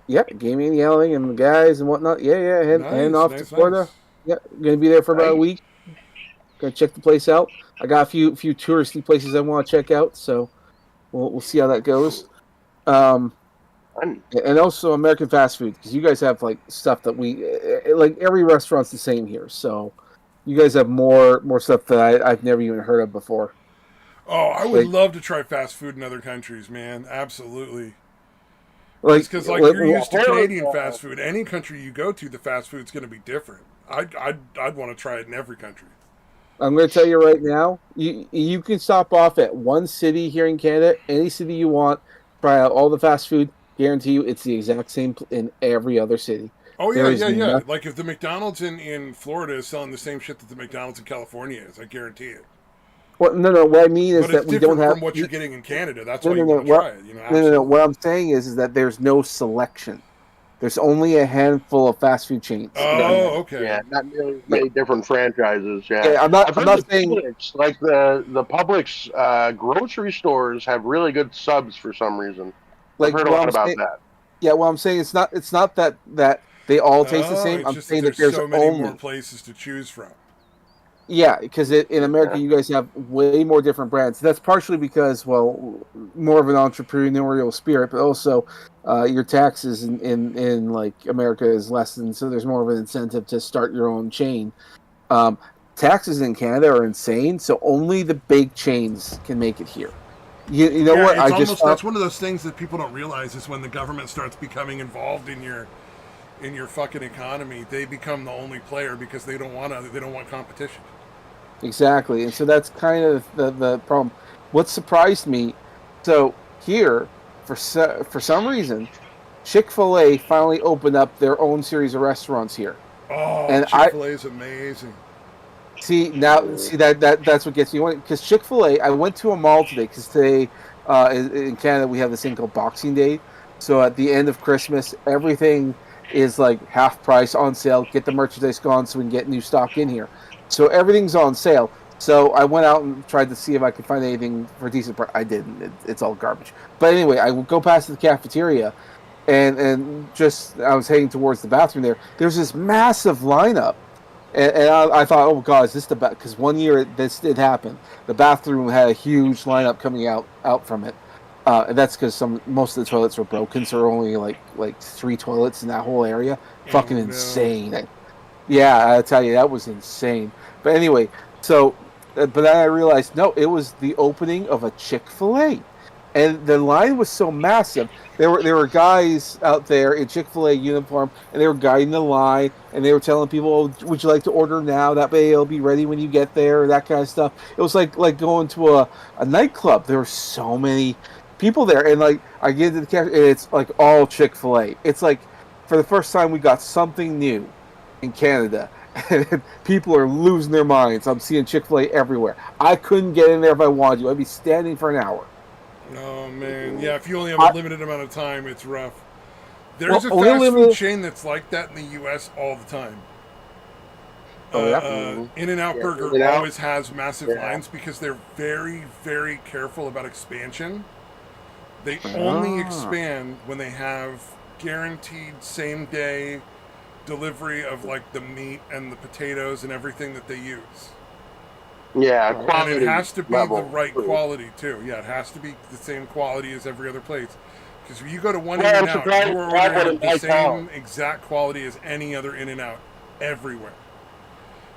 Yeah, gaming, yelling, and the guys and whatnot. Yeah, heading Nice, off to nice, Florida. nice. Yeah, gonna be there for about a Right? week. Gonna check the place out. I got a few touristy places I want to check out, so we'll see how that goes. Um, Fun. and also American fast food because you guys have like stuff that like every restaurant's the same here. So you guys have more stuff that I've never even heard of before. Oh, I would Like love to try fast food in other countries, man. Absolutely. like, Just because, like, like you're used to Apparently, Canadian fast food, any country you go to, the fast food's going to be different. I'd want to try it in every country. I'm going to tell you right now, you can stop off at one city here in Canada, any city you want, try out all the fast food. Guarantee you, it's the exact same in every other city. Oh yeah, There is yeah, yeah. nothing. Like if the McDonald's in Florida is selling the same shit that the McDonald's in California is, I guarantee it. Well, no. What I mean is But it's that we don't different have. from what you're getting in Canada. That's No, why no, you no. want to try it. No. Absolutely. What I'm saying is that there's no selection. There's only a handful of fast food chains in not, Oh, Canada. okay. yeah, not nearly as Yeah, many different franchises. Yeah, yeah. I've I'm heard the not saying Publix, like the Publix grocery stores, have really good subs for some reason. I've like heard a what lot I'm about saying. that. Yeah, what I'm saying it's not that they all taste the Oh, same. it's I'm just that saying that there's there's so many more only. places to choose from. Yeah, because in America Yeah. you guys have way more different brands. That's partially because, well, more of an entrepreneurial spirit, but also your taxes in like America is less than, so there's more of an incentive to start your own chain. Um, Taxes in Canada are insane, so only the big chains can make it here. You know Yeah, what? it's I just almost found that's one of those things that people don't realize is when the government starts becoming involved in your fucking economy, they become the only player because they don't want competition. exactly, and so that's kind of the problem. What surprised me, so here for some reason, Chick-fil-A finally opened up their own series of restaurants here. Oh, And I Chick-fil-A is amazing. see that's what gets me because Chick-fil-A, I went to a mall today because today in Canada we have this thing called Boxing Day. So at the end of Christmas, everything is like half price on sale. Get the merchandise gone so we can get new stock in here. So everything's on sale. So I went out and tried to see if I could find anything for a decent price. I didn't. It's all garbage. But anyway, I would go past the cafeteria and just I was heading towards the bathroom there. There's this massive lineup, and I thought, oh god, is this the because one year this did happen. The bathroom had a huge lineup coming out from it, and that's because most of the toilets were broken, so there were only like three toilets in that whole area. Oh Fucking no. insane. Yeah, I tell you, that was insane. But anyway, but then I realized, no, it was the opening of a Chick-fil-A. And the line was so massive. There were guys out there in Chick-fil-A uniform, and they were guiding the line, and they were telling people, oh, "Would you like to order now? That way it'll be ready when you get there." That kind of stuff. It was like going to a nightclub. There were so many people there, and like I get into the cafe, and it's like all Chick-fil-A. It's like for the first time we got something new in Canada. And people are losing their minds. I'm seeing Chick-fil-A everywhere. I couldn't get in there if I wanted to. I'd be standing for an hour. Oh man. Yeah, if you only have a limited amount of time, it's rough. There's a only fast food limited. chain that's like that in the U.S. all the time. Oh yeah. In-N-Out Yeah, Burger In-N-Out. always has massive Yeah. lines because they're very, very careful about expansion. They only Ah. expand when they have guaranteed same-day delivery of like the meat and the potatoes and everything that they use. Yeah, Right. And quality it has to be level. the right quality too. Yeah, it has to be the same quality as every other place. Because if you go to one Yeah, I'm In-N-Out, surprised you are they have one ordering in the my town. same exact quality as any other In-N-Out everywhere.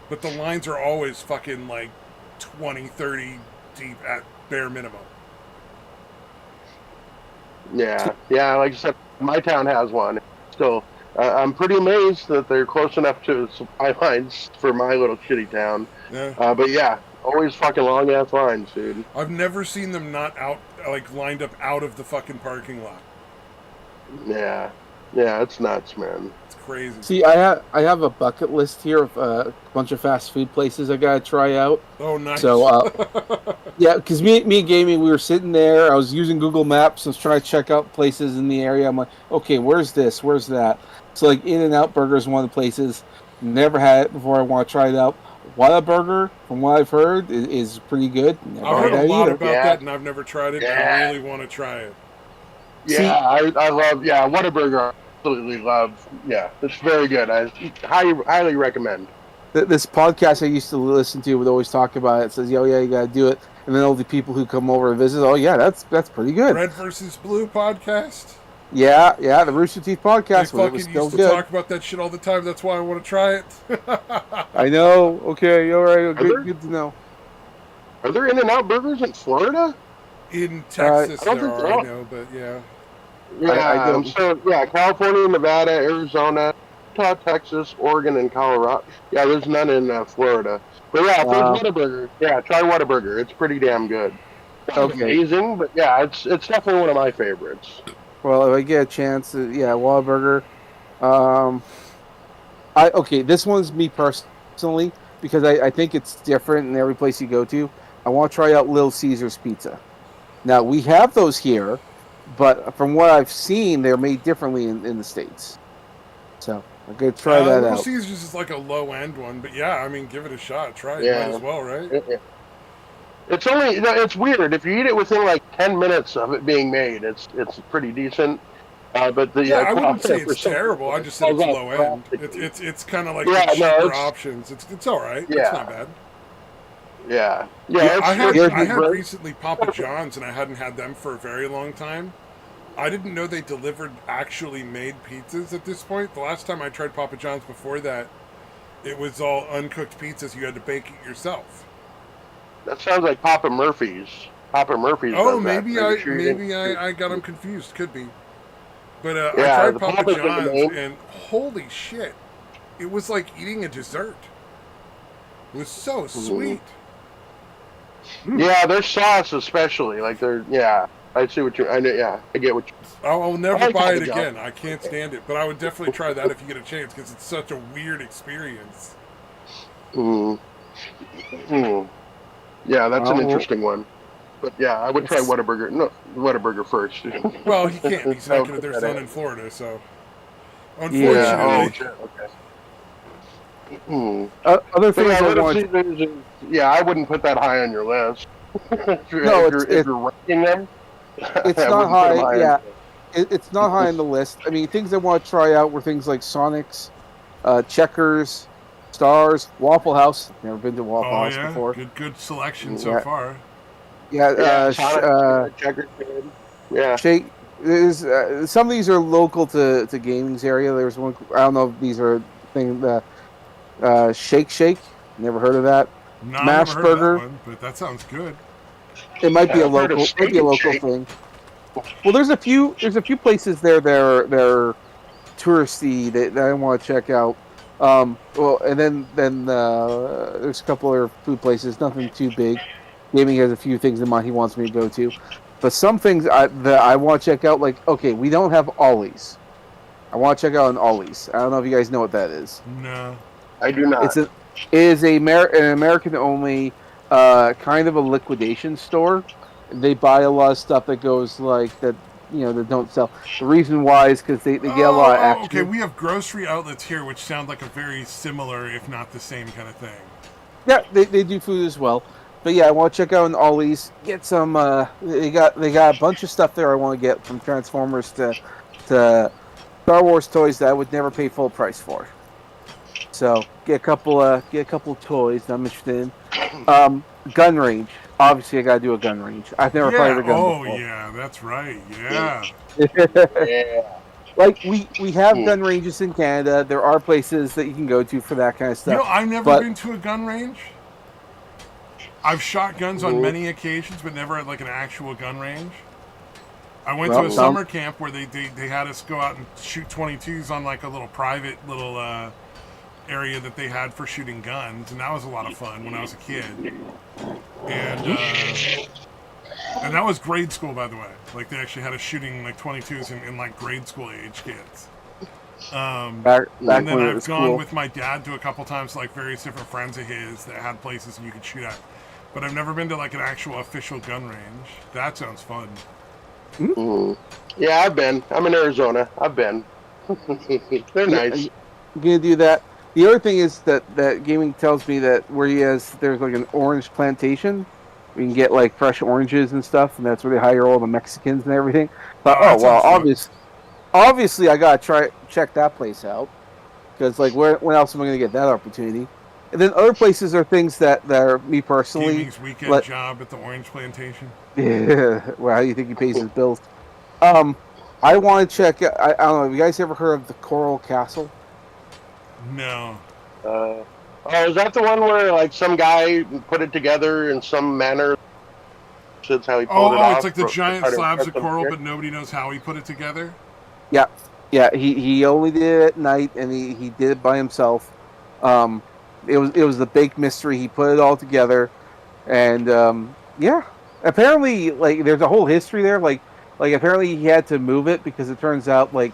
But the lines are always fucking like 20, 30 deep at bare minimum. Yeah, yeah. Like I said, my town has one. So I'm pretty amazed that they're close enough to supply lines for my little shitty town. Yeah. But yeah, always fucking long ass lines, dude. I've never seen them not out, like lined up out of the fucking parking lot. Yeah, yeah. It's nuts, man. It's crazy. See, I have a bucket list here of a bunch of fast food places I gotta try out. Oh, nice. So yeah, because me and Gamey, we were sitting there. I was using Google Maps. I was trying to check out places in the area. I'm like, okay, where's this? Where's that? So like In-N-Out Burger is one of the places. Never had it before. I want to try it out. Whataburger, from what I've heard, is pretty good. Never I've had heard a that lot either. about Yeah. that, and I've never tried it. But I Yeah. really want to try it. See- Yeah, I love. Yeah, Whataburger. I absolutely love. Yeah, it's very good. I highly recommend. This podcast I used to listen to would always talk about it. It says, "Oh yeah, you gotta do it," and then all the people who come over and visit, "Oh yeah, that's pretty good." Red versus Blue podcast. Yeah, the Rooster Teeth They podcast was fucking still used to good. talk about that shit all the time. That's why I want to try it. I know. Okay, all right. there? Good to know. Are there In-N-Out burgers in Florida? In Texas, I don't there think are, so. I know, but yeah. Yeah, I don't- I'm sure. Yeah, California, Nevada, Arizona, Utah, Texas, Oregon, and Colorado. Yeah, there's none in Florida. But yeah, if Wow. there's Whataburger, yeah, try Whataburger. It's pretty damn good. It's not Okay. amazing, but yeah, it's definitely one of my favorites. Well, if I get a chance, yeah, Wahlburger. This one's me personally because I think it's different in every place you go to. I want to try out Little Caesar's Pizza. Now we have those here, but from what I've seen, they're made differently in the States. So I'm gonna try that Little out. Caesars is like a low end one, but yeah, I mean, give it a shot. Try it. Yeah. Might as well, right? It's only, it's weird. If you eat it within like 10 minutes of it being made, it's pretty decent. But the Yeah, I wouldn't say for it's some terrible. people, I just said it's falls low off end. drastically. It's kind of like Yeah, the no, cheaper it's- options. It's all right. It's Yeah. not bad. Yeah, Yeah, I had it's great. recently Papa John's, and I hadn't had them for a very long time. I didn't know they delivered actually made pizzas at this point. The last time I tried Papa John's before that, it was all uncooked pizzas. You had to bake it yourself. That sounds like Papa Murphy's. Papa Murphy's. Oh, does that. maybe I got them confused. Could be. But I Yeah, tried the Papa Papa's are the John's, name. and holy shit, it was like eating a dessert. It was so sweet. Yeah, their sauce especially. Like yeah. I see what you're. I know. Yeah, I get what you. I'll never I like buy it Papa John's. again. I can't stand it. But I would definitely try that if you get a chance, because it's such a weird experience. Yeah, that's an Oh. interesting one. But yeah, I would try Whataburger. No, Whataburger first. Well, he can't. He's not gonna. There's that none out. in Florida, so Yeah. unfortunately. Oh, shit. Okay. Other But things yeah, I Little want. Caesars is- yeah, I wouldn't put that high on your list. if you're, No, if you're ranking them, It's I not wouldn't put them high. on Yeah, your it's not high on the list. I mean, things I want to try out were things like Sonic's, Checkers, Stars, Waffle House. Never been to Waffle Oh House yeah, before. good selection so Yeah. far. Yeah, Yeah, Sonic, Checkers, yeah. Shake. There's some of these are local to gaming's area. There's one. I don't know if these are thing. Shake. Never heard of that. No, Mash I've never heard of burger. that one, but that sounds good. It might be Yeah, a I've heard of local. Might be a local Shake. thing. Well, there's a few places there that are touristy that I want to check out. Well, and then there's a couple other food places. Nothing too big. Gaming has a few things in mind he wants me to go to, but some things that I want to check out. Like, okay, we don't have Ollie's. I want to check out an Ollie's. I don't know if you guys know what that is. No. I do not. It is an American only kind of a liquidation store. They buy a lot of stuff that goes like that, that don't sell. The reason why is because they get a lot of action. Okay, we have grocery outlets here, which sound like a very similar, if not the same kind of thing. Yeah, they do food as well. But yeah, I want to check out an Ollie's. Get some. They got a bunch of stuff there. I want to get from Transformers to Star Wars toys that I would never pay full price for. So get a couple toys that I'm interested in. Gun range. Obviously, I gotta do a gun range. I've never fired Yeah. a gun Oh, before. yeah. That's right. Yeah. Yeah. Like we have Hmm. gun ranges in Canada. There are places that you can go to for that kind of You know, stuff. I've never But been to a gun range. I've shot guns on Mhm. many occasions, but never at like an actual gun range. I went to well, a sounds summer camp where they had us go out and shoot 22s on like a little private little area that they had for shooting guns, and that was a lot of fun when I was a kid. And and that was grade school, by the way. Like they actually had us shooting like 22s in like grade school age kids. back And then when it I've was gone cool. with my dad to a couple times, like various different friends of his that had places you could shoot at. But I've never been to like an actual official gun range. That sounds fun. Mhm. Yeah, I've been. I'm in Arizona. I've been. They're Yeah, nice. I'm gonna do that. The other thing is that gaming tells me that where he has there's like an orange plantation. We can get like fresh oranges and stuff, and that's where they hire all the Mexicans and everything. But Oh, oh that well, sounds fun. obviously I gotta check that place out because like when else am I gonna get that opportunity? And then other places are things that are me personally. Gaming's weekend Let job at the orange plantation. yeah, well, how do you think he pays his bills? Um, I want to check. I don't know. Have you guys ever heard of the Coral Castle? No. Oh, is that the one where like some guy put it together in some manner? That's how he pulled it It's off like the to giant try to slabs impress of some coral, chick? but nobody knows how he put it together. Yeah, yeah. He only did it at night, and he did it by himself. Um, it was the big mystery. He put it all together, and yeah. Apparently, like there's a whole history there. Like apparently he had to move it because it turns out like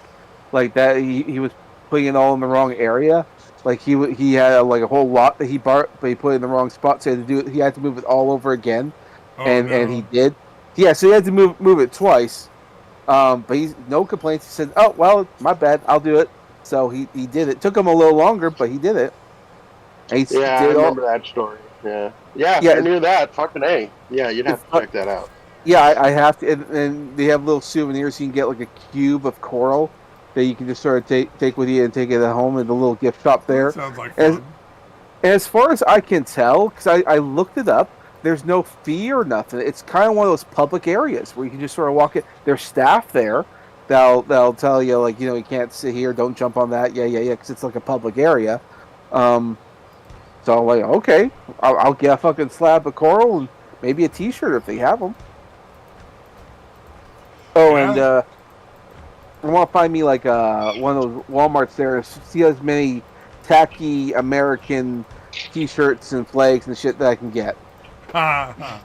that he was putting it all in the wrong area. Like he had like a whole lot that he bought, but he put it in the wrong spot. So he had to do it. He had to move it all over again, Oh and he no. did. Yeah, so he had to move it twice. But he's no complaints. He said, "Oh well, my bad. I'll do it." So he did it. Took him a little longer, but he did it. And Yeah, I did all. remember that story. Yeah, yeah. If Yeah, you're near that, fucking a. Yeah, you'd have it's to check that out. yeah. I have to, and they have little souvenirs. You can get like a cube of coral that you can just sort of take with you and take it at home in the little gift shop That there. sounds like As fun. as far as I can tell, because I looked it up, there's no fee or nothing. It's kind of one of those public areas where you can just sort of walk it. There's staff there. They'll tell you like you can't sit here, don't jump on that. Yeah, because it's like a public area. Um, so I'm like okay, I'll get a fucking slab of coral and maybe a T-shirt if they have them. Oh, and Yeah. I want to find me like one of those WalMarts there. See as many tacky American T-shirts and flags and shit that I can get. Ha ha.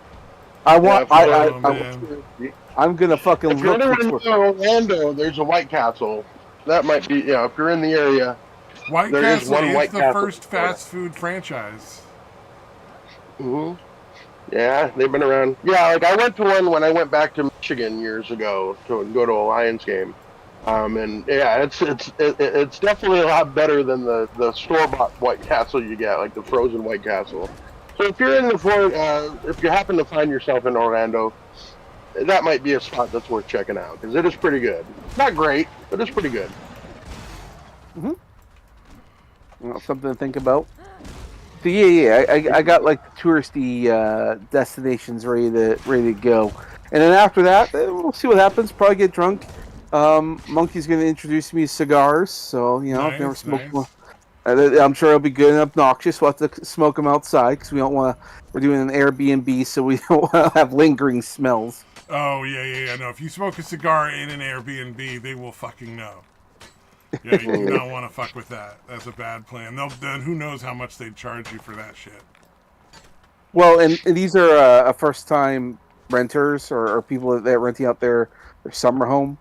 I Yeah, want. if you're, Oh I man. I'm gonna fucking if you're look for. anywhere near Orlando, there's a White Castle. That might be. Yeah, if you're in the area, White there is Castle one is White the Castle in first Florida. fast food franchise. Hmm. Yeah, they've been around. Yeah, like I went to one when I went back to Michigan years ago to go to a Lions game. And yeah, it's definitely a lot better than the store bought White Castle you get, like the frozen White Castle. So if you're in the Florida, if you happen to find yourself in Orlando, that might be a spot that's worth checking out because it is pretty good. Not great, but it's pretty good. Mhm. Something to think about. So yeah. I got like the touristy destinations ready to go, and then after that, we'll see what happens. Probably get drunk. Monkey's gonna introduce me to cigars, so I've never Nice, smoked one. nice. I'm sure it'll be good and obnoxious. We'll have to smoke them outside because we don't want to. We're doing an Airbnb, so we don't want to have lingering smells. Oh yeah. No, if you smoke a cigar in an Airbnb, they will fucking know. Yeah, you do Mm. not want to fuck with that. That's a bad plan. Then who knows how much they'd charge you for that shit. Well, and these are first time renters or people that are renting out their summer home.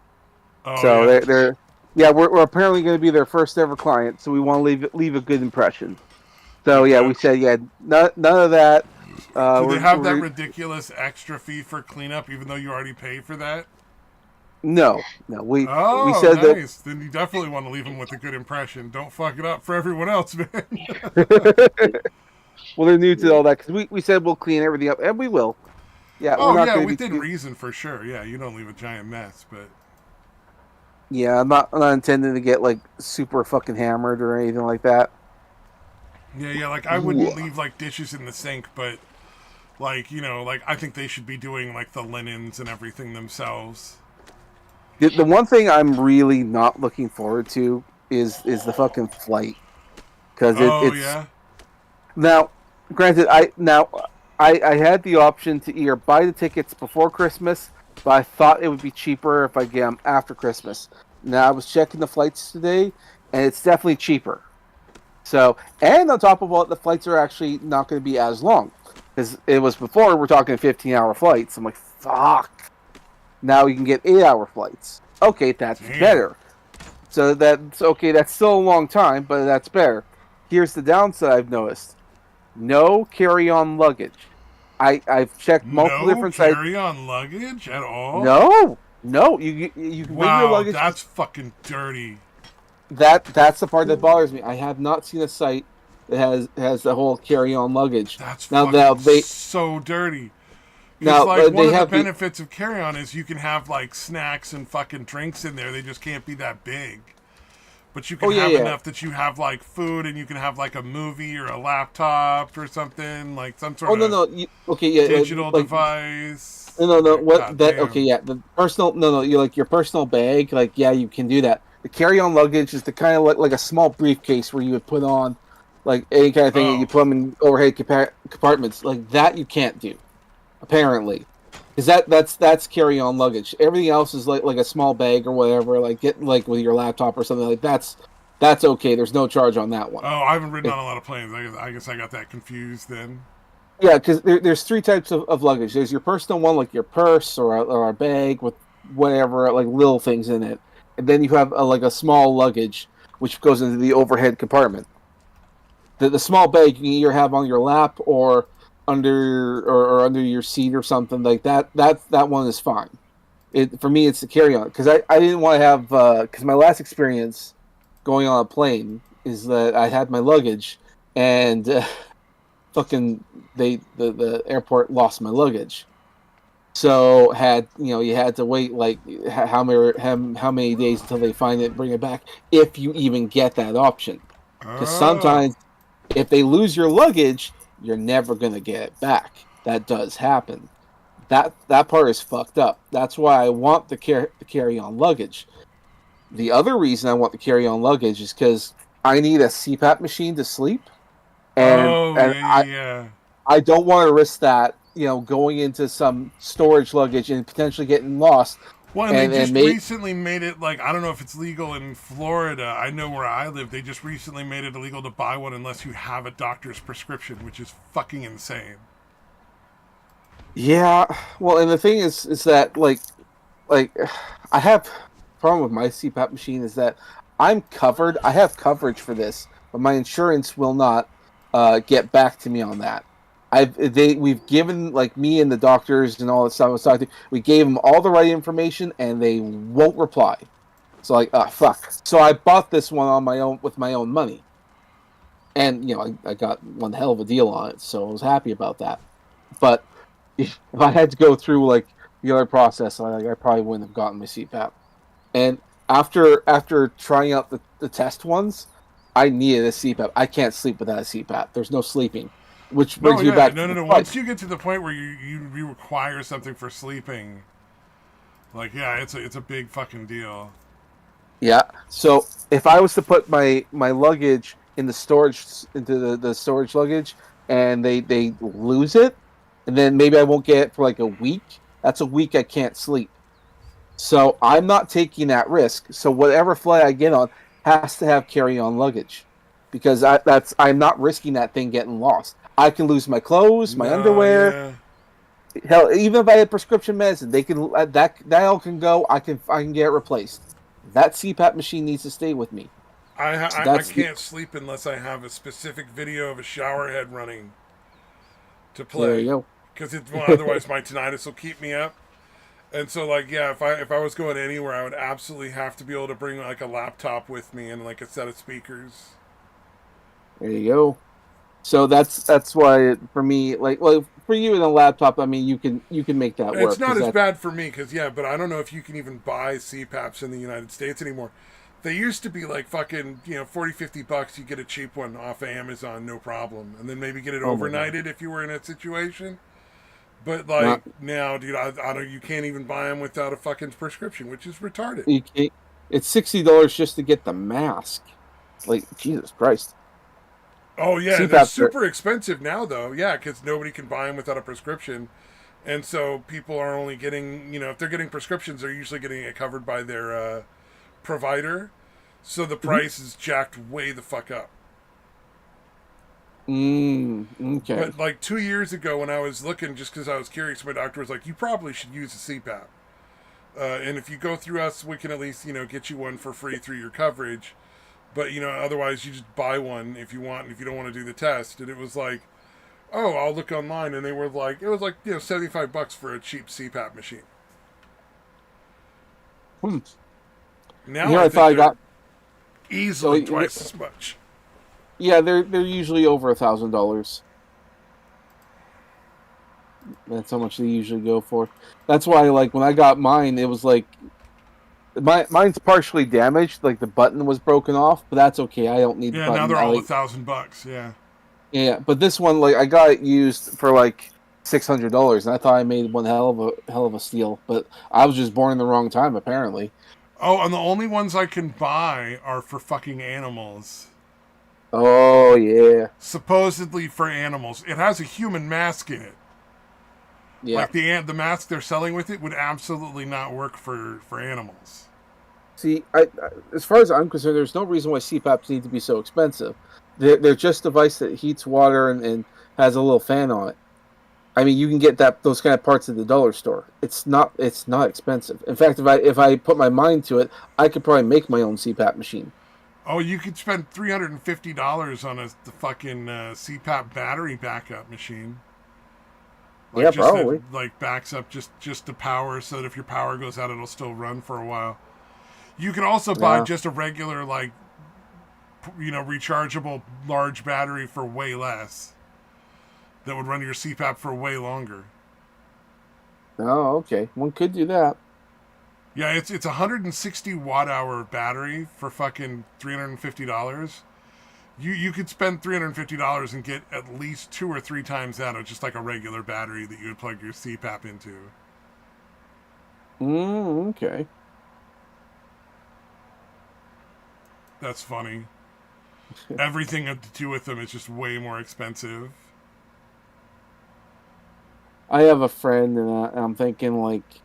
Oh So yeah. they're yeah, we're apparently going to be their first ever client, so we want to leave a good impression. So yeah, Okay. we said none of that. Do they have that We're ridiculous extra fee for cleanup, even though you already pay for that? no we Oh, said nice. Then you definitely want to leave them with a good impression. Don't fuck it up for everyone else, man. that. Well, they're new to all that because we said we'll clean everything up, and we will. Yeah, we're Oh not yeah, going to be within too. reason for sure. Yeah, you don't leave a giant mess, but Yeah, I'm not intending to get like super fucking hammered or anything like that. Yeah. Like I wouldn't leave like dishes in the sink, but like like I think they should be doing like the linens and everything themselves. The one thing I'm really not looking forward to is the fucking flight, because Oh it's yeah. now. Granted, I had the option to either buy the tickets before Christmas, but I thought it would be cheaper if I get them after Christmas. Now I was checking the flights today, and it's definitely cheaper. So, and on top of all, the flights are actually not going to be as long, because it was before we're talking 15-hour flights. I'm like, fuck. Now you can get 8-hour flights. Okay, that's Damn. better. So that's okay. That's still a long time, but that's better. Here's the downside I've noticed: no carry-on luggage. I've checked multiple No different sites. carry-on luggage at all. No. You can bring your Wow, luggage. that's fucking dirty. That's the part that bothers me. I have not seen a site that has the whole carry-on luggage. That's Now fucking they so dirty. Because now like one they of the have benefits of carry-on is you can have like snacks and fucking drinks in there. They just can't be that big. But you can have yeah. enough that you have like food and you can have like a movie or a laptop or something, like some sort Oh no of no okay yeah digital like device. no Like, what God that damn. okay yeah the personal no you like your personal bag, like, yeah, you can do that. The carry-on luggage is the kind of like a small briefcase where you would put on like any kind of thing, and you Oh. put them in overhead compartments like that. You can't do, apparently, because that's carry-on luggage. Everything else is like a small bag or whatever, like get like with your laptop or something, like that's okay. There's no charge on that one. Oh, I haven't ridden on a lot of planes. I guess I got that confused then. Yeah, because there's three types of luggage. There's your personal one, like your purse or a bag with whatever, like little things in it, and then you have like a small luggage, which goes into the overhead compartment. The small bag you can either have on your lap or or under your seat or something like that. That one is fine. It for me, it's the carry on, because I didn't want to have, because my last experience going on a plane is that I had my luggage, and fucking the airport lost my luggage. So you had to wait like how many days until they find it and bring it back, if you even get that option. Because Oh. sometimes if they lose your luggage, you're never gonna get it back. That does happen. That part is fucked up. That's why I want the carry on luggage. The other reason I want the carry on luggage is because I need a CPAP machine to sleep, and Oh, and yeah. I don't want to risk that, going into some storage luggage and potentially getting lost. Well, and they And just may recently made it like, I don't know if it's legal in Florida. I know where I live. They just recently made it illegal to buy one unless you have a doctor's prescription, which is fucking insane. Yeah, well, and the thing is that like I have problem with my CPAP machine is that I'm covered. I have coverage for this, but my insurance will not get back to me on that. We've given, like, me and the doctors and all that stuff I was talking to, we gave them all the right information and they won't reply. So, like, fuck. So I bought this one on my own with my own money, and I got one hell of a deal on it, so I was happy about that. But if I had to go through like the other process, I probably wouldn't have gotten my CPAP. And after trying out the test ones, I needed a CPAP. I can't sleep without a CPAP. There's no sleeping, which No, brings me yeah, back no, to no, the no. flight. Once you get to the point where you require something for sleeping, like, yeah, it's a big fucking deal. Yeah. So if I was to put my luggage in the storage into the storage luggage, and they lose it, and then maybe I won't get it for like a week. That's a week I can't sleep. So I'm not taking that risk. So whatever flight I get on has to have carry-on luggage, because I'm not risking that thing getting lost. I can lose my clothes, my No, underwear. yeah. Hell, even if I had prescription medicine, they can that all can go. I can get it replaced. That CPAP machine needs to stay with me. So I that's the can't sleep unless I have a specific video of a shower head running to there play, you because otherwise my tinnitus will keep me up. And so, like, yeah, if I was going anywhere, I would absolutely have to be able to bring like a laptop with me and like a set of speakers. there you go. So that's why for me, like, well, for you in a laptop, I mean, you can make that It's work, not because as that bad for me because, yeah, but I don't know if you can even buy CPAPs in the United States anymore. They used to be like fucking, $40-50. You get a cheap one off of Amazon, no problem. And then maybe get it Oh my god. overnighted if you were in that situation. But Not like now, dude, I don't. You can't even buy them without a fucking prescription, which is retarded. you can't, it's $60 just to get the mask. Like Jesus Christ. Oh yeah, they're CPAP. super expensive now, though. Yeah, because nobody can buy them without a prescription, and so people are only getting, if they're getting prescriptions, they're usually getting it covered by their provider. So the price is jacked way the fuck up. Okay. But like 2 years ago, when I was looking, just because I was curious, my doctor was like, "You probably should use a CPAP, and if you go through us, we can at least get you one for free through your coverage. But otherwise, you just buy one if you want, and if you don't want to do the test." And it was like, "Oh, I'll look online," and they were like, it was like $75 for a cheap CPAP machine. Hmm. Now Here I I thought I think they're got. easily So, twice as much. yeah, they're usually over $1,000. That's how much they usually go for. That's why, like, when I got mine, it was like mine's partially damaged. Like the button was broken off, but that's okay. I don't need the Yeah, now button. they're I all like, $1,000. Yeah. yeah, but this one, like, I got it used for like $600, and I thought I made one hell of a steal. But I was just born in the wrong time, apparently. Oh, and the only ones I can buy are for fucking animals. Oh yeah, Supposedly for animals. It has a human mask in it. yeah. Like the mask they're selling with it would absolutely not work for animals. See, as far as I'm concerned, there's no reason why CPAPs need to be so expensive. They're just a device that heats water and has a little fan on it. I mean, you can get those kind of parts at the dollar store. It's not expensive. In fact, if I put my mind to it, I could probably make my own CPAP machine. Oh, you could spend $350 on the fucking CPAP battery backup machine. Like Yeah, just probably. that, like backs up just the power, so that if your power goes out, it'll still run for a while. You can also buy Yeah. just a regular rechargeable large battery for way less. That would run your CPAP for way longer. Oh, okay. One could do that. Yeah, it's 160 watt hour battery for fucking $350. You could spend $350 and get at least 2 or 3 times that of just like a regular battery that you would plug your CPAP into. Okay. That's funny. Everything to do with them is just way more expensive. I have a friend, and I'm thinking like,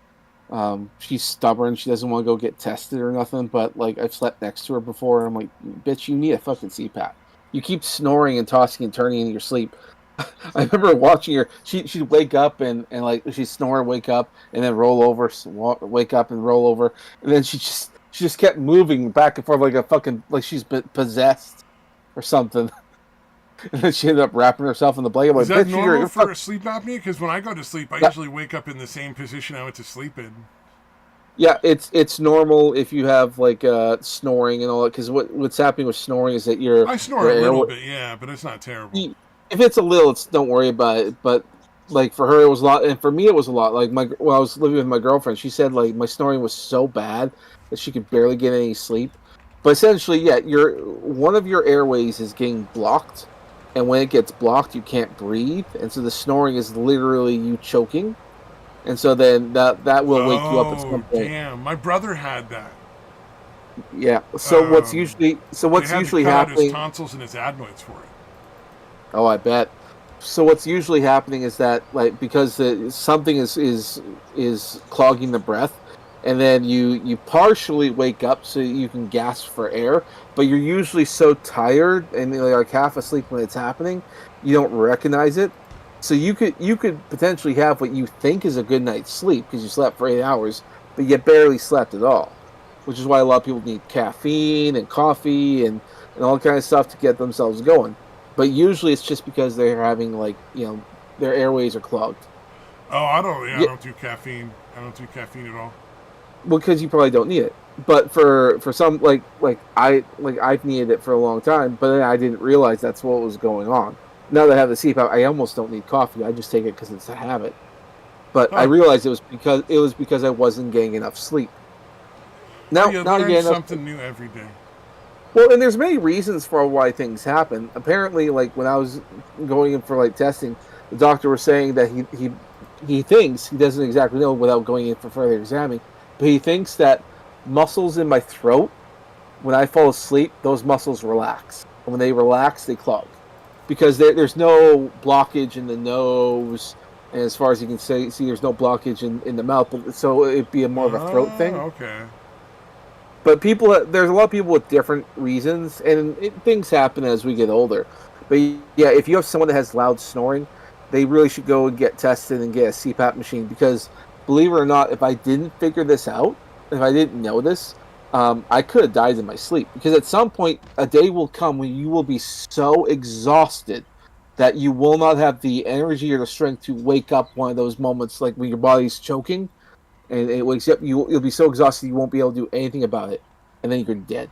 she's stubborn. She doesn't want to go get tested or nothing. But like, I've slept next to her before, and I'm like, bitch, you need a fucking CPAP. You keep snoring and tossing and turning in your sleep. I remember watching her. She'd wake up and like she'd snore, wake up, and then roll over, wake up and roll over, and then she just kept moving back and forth like a fucking like she's been possessed or something. And then she ended up wrapping herself in the blanket. Is Like, that bitch, normal for sleep apnea? Because when I go to sleep, I usually wake up in the same position I went to sleep in. yeah, it's normal if you have like snoring and all that. Because what's happening with snoring is that I snore a little bit, yeah, but it's not terrible. if it's a little, don't worry about it. But like for her, it was a lot, and for me, it was a lot. Like when I was living with my girlfriend, she said like my snoring was so bad that she could barely get any sleep. But essentially, yeah, one of your airways is getting blocked, and when it gets blocked, you can't breathe, and so the snoring is literally you choking, and so then that will wake you up at some point. Damn, my brother had that. Yeah. So what's They usually had to cut out his happening? tonsils and his adenoids for it. Oh, I bet. So what's usually happening is that like because something is clogging the breath, and then you partially wake up so you can gasp for air, but you're usually so tired and like half asleep when it's happening, you don't recognize it. So you could potentially have what you think is a good night's sleep because you slept for 8 hours, but you barely slept at all, which is why a lot of people need caffeine and coffee and all kind of stuff to get themselves going. But usually it's just because they're having like their airways are clogged. Oh, I don't do caffeine. I don't do caffeine at all. Well, because you probably don't need it. But for some I've needed it for a long time, but then I didn't realize that's what was going on. Now that I have the CPAP, I almost don't need coffee. I just take it because it's a habit. But I realized it was because I wasn't getting enough sleep. Oh, Now, you now learn again, something new every day. well, and there's many reasons for why things happen. Apparently, like when I was going in for like testing, the doctor was saying that he thinks, he doesn't exactly know without going in for further examining, but he thinks that muscles in my throat, when I fall asleep, those muscles relax. And when they relax, they clog. Because there's no blockage in the nose, and as far as you can see there's no blockage in the mouth, but so it'd be more of a throat thing. Okay. But there's a lot of people with different reasons, and things happen as we get older. But yeah, if you have someone that has loud snoring, they really should go and get tested and get a CPAP machine. Because believe it or not, if I didn't figure this out, if I didn't know this, I could have died in my sleep. Because at some point, a day will come when you will be so exhausted that you will not have the energy or the strength to wake up one of those moments, like when your body's choking and it wakes you up. You'll be so exhausted you won't be able to do anything about it, and then you're dead.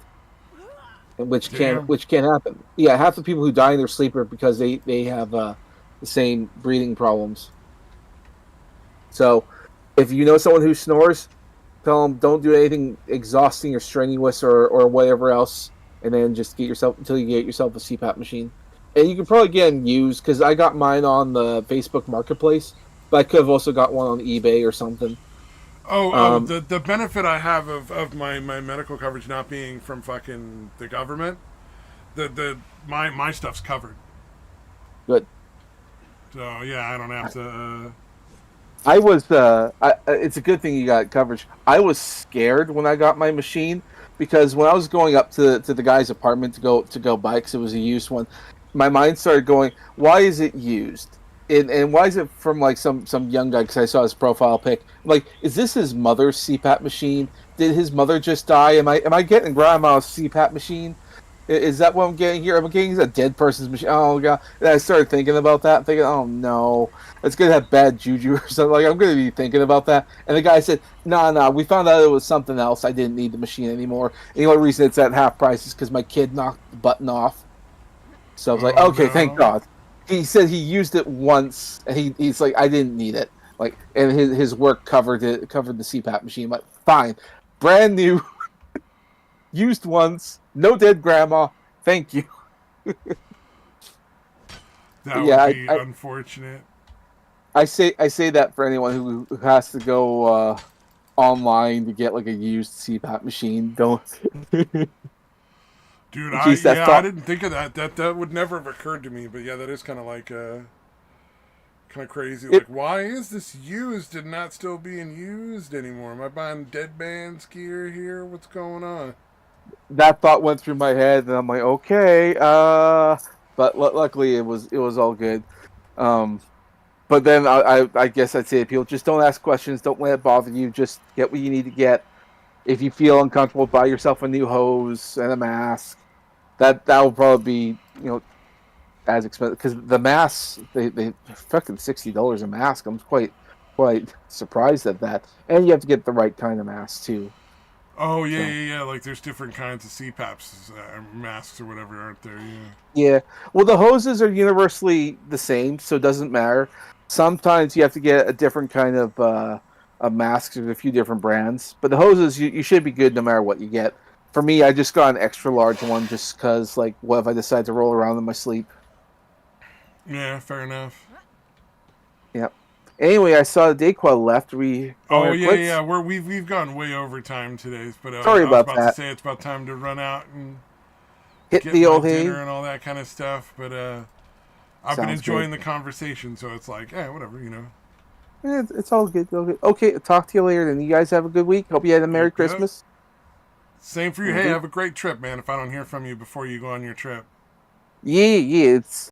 And Damn. which can happen. Yeah, half the people who die in their sleep are because they have the same breathing problems. So, if you know someone who snores, tell them don't do anything exhausting or strenuous or whatever else, and then just get yourself until you get yourself a CPAP machine. And you can probably get them used because I got mine on the Facebook Marketplace, but I could have also got one on eBay or something. Um, The benefit I have of my medical coverage not being from fucking the government, my stuff's covered. good. So yeah, I don't have to. I was. It's a good thing you got coverage. I was scared when I got my machine because when I was going up to the guy's apartment to go buy because it was a used one, my mind started going, "Why is it used? And why is it from like some young guy?" Because I saw his profile pic. I'm like, is this his mother's CPAP machine? Did his mother just die? Am I getting grandma's CPAP machine? Is that what I'm getting here? I'm getting a dead person's machine. Oh god! And I started thinking about that, thinking, "Oh no, it's gonna have bad juju or something." Like I'm gonna be thinking about that. And the guy said, "No, we found out it was something else. I didn't need the machine anymore. And the only reason it's at half price is because my kid knocked the button off." So I was like, Oh "Okay, thank no. God." He said he used it once, and he's like, "I didn't need it." Like, and his work covered the CPAP machine. I'm like, fine, brand new, used once, no dead grandma. Thank you. That would Yeah, be unfortunate. I say that for anyone who has to go online to get like a used CPAP machine. Don't. Dude, Jeez, that I thought. didn't think of that. That would never have occurred to me. But yeah, that is kind of like kind of crazy. It Like, why is this used and not still being used anymore? Am I buying dead man's gear here? What's going on? that thought went through my head, and I'm like, okay. But luckily it was all good. Um, but then I guess I'd say to people, just don't ask questions. Don't let it bother you. Just get what you need to get. If you feel uncomfortable, buy yourself a new hose and a mask. That will probably be as expensive because the masks they fucking $60 a mask. I'm quite surprised at that. And you have to get the right kind of mask too. Oh yeah, So yeah, yeah. Like there's different kinds of CPAPs, masks or whatever, aren't there? Yeah. yeah, well the hoses are universally the same, so it doesn't matter. Sometimes you have to get a different kind of masks. There's a few different brands, but the hoses you should be good no matter what you get. For me, I just got an extra large one just because, like, what if I decide to roll around in my sleep? Yeah, fair enough. Yep. Anyway, I saw Dayquil left. We call Oh her yeah, quits. yeah. We've gone way over time today, but Sorry I was about about to that. say it's about time to run out and Hit get the my old dinner hay. and all that kind of stuff. But I've been Sounds good. enjoying the conversation, so it's like, yeah, whatever, you know. It's all good. All good. Okay, talk to you later. Then you guys have a good week. Hope you had a Merry Yep, yep. Christmas. Same for you. Will Hey, do. have a great trip, man. If I don't hear from you before you go on your trip. Yeah, yeah. It's